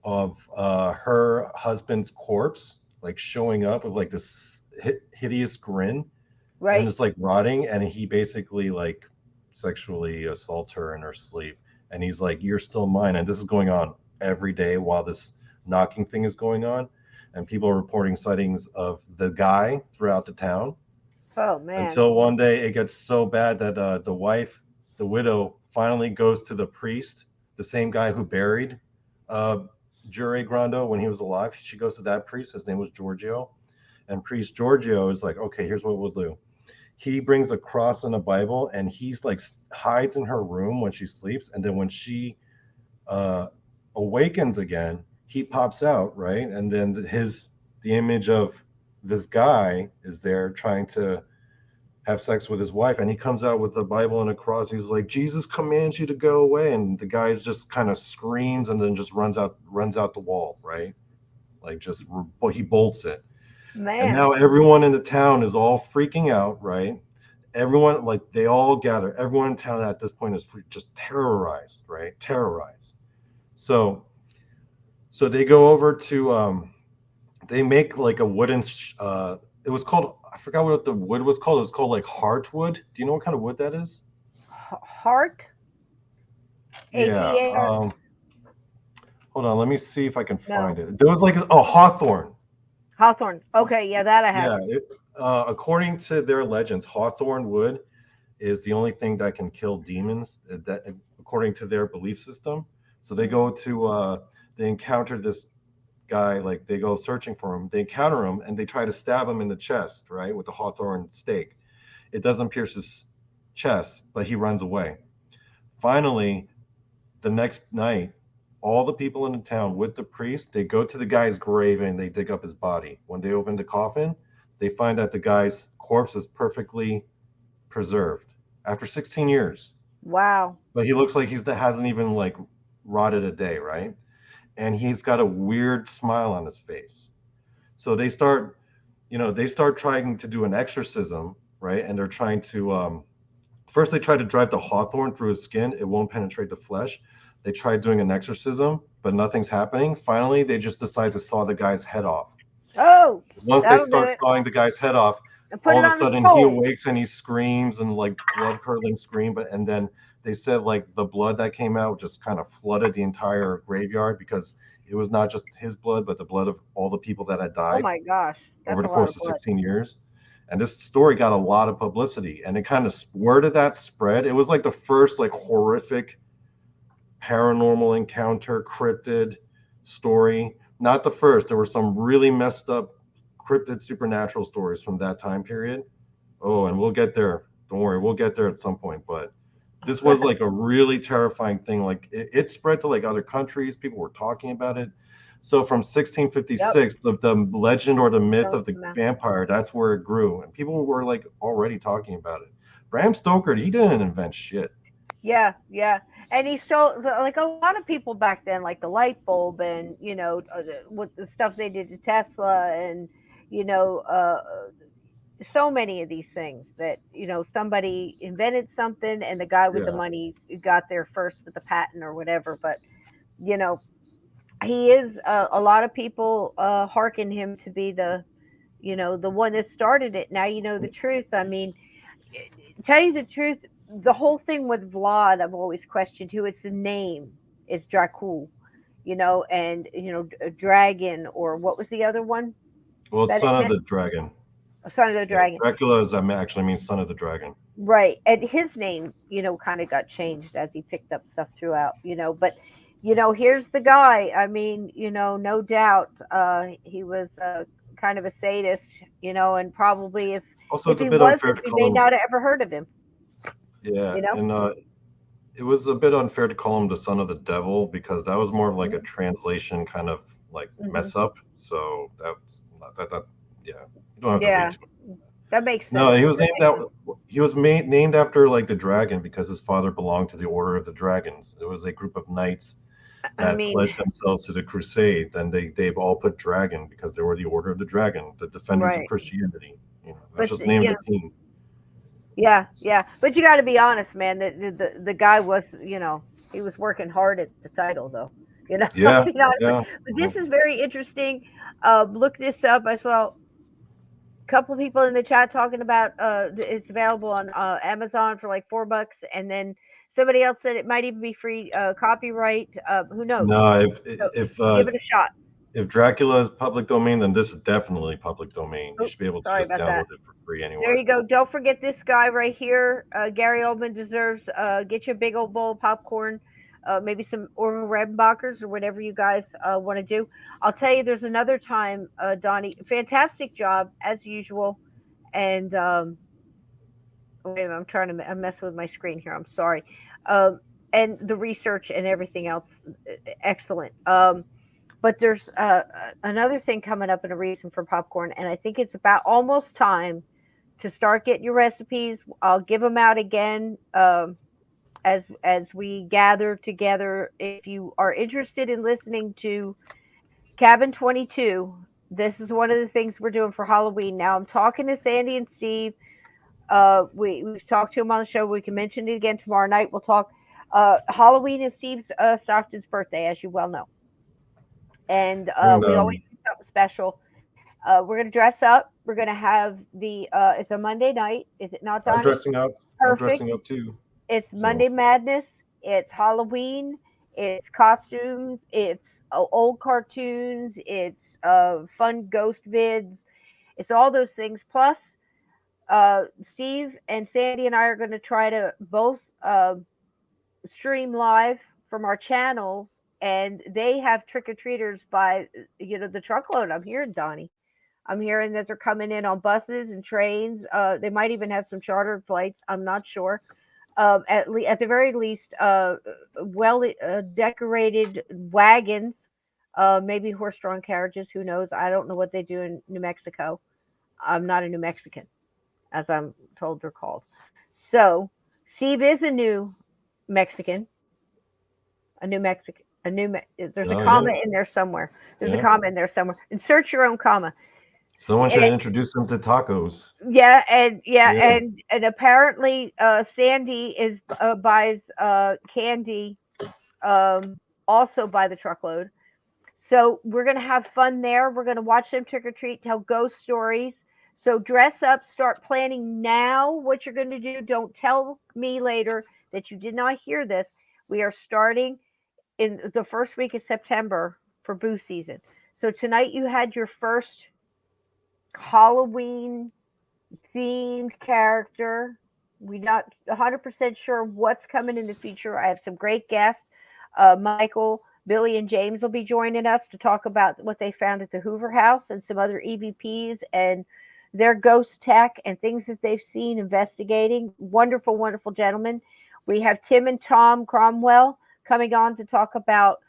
of her husband's corpse, like showing up with like this hideous grin. Right. And it's like rotting. And he basically like sexually assaults her in her sleep. And he's like, "You're still mine." And this is going on every day while this knocking thing is going on. And people are reporting sightings of the guy throughout the town. Oh man. Until one day it gets so bad that the widow, finally goes to the priest, the same guy who buried uh, Jure Grando when he was alive. She goes to that priest. His name was Giorgio, and priest Giorgio is like, okay, here's what we'll do. He brings a cross and a Bible, and he's like hides in her room when she sleeps, and then when she uh, awakens again, he pops out, right? And then the image of this guy is there trying to have sex with his wife, and he comes out with the Bible and a cross. He's like, Jesus commands you to go away, and the guy just kind of screams and then just runs out the wall, right? Like he bolts it. Man. And now everyone in the town is all freaking out, right? Everyone, like, they all gather. Everyone in town at this point is just terrorized, right? Terrorized. So they go over to they make like a wooden it was called, I forgot what the wood was called. It was called like heartwood. Do you know what kind of wood that is? Heart. Yeah. H-E-A-R? Hold on, let me see if I can find it. There was like hawthorn. Hawthorn. Okay, yeah, that I have. Yeah. According to their legends, hawthorn wood is the only thing that can kill demons. That, according to their belief system. So they go to they encounter this guy, like they go searching for him, they encounter him, and they try to stab him in the chest, right, with the hawthorn stake. It doesn't pierce his chest, but he runs away. Finally, the next night, all the people in the town with the priest, they go to the guy's grave and they dig up his body. When they open the coffin, they find that the guy's corpse is perfectly preserved after 16 years. Wow. But he looks like hasn't even like rotted a day, right? And he's got a weird smile on his face. So they start trying to do an exorcism, right? And they're trying to first they try to drive the hawthorn through his skin. It won't penetrate the flesh. They tried doing an exorcism, but nothing's happening. Finally, they just decide to saw the guy's head off. Oh. Once they start sawing the guy's head off, all of a sudden he awakes and he screams and like blood curdling scream, and then they said like the blood that came out just kind of flooded the entire graveyard because it was not just his blood, but the blood of all the people that had died. Oh my gosh. Over the course of 16 years. And this story got a lot of publicity, and it kind of, word of that spread. It was like the first like horrific paranormal encounter cryptid story. Not the first. There were some really messed up cryptid supernatural stories from that time period. Oh, and we'll get there. Don't worry, we'll get there at some point. But this was like a really terrifying thing. Like it spread to like other countries. People were talking about it. So from 1656, the legend or the myth of the vampire, that's where it grew. And people were like already talking about it. Bram Stoker, he didn't invent shit. Yeah, yeah. And he stole, like a lot of people back then, like the light bulb and, with the stuff they did to Tesla and, so many of these things that, somebody invented something and the guy with the money got there first with the patent or whatever. But, he is, a lot of people hearken him to be the one that started it. Now you know the truth. I mean, tell you the truth, the whole thing with Vlad, I've always questioned who its name is. Dracula, and a dragon, or what was the other one? Well, it's Son of the Dragon. Son of the Dragon. Dracula actually means Son of the Dragon. Right, and his name, kind of got changed as he picked up stuff throughout, but. Here's the guy. I mean, no doubt he was kind of a sadist, and probably if it's he a bit unfair wasn't, we may not have ever heard of him. Yeah, and it was a bit unfair to call him the son of the devil because that was more of like a translation kind of like mess up. So that's that. Yeah, you don't have to read too much. That makes sense. No, he was named after like the dragon because his father belonged to the Order of the Dragons. It was a group of knights that pledged themselves to the crusade. Then they've all put dragon because they were the Order of the Dragon, the defenders of Christianity. That's just named the king. Yeah, yeah. But you got to be honest, man. The guy was, he was working hard at the title, though. Yeah. But this is very interesting. Look this up. I saw a couple of people in the chat talking about it's available on Amazon for like $4, and then somebody else said it might even be free copyright. Who knows? No, give it a shot. if Dracula is public domain, then this is definitely public domain. You Oops, should be able to sorry just about download that. it for free There anywhere. you go. Don't forget this guy right here. Gary Oldman deserves. Get you a big old bowl of popcorn, maybe some Orville Redenbachers or whatever you guys want to do. I'll tell you, there's another time, Donnie. Fantastic job as usual. And wait a minute, I'm messing with my screen here. I'm sorry. And the research and everything else, excellent. But there's another thing coming up and a reason for popcorn, and I think it's about almost time to start getting your recipes. I'll give them out again as we gather together. If you are interested in listening to Cabin 22, this is one of the things we're doing for Halloween. Now I'm talking to Sandy and Steve. We've talked to him on the show. We can mention it again tomorrow night. We'll talk. Halloween is Steve Stockton's birthday, as you well know, and we always do something special. We're gonna dress up. We're gonna have the. It's a Monday night, is it not, Donnie? I'm dressing up. Perfect. I'm dressing up too. It's Monday Madness. It's Halloween. It's costumes. It's old cartoons. It's fun ghost vids. It's all those things. Plus, Steve and Sandy and I are going to try to both stream live from our channels, and they have trick or treaters by the truckload. I'm hearing, Donnie. I'm hearing that they're coming in on buses and trains. They might even have some chartered flights. I'm not sure. At the very least, well decorated wagons, maybe horse-drawn carriages. Who knows? I don't know what they do in New Mexico. I'm not a New Mexican, as I'm told they're called. So Steve is a New Mexican. There's a comma in there somewhere. There's a comma in there somewhere. Insert your own comma. Someone should introduce him to tacos. Yeah, and apparently Sandy buys candy also by the truckload. So we're gonna have fun there. We're gonna watch them trick or treat, tell ghost stories. So dress up, start planning now what you're gonna do. Don't tell me later that you did not hear this. We are starting in the first week of September for boo season. So tonight you had your first Halloween themed character. We're not 100% sure what's coming in the future. I have some great guests. Michael, Billy, and James will be joining us to talk about what they found at the Hoover House and some other EVPs and their ghost tech and things that they've seen investigating. Wonderful, wonderful gentlemen. We have Tim and Tom Cromwell coming on to talk about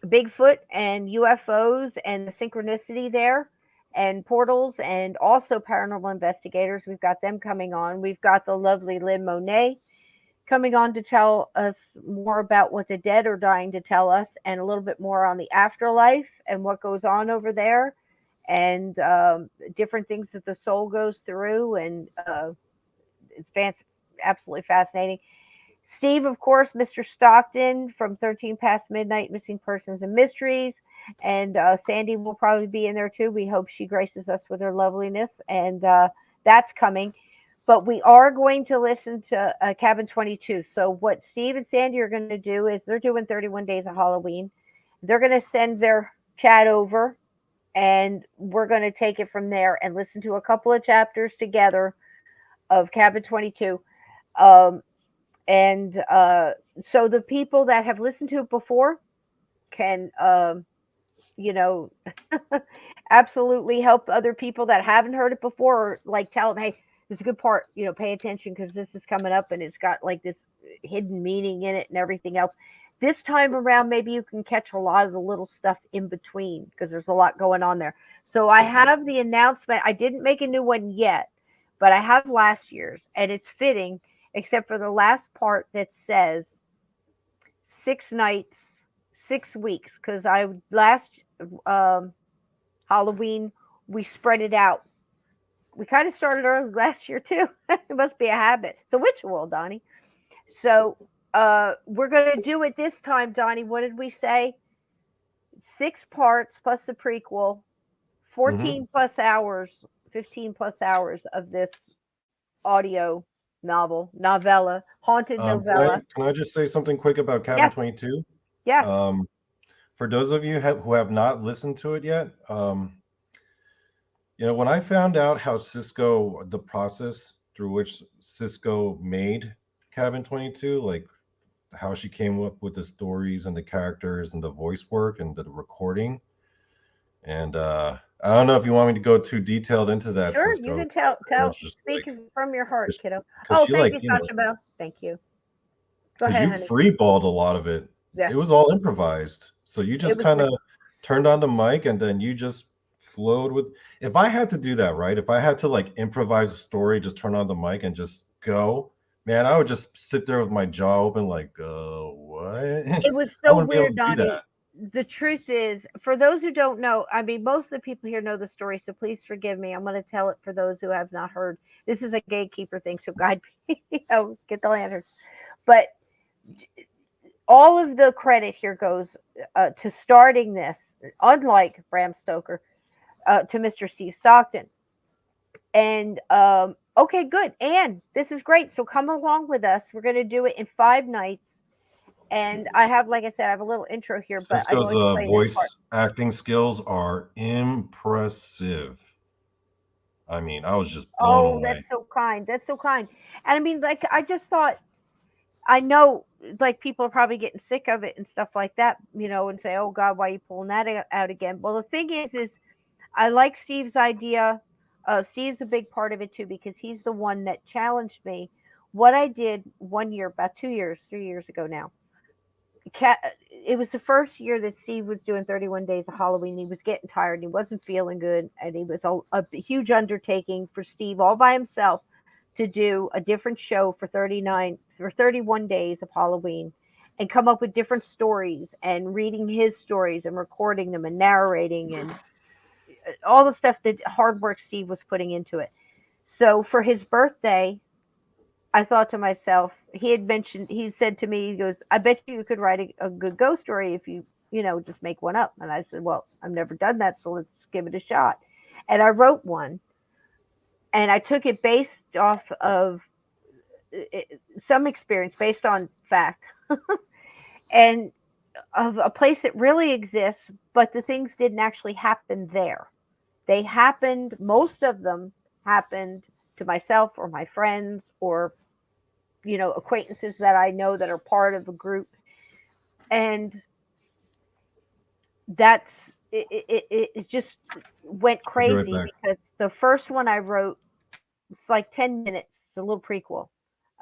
Bigfoot and UFOs and the synchronicity there and portals, and also paranormal investigators. We've got them coming on. We've got the lovely Lynn Monet coming on to tell us more about what the dead are dying to tell us, and a little bit more on the afterlife and what goes on over there, and different things that the soul goes through, and it's absolutely fascinating. Steve, of course, Mr. Stockton from 13 Past Midnight, Missing Persons and Mysteries. And Sandy will probably be in there too. We hope she graces us with her loveliness. And that's coming. But we are going to listen to Cabin 22. So what Steve and Sandy are going to do is they're doing 31 Days of Halloween. They're going to send their chat over. And we're going to take it from there and listen to a couple of chapters together of Cabin 22. And so the people that have listened to it before can, absolutely help other people that haven't heard it before, or like tell them, hey, there's a good part, pay attention because this is coming up and it's got like this hidden meaning in it and everything else. This time around, maybe you can catch a lot of the little stuff in between because there's a lot going on there. So I have the announcement. I didn't make a new one yet, but I have last year's, and it's fitting, except for the last part that says 6 nights, 6 weeks, because last Halloween, we spread it out. We kind of started early last year, too. It must be a habit. It's a ritual, Donnie. So we're going to do it this time, Donnie. What did we say? 6 parts plus the prequel, 14 plus hours, 15 plus hours of this audio novella, haunted novella. Can I just say something quick about Cabin 22? Yes. for those of you who have not listened to it yet, when I found out how the process through which Cisco made Cabin 22, like how she came up with the stories and the characters and the voice work and the recording. And I don't know if you want me to go too detailed into that, Sure, Cisco. you can tell. Just Speak like, from your heart, cause, kiddo. 'cause Oh, she thank like, you, Sasha Bell. Thank you. Go because ahead, you honey. freeballed a lot of it. Yeah. It was all improvised. So you It just was kind of turned on the mic and then you just flowed with. If I had to do that, right? If I had to like improvise a story, just turn on the mic and just go, man, I would just sit there with my jaw open, like, what? It was I so wouldn't be able weird, to do Donnie. that. The truth is, for those who don't know, I mean, most of the people here know the story, so please forgive me. I'm going to tell it for those who have not heard. This is a gatekeeper thing, so guide me. Get the lanterns. But all of the credit here goes to starting this, unlike Bram Stoker, to Mr. Steve Stockton. And okay, good. And this is great. So come along with us. We're going to do it in 5 nights. And I have, like I said, I have a little intro here, but I'm Cisco's going to play this part. voice acting skills are impressive. I mean, I was just blown Oh, away. that's so kind. That's so kind. And I mean, like, I just thought, I know, like, people are probably getting sick of it and stuff like that, and say, oh, God, why are you pulling that out again? Well, the thing is I like Steve's idea. Steve's a big part of it, too, because he's the one that challenged me. What I did one year, about 2 years, 3 years ago now, it was the first year that Steve was doing 31 days of Halloween. He was getting tired and he wasn't feeling good. And it was a huge undertaking for Steve all by himself to do a different show for 31 days of Halloween and come up with different stories and reading his stories and recording them and narrating and all the stuff that hard work Steve was putting into it. So for his birthday, I thought to myself, he said to me, he goes, I bet you could write a good ghost story if you just make one up. And I said, well, I've never done that, so let's give it a shot. And I wrote one, and I took it based off of some experience, based on fact, and of a place that really exists, but the things didn't actually happen there. They happened, most of them happened to myself or my friends or acquaintances that I know that are part of a group. And that's it just went crazy because the first one I wrote, it's like 10 minutes, a little prequel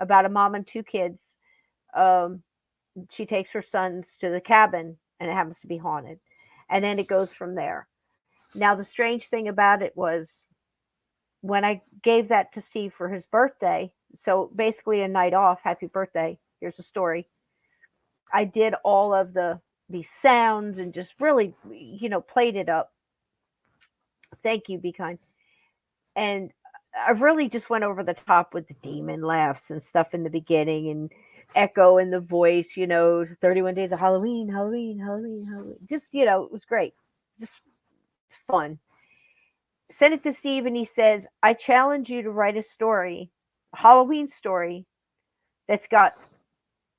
about a mom and 2 kids. She takes her sons to the cabin and it happens to be haunted, and then it goes from there. Now the strange thing about it was when I gave that to Steve for his birthday, so basically a night off, happy birthday, here's a story. I did all of these sounds and just really, played it up. Thank you, be kind. And I really just went over the top with the demon laughs and stuff in the beginning and echo in the voice, 31 days of Halloween, Halloween, Halloween, Halloween. Just, it was great. Just fun. Sent it to Steve and he says, I challenge you to write a story, a Halloween story that's got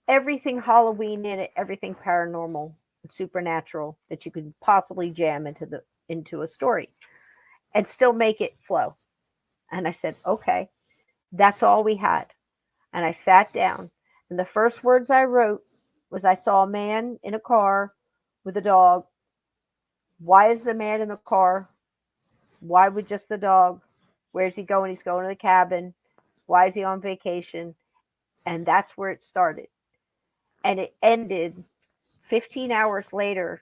everything Halloween in it, everything paranormal and supernatural that you could possibly jam into a story and still make it flow. And I said, okay, that's all we had. And I sat down and the first words I wrote was, I saw a man in a car with a dog. Why is the man in the car? Why would just the dog? Where's he going? He's going to the cabin. Why is he on vacation? And that's where it started. And it ended 15 hours later,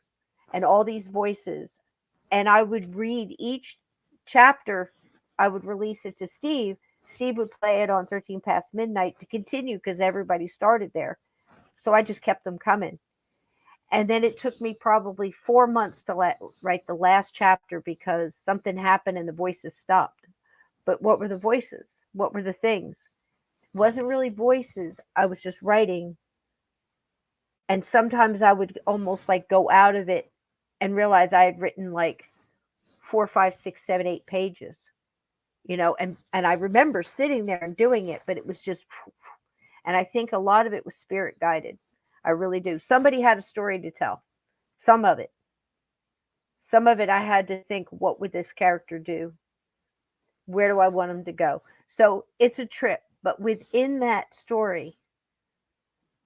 and all these voices. And I would read each chapter. I would release it to Steve. Steve would play it on 13 past midnight to continue because everybody started there. So I just kept them coming. And then it took me probably 4 months to write the last chapter because something happened and the voices stopped. But what were the voices? What were the things? It wasn't really voices. I was just writing. And sometimes I would almost like go out of it and realize I had written like 4, 5, 6, 7, 8 pages, and I remember sitting there and doing it, but it was just, and I think a lot of it was spirit guided. I really do. Somebody had a story to tell. Some of it. Some of it I had to think, what would this character do? Where do I want him to go? So it's a trip, but within that story,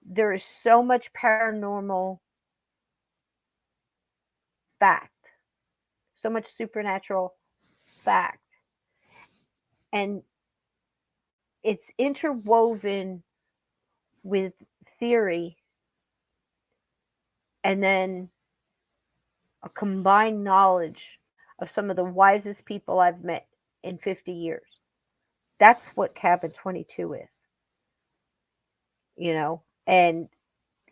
there is so much paranormal fact, so much supernatural fact, and it's interwoven with theory and then a combined knowledge of some of the wisest people I've met in 50 years. That's what Cabin 22 is, and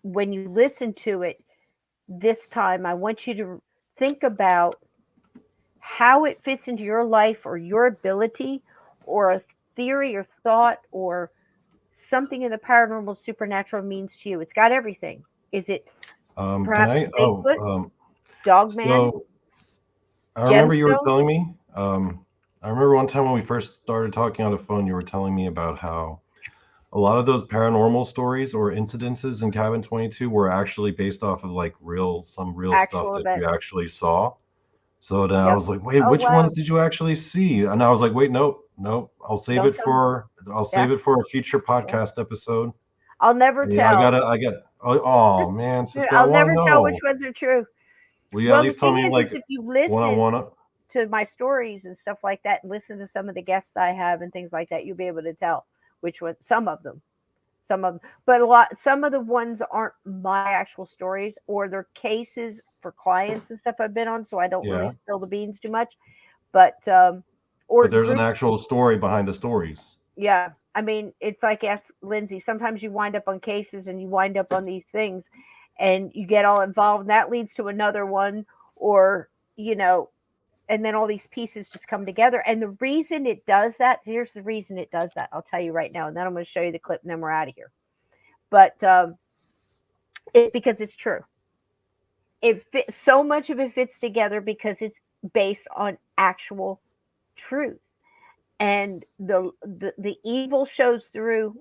when you listen to it this time, I want you to think about how it fits into your life or your ability or a theory or thought or something in the paranormal supernatural means to you. It's got everything. Is it Can perhaps I? Bigfoot, Dogman, So I remember you were gemstone? telling me. I remember one time when we first started talking on the phone, you were telling me about how a lot of those paranormal stories or incidences in Cabin 22 were actually based off of like some real stuff Actual that you events. actually saw. So then I Yep. was like, wait, Oh which wow. ones did you actually see? And I was like, wait, nope, nope. Don't tell me. I'll Yeah. save it for a future Yeah. podcast episode. I'll never Yeah, tell. I got oh man, sister, I I'll want never to tell which know. ones are true. Will you at Well, the least tell thing me is like if you one on listen one? to my stories and stuff like that and listen to some of the guests I have and things like that, you'll be able to tell which one. Some of them, but some of the ones aren't my actual stories, or they're cases for clients and stuff I've been on, so I don't really Yeah, spill the beans too much. But but or there's an group, actual story behind the stories. yeah. I mean, it's like ask Lindsay. Sometimes you wind up on cases and you wind up on these things, and you get all involved, and that leads to another one, or you know, and then all these pieces just come together. And the reason it does that, here's the reason it does that. I'll tell you right now, and then I'm going to show you the clip, and then we're out of here. But it's because it's true. So much of it fits together because it's based on actual truth, and the evil shows through.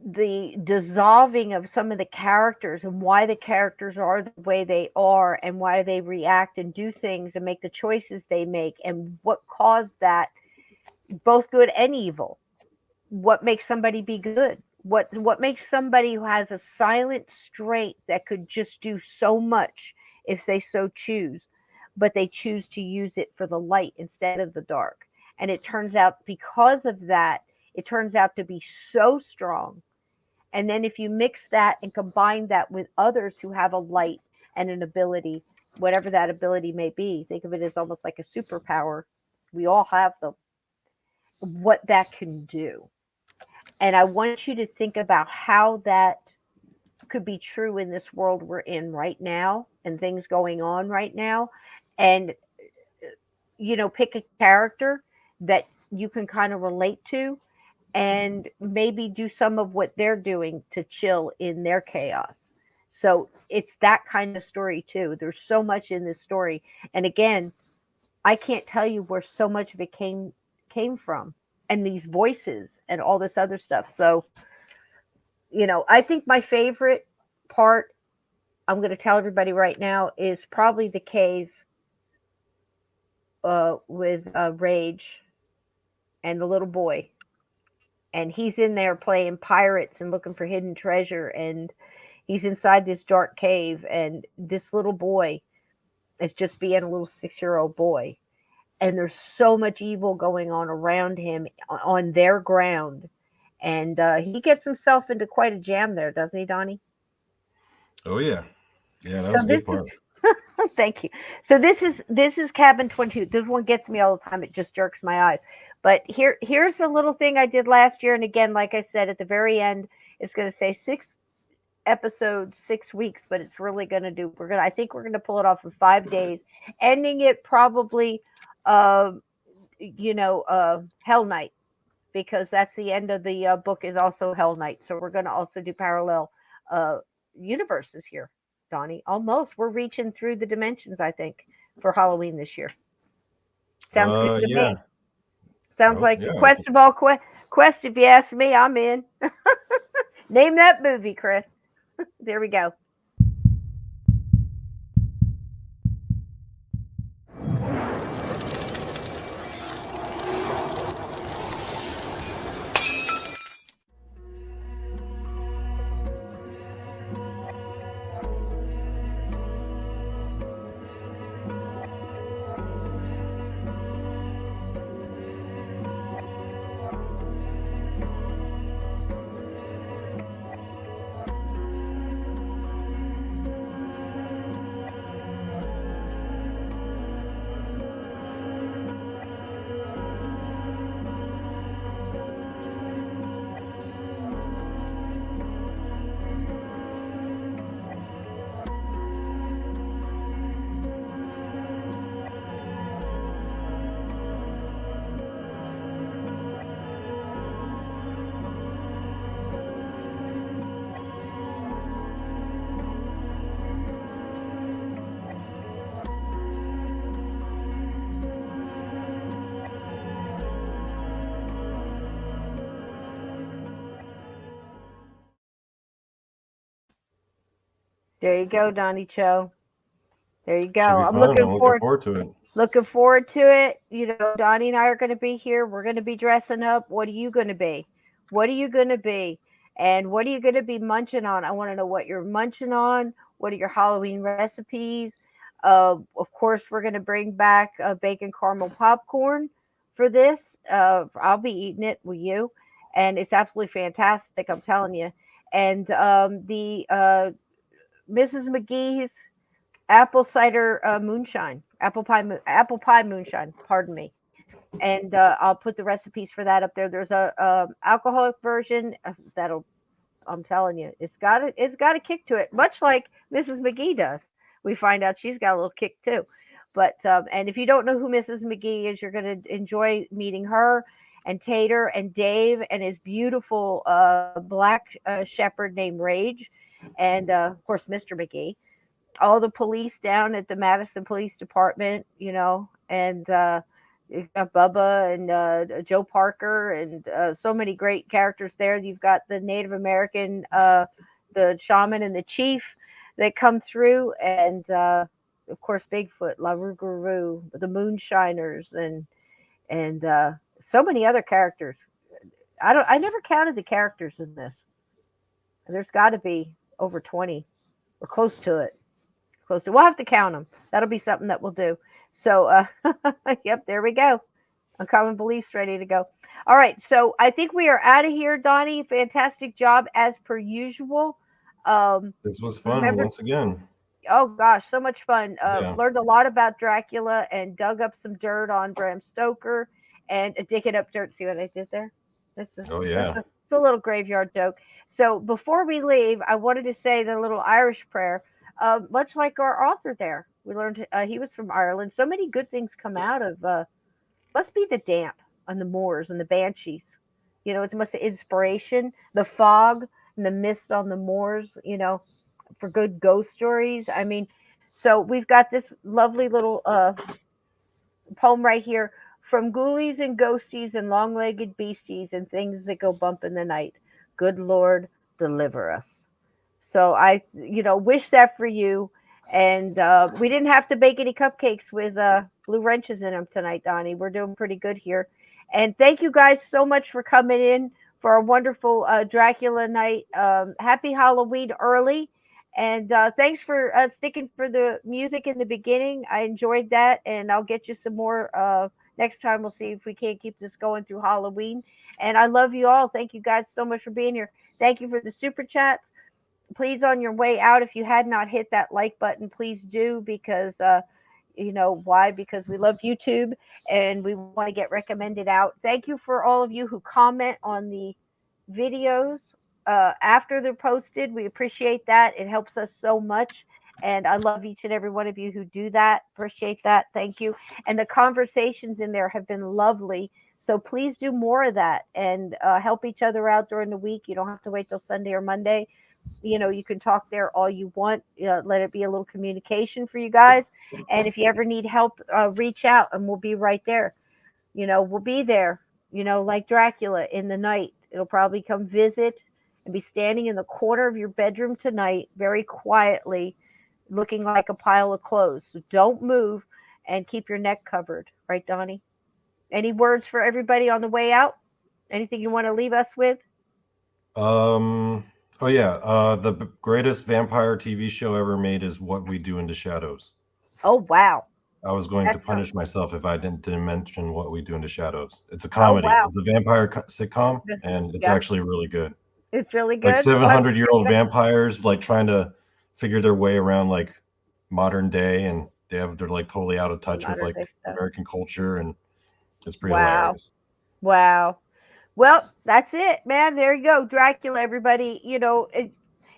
The dissolving of some of the characters and why the characters are the way they are and why they react and do things and make the choices they make and what caused that, both good and evil. What makes somebody be good? What makes somebody who has a silent strength that could just do so much if they so choose, but they choose to use it for the light instead of the dark. And it turns out because of that, it turns out to be so strong. And then if you mix that and combine that with others who have a light and an ability, whatever that ability may be, think of it as almost like a superpower. We all have them. What that can do. And I want you to think about how that could be true in this world we're in right now and things going on right now. And, pick a character that you can kind of relate to and maybe do some of what they're doing to chill in their chaos. So it's that kind of story too. There's so much in this story. And again, I can't tell you where so much of it came from and these voices and all this other stuff. So, I think my favorite part, I'm going to tell everybody right now, is probably the cave with Rage and the little boy. And he's in there playing pirates and looking for hidden treasure. And he's inside this dark cave. And this little boy is just being a little 6-year-old boy. And there's so much evil going on around him on their ground. And he gets himself into quite a jam there, doesn't he, Donnie? Oh yeah, yeah, that So was a this good part. is thank you. So this is Cabin 22. This one gets me all the time. It just jerks my eyes. But here's a little thing I did last year. And again, like I said, at the very end, it's going to say 6 episodes, 6 weeks, but it's really going to do. I think we're going to pull it off in 5 days, ending it probably, Hell Night, because that's the end of the book is also Hell Night. So we're going to also do parallel universes here, Donnie. Almost. We're reaching through the dimensions, I think, for Halloween this year. Sounds good to Yeah. me. Sounds Oh, like yeah. the quest of all quest. If you ask me, I'm in. Name that movie, Chris. There we go. There you go, Donny Cho. There you go. Should be I'm fun. looking I'm looking forward. forward to it. Looking forward to it. You know, Donnie and I are going to be here. We're going to be dressing up. What are you going to be? What are you going to be? And what are you going to be munching on? I want to know what you're munching on. What are your Halloween recipes? Of course, we're going to bring back bacon caramel popcorn for this. I'll be eating it with you. And it's absolutely fantastic, I'm telling you. And the Mrs. McGee's apple cider moonshine, apple pie moonshine. Pardon me. And I'll put the recipes for that up there. There's a alcoholic version that'll. I'm telling you, it's got a kick to it, much like Mrs. McGee does. We find out she's got a little kick too. But and if you don't know who Mrs. McGee is, you're going to enjoy meeting her and Tater and Dave and his beautiful black shepherd named Rage, and of course Mr. McGee, all the police down at the Madison Police Department, and you've got Bubba and Joe Parker and so many great characters there. You've got the Native American, the shaman and the chief that come through, and of course Bigfoot, La Rougarou, the Moonshiners, and so many other characters. I never counted the characters in this. There's got to be over 20 or close to it. Close to. We'll have to count them. That'll be something that we'll do. So, yep, there we go. Uncommon beliefs ready to go. All right, so I think we are out of here, Donnie. Fantastic job as per usual. This was fun Remember, once again. oh gosh, so much fun. Yeah. Learned a lot about Dracula and dug up some dirt on Bram Stoker and digging up dirt. See what I did there? Oh yeah. It's a little graveyard joke. So before we leave, I wanted to say the little Irish prayer. Much like our author there, we learned he was from Ireland. So many good things come out of must be the damp on the moors and the banshees. It's must of inspiration, the fog and the mist on the moors. For good ghost stories. I mean, so we've got this lovely little poem right here. From ghoulies and ghosties and long-legged beasties and things that go bump in the night. Good Lord, deliver us. So I, wish that for you. And we didn't have to bake any cupcakes with blue wrenches in them tonight, Donnie. We're doing pretty good here. And thank you guys so much for coming in for our wonderful Dracula night. Happy Halloween early. And thanks for sticking for the music in the beginning. I enjoyed that. And I'll get you some more next time. We'll see if we can't keep this going through Halloween. And I love you all. Thank you guys so much for being here. Thank you for the super chats. Please, on your way out, if you had not hit that like button, please do, because why? Because we love YouTube and we want to get recommended out. Thank you for all of you who comment on the videos after they're posted. We appreciate that. It helps us so much. And I love each and every one of you who do that. Appreciate that. Thank you. And the conversations in there have been lovely. So please do more of that and help each other out during the week. You don't have to wait till Sunday or Monday. You can talk there all you want. Let it be a little communication for you guys. And if you ever need help, reach out and we'll be right there. We'll be there, like Dracula in the night. It'll probably come visit and be standing in the corner of your bedroom tonight, very quietly, looking like a pile of clothes. So don't move and keep your neck covered. Right, Donnie? Any words for everybody on the way out? Anything you want to leave us with? Oh yeah. The greatest vampire TV show ever made is What We Do in the Shadows. Oh, wow. I was going to That's punish myself if I didn't mention What We Do in the Shadows. It's a Oh, comedy. wow. It's a vampire sitcom, and it's Yeah, actually really good. it's really Like good. 700-year-old vampires like trying to figure their way around like modern day, and they're like totally out of touch with Modern like day stuff. American culture, and it's pretty Wow. hilarious. Wow. Well, that's it, man. There you go. Dracula, everybody.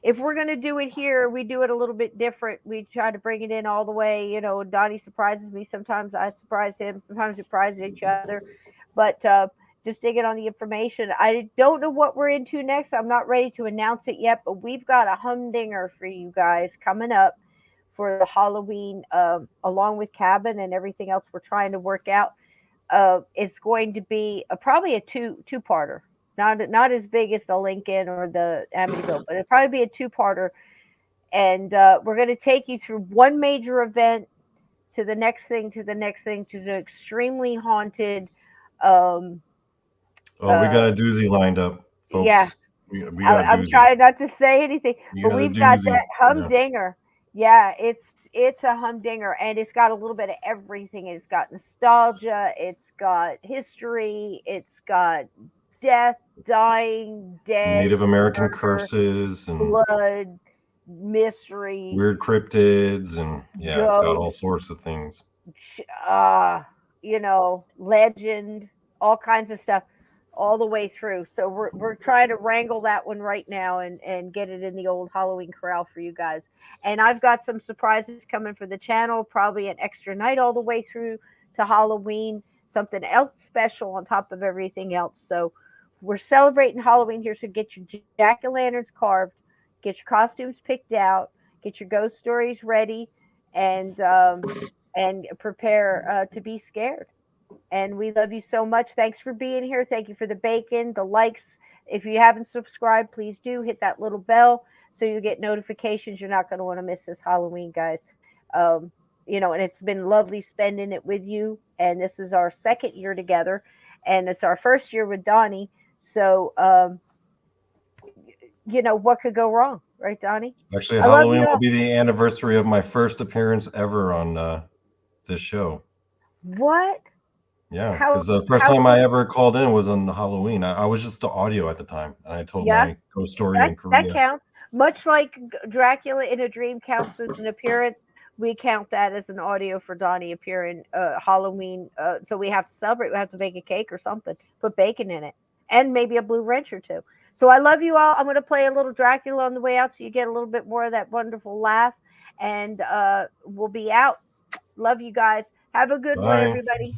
If we're going to do it here, we do it a little bit different. We try to bring it in all the way. Donnie surprises me. Sometimes I surprise him. Sometimes we surprise each other. But just digging on the information. I don't know what we're into next. I'm not ready to announce it yet, but we've got a humdinger for you guys coming up for the Halloween, along with Cabin and everything else we're trying to work out. It's going to be probably a two-parter. Not as big as the Lincoln or the Amityville, but it'll probably be a two-parter. And we're going to take you through one major event to the next thing, to the next thing, to the extremely haunted. Um, Oh, we got uh, a doozy lined up, yeah, folks. We got a I'm doozy. trying not to say anything, We but got a we've got doozy. that Yeah. humdinger. Yeah, it's a humdinger, and it's got a little bit of everything. It's got nostalgia, it's got history, it's got death, dying, dead, Native American murder, curses and blood, mystery, weird cryptids, and yeah, it's got all ghost, sorts of things. uh, legend, all kinds of stuff, all the way through. So we're trying to wrangle that one right now and get it in the old Halloween corral for you guys. And I've got some surprises coming for the channel, probably an extra night all the way through to Halloween, something else special on top of everything else. So we're celebrating Halloween here. So get your jack-o'-lanterns carved, get your costumes picked out, get your ghost stories ready, and prepare to be scared. And we love you so much. Thanks for being here. Thank you for the bacon, the likes. If you haven't subscribed, please do hit that little bell so you get notifications. You're not going to want to miss this Halloween, guys. And it's been lovely spending it with you. And this is our second year together, and it's our first year with Donnie. So, what could go wrong, right, Donnie? Actually, I love Halloween you will all. be the anniversary of my first appearance ever on this show. What? Yeah, How? because the first How? time I ever called in was on Halloween. I was just the audio at the time, and I told Yeah. my ghost story That in that Korea. counts. Much like Dracula in a Dream counts as an appearance, we count that as an audio for Donnie appearing Halloween. So we have to celebrate. We have to bake a cake or something. Put bacon in it, and maybe a blue wrench or two. So I love you all. I'm going to play a little Dracula on the way out, so you get a little bit more of that wonderful laugh. And we'll be out. Love you guys. Have a good one, Bye. everybody.